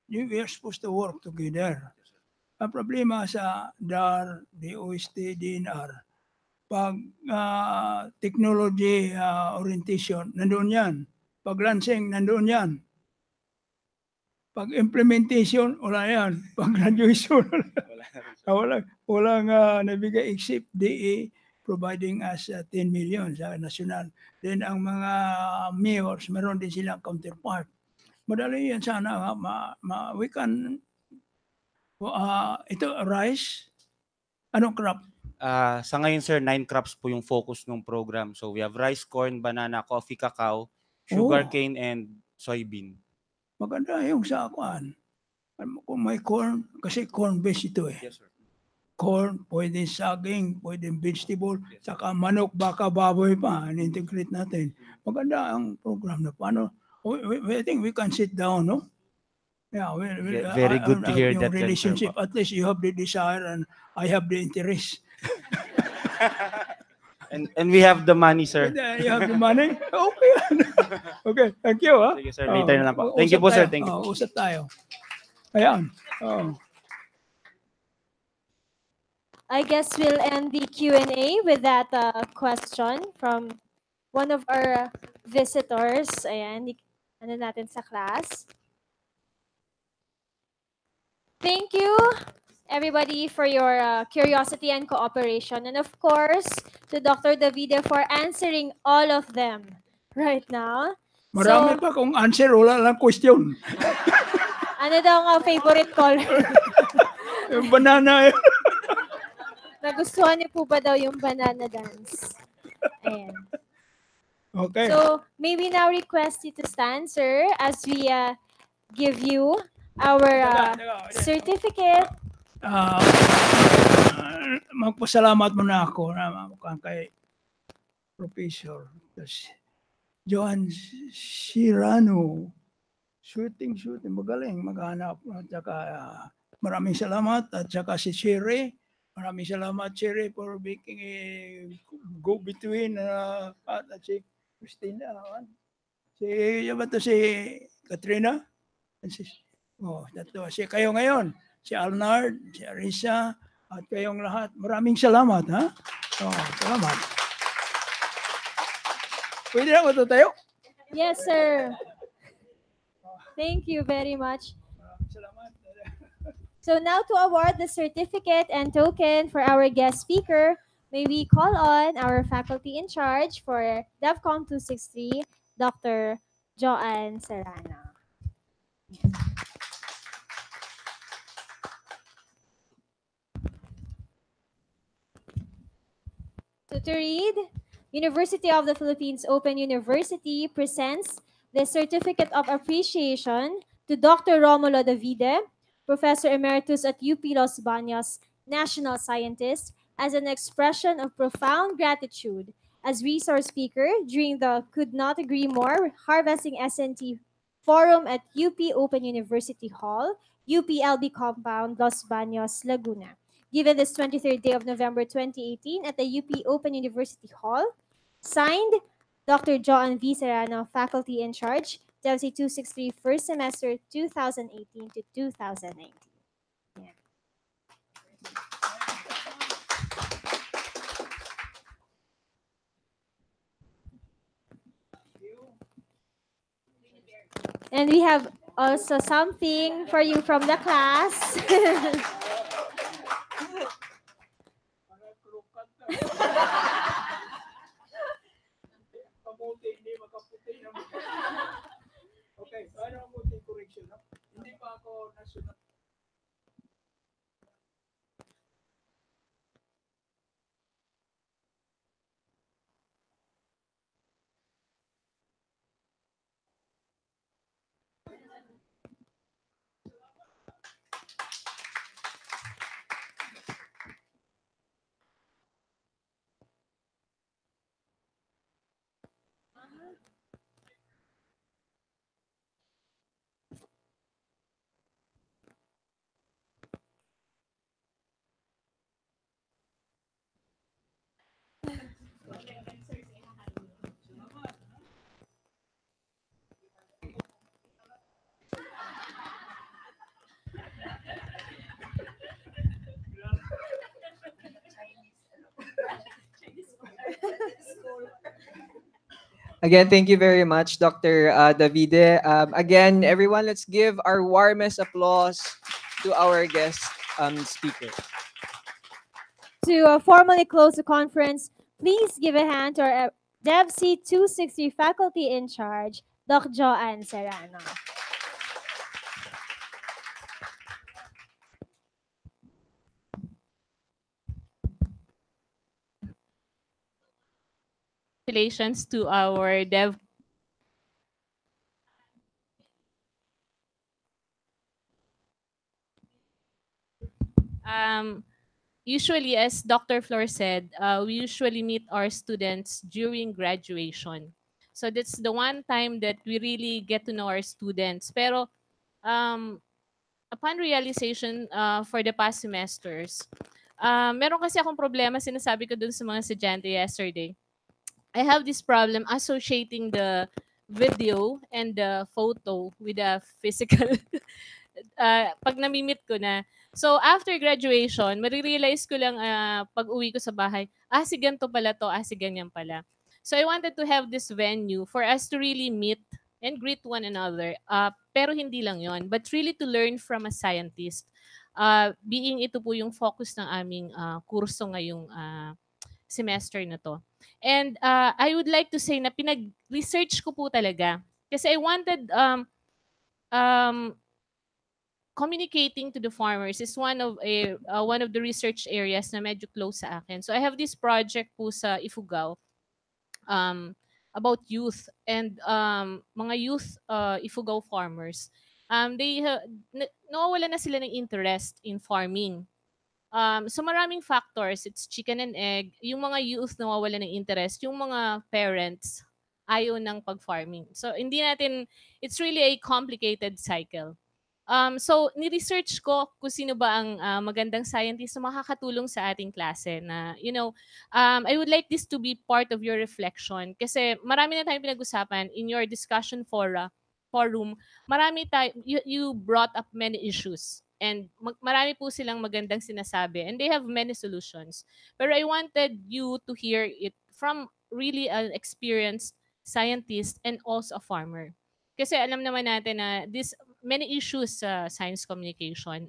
we are supposed to work together. Ang problema sa DAR, DOST, DNR, pag technology orientation, nandoon yan. Pag launching, nandoon yan. Pag implementation, wala yan. Pag graduation, walang nabigay except DA providing us 10 million sa national. Then ang mga mayors, meron din silang counterpart. Madali yan sana. We can, ito, rice, anong crop? Sa ngayon, sir, 9 crops po yung focus ng program. So we have rice, corn, banana, coffee, cacao, sugarcane, and soybean. Maganda yung sa akuan. Kung may corn, kasi corn-based ito eh. Yes, sir. corn, pwedeng saging, pwedeng vegetable, saka manok, baka, baboy pa, in-integrate natin. Maganda ang program na paano. I think we can sit down, no? Yeah, Very good to hear yung that, Senator relationship, po. at least you have the desire and I have the interest. And we have the money, sir. You have the money? Okay. Okay, thank you. Ha? Sige, sir. Later na lang po. Thank you Usap po, sir. tayo. Thank you. Usap tayo. Ayan. I guess we'll end the Q&A with that question from one of our visitors. Ayan, ano natin sa class. Thank you, everybody, for your curiosity and cooperation. And of course, to Dr. Davide for answering all of them right now. Marami pa kung answer, wala lang question. Ano daw nga favorite color? Yung banana. Nagustuhan niyo po ba daw yung banana dance? Ayan. Okay. So, may we now request you to stand, sir, as we give you our certificate. Magpasalamat muna ako na kay Professor Joan Cirano. Shooting, magaling maghanap. At saka maraming salamat. At saka si Sherry. Maraming salamat, Sherry, for making a go-between at si Christina. Si Katrina. Si kayo ngayon. Si Alnard, si Arisa, at kayong lahat. Maraming salamat, ha? Salamat. Pwede na ito tayo? Yes, sir. Thank you very much. So now to award the certificate and token for our guest speaker, may we call on our faculty in charge for DevCom 263, Dr. Joanne Serrano. So to read, University of the Philippines Open University presents the Certificate of Appreciation to Dr. Romulo Davide, Professor Emeritus at UP Los Baños, National Scientist, as an expression of profound gratitude as resource speaker during the Could Not Agree More Harvesting SNT Forum at UP Open University Hall, UPLB Compound, Los Baños, Laguna, given this 23rd day of November 2018 at the UP Open University Hall. Signed, Dr. Joan V. Serrano, Faculty in Charge, WC 263, First Semester 2018 to 2019. Yeah. And we have also something for you from the class. Okay, ano ang multi correction? Hindi pa ako nasunod. Again, thank you very much, Dr. Davide. Again, everyone, let's give our warmest applause to our guest speaker. To formally close the conference, please give a hand to our DevC 260 faculty in charge, Dr. Joanne Serrano. Congratulations to our Dev usually, as Dr. Flor said, we usually meet our students during graduation. So that's the one time that we really get to know our students. Pero um, upon realization for the past semesters, meron kasi akong problema, sinasabi ko dun sa mga estudyante yesterday. I have this problem associating the video and the photo with the physical pag nami-meet ko na. So, after graduation, marirealize ko lang pag uwi ko sa bahay, si ganito pala to, si ganyan pala. So, I wanted to have this venue for us to really meet and greet one another. Pero hindi lang yon, but really to learn from a scientist. Being ito po yung focus ng aming kurso ngayong semester na to. And I would like to say na pinag-research ko po talaga. Kasi I wanted um, communicating to the farmers is one of the research areas na medyo close sa akin. So I have this project po sa Ifugao um, about youth and mga youth Ifugao farmers. Nawawala na sila ng interest in farming. So maraming factors. It's chicken and egg. Yung mga youth nawawala ng interest. Yung mga parents ayaw ng pag-farming. So hindi natin, it's really a complicated cycle. So, ni-research ko kung sino ba ang magandang scientist na makakatulong sa ating klase na, I would like this to be part of your reflection kasi marami na tayong pinag-usapan in your discussion forum. You brought up many issues and marami po silang magandang sinasabi and they have many solutions. Pero I wanted you to hear it from really an experienced scientist and also a farmer. Kasi alam naman natin na many issues sa science communication.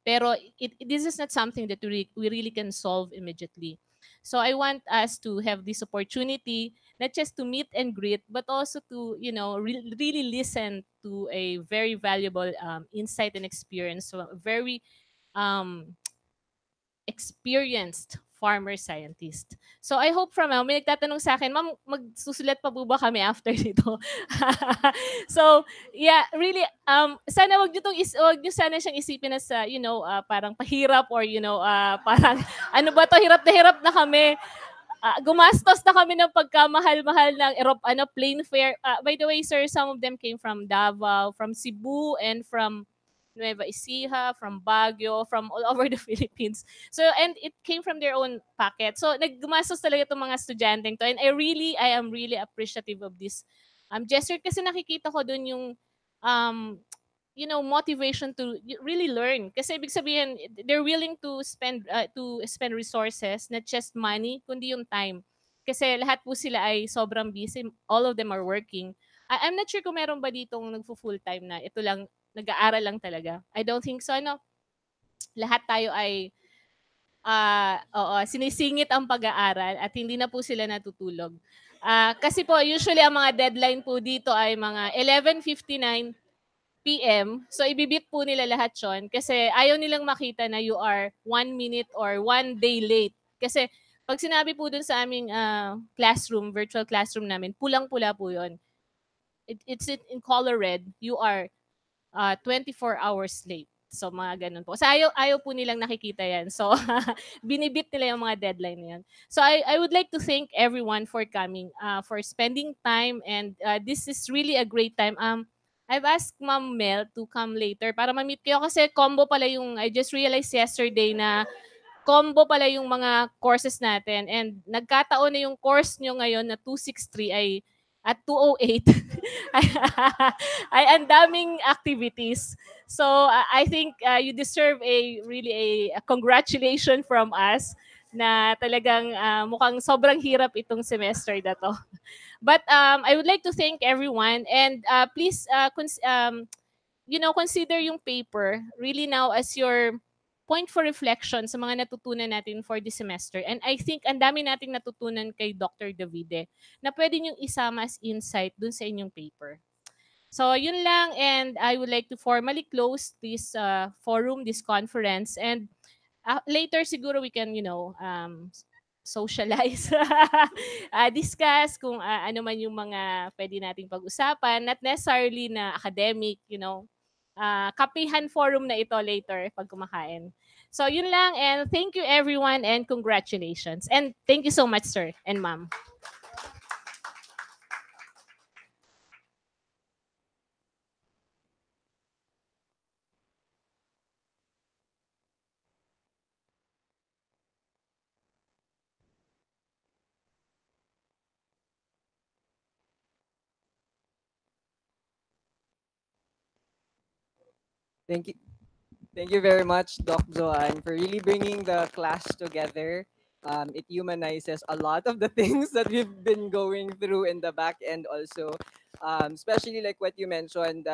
Pero this is not something that we really can solve immediately. So I want us to have this opportunity, not just to meet and greet, but also to, really listen to a very valuable insight and experience. So very um, experienced farmer scientist. So I hope from may nagtatanong sa akin, ma'am, magsusulat pa po ba kami after dito? So, yeah, really, sana wag niyo sana siyang isipin na sa, parang pahirap or, parang, ano ba to, hirap na kami. Gumastos na kami ng pagkamahal-mahal ng plane fare. By the way, sir, some of them came from Davao, from Cebu, and from Nueva Ecija, from Baguio, from all over the Philippines. So, and it came from their own pocket. So, naggumastos talaga itong mga estudyanteng to. And I am really appreciative of this gesture kasi nakikita ko dun yung um, motivation to really learn. Kasi ibig sabihin, they're willing to spend resources, not just money, kundi yung time. Kasi lahat po sila ay sobrang busy. All of them are working. I'm not sure kung meron ba ditong nagfo-full time na ito lang, nag-aaral lang talaga. I don't think so. Lahat tayo ay sinisingit ang pag-aaral at hindi na po sila natutulog. Kasi po, usually ang mga deadline po dito ay mga 11:59 PM. So, ibibit po nila lahat yon kasi ayaw nilang makita na you are 1 minute or 1 day late. Kasi pag sinabi po dun sa aming classroom, virtual classroom namin, pulang-pula po yon. It's in color red. You are 24 hours late. So, mga ganun po. So, ayaw po nilang nakikita yan. So, binibit nila yung mga deadline na yan. So, I would like to thank everyone for coming, for spending time. And this is really a great time. I've asked Ma'am Mel to come later para ma-meet kayo kasi combo pala yung, I just realized yesterday na combo pala yung mga courses natin. And nagkataon na yung course nyo ngayon na 263 ay at 208 ay ang daming activities. So I think you deserve a congratulation from us na talagang mukhang sobrang hirap itong semester na to. But I would like to thank everyone and please consider yung paper really now as your point for reflection sa mga natutunan natin for this semester. And I think ang dami nating natutunan kay Dr. Davide na pwede niyong isama as insight dun sa inyong paper. So, yun lang. And I would like to formally close this forum, this conference. And later, siguro we can, socialize, discuss kung ano man yung mga pwede nating pag-usapan. Not necessarily na academic, kapihan forum na ito later pag kumakain. So yun lang, and thank you everyone, and congratulations. And thank you so much, sir and ma'am. Thank you. Thank you very much, Doc Joanne, for really bringing the class together. It humanizes a lot of the things that we've been going through in the back end also. Especially like what you mentioned,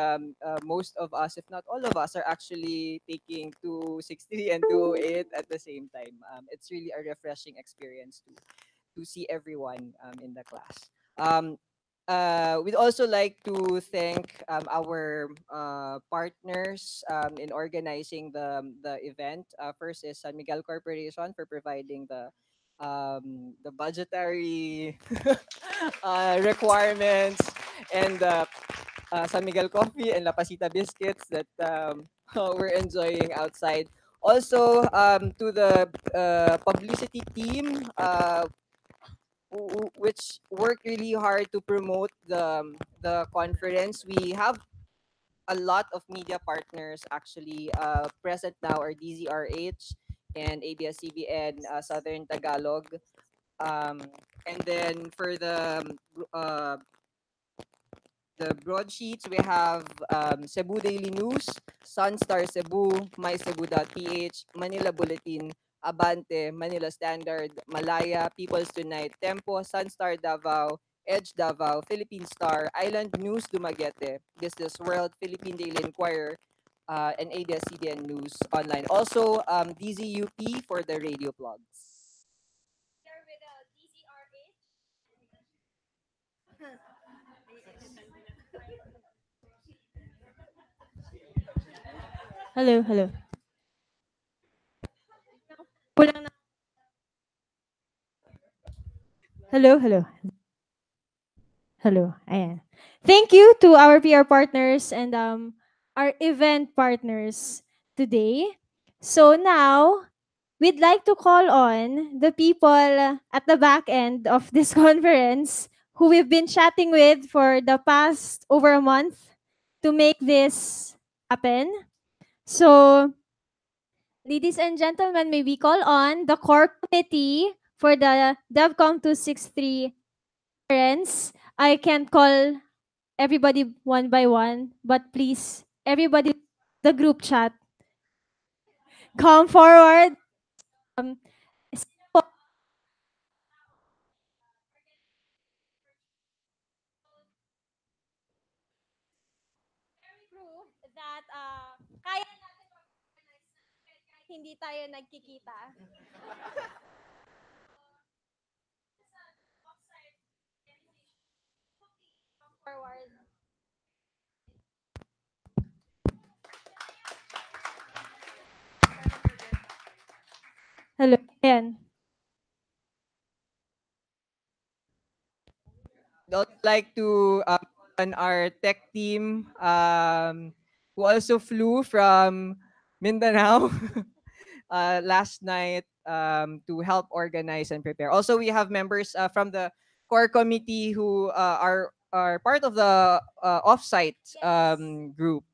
most of us, if not all of us, are actually taking 260 and 208 at the same time. It's really a refreshing experience to see everyone in the class. Um, we'd also like to thank our partners in organizing the event. First is San Miguel Corporation for providing the budgetary requirements, and San Miguel Coffee and La Pasita Biscuits that we're enjoying outside. Also, to the publicity team, which work really hard to promote the conference. We have a lot of media partners actually present now are DZRH and ABS-CBN Southern Tagalog. Um, and then for the broadsheets, we have Cebu Daily News, Sunstar Cebu, MyCebu.ph, Manila Bulletin, Abante, Manila Standard, Malaya, People's Tonight, Tempo, Sunstar Davao, Edge Davao, Philippine Star, Island News Dumaguete, Business World, Philippine Daily Inquirer, and ABS-CBN News Online. Also, DZUP for the radio blogs. Hello, hello. Kulang na. Hello, hello. Hello. Ayan. Thank you to our PR partners and our event partners today. So now, we'd like to call on the people at the back end of this conference who we've been chatting with for the past over a month to make this happen. So, ladies and gentlemen, may we call on the core committee for the DevCom 263 conference. I can call everybody one by one, but please, everybody, the group chat, come forward. Um, proof that kaya natin kahit hindi tayo nagkikita. Forward. Hello. Ayan. I'd also like to on our tech team who also flew from Mindanao last night to help organize and prepare. Also, we have members from the core committee who are part of the offsite group.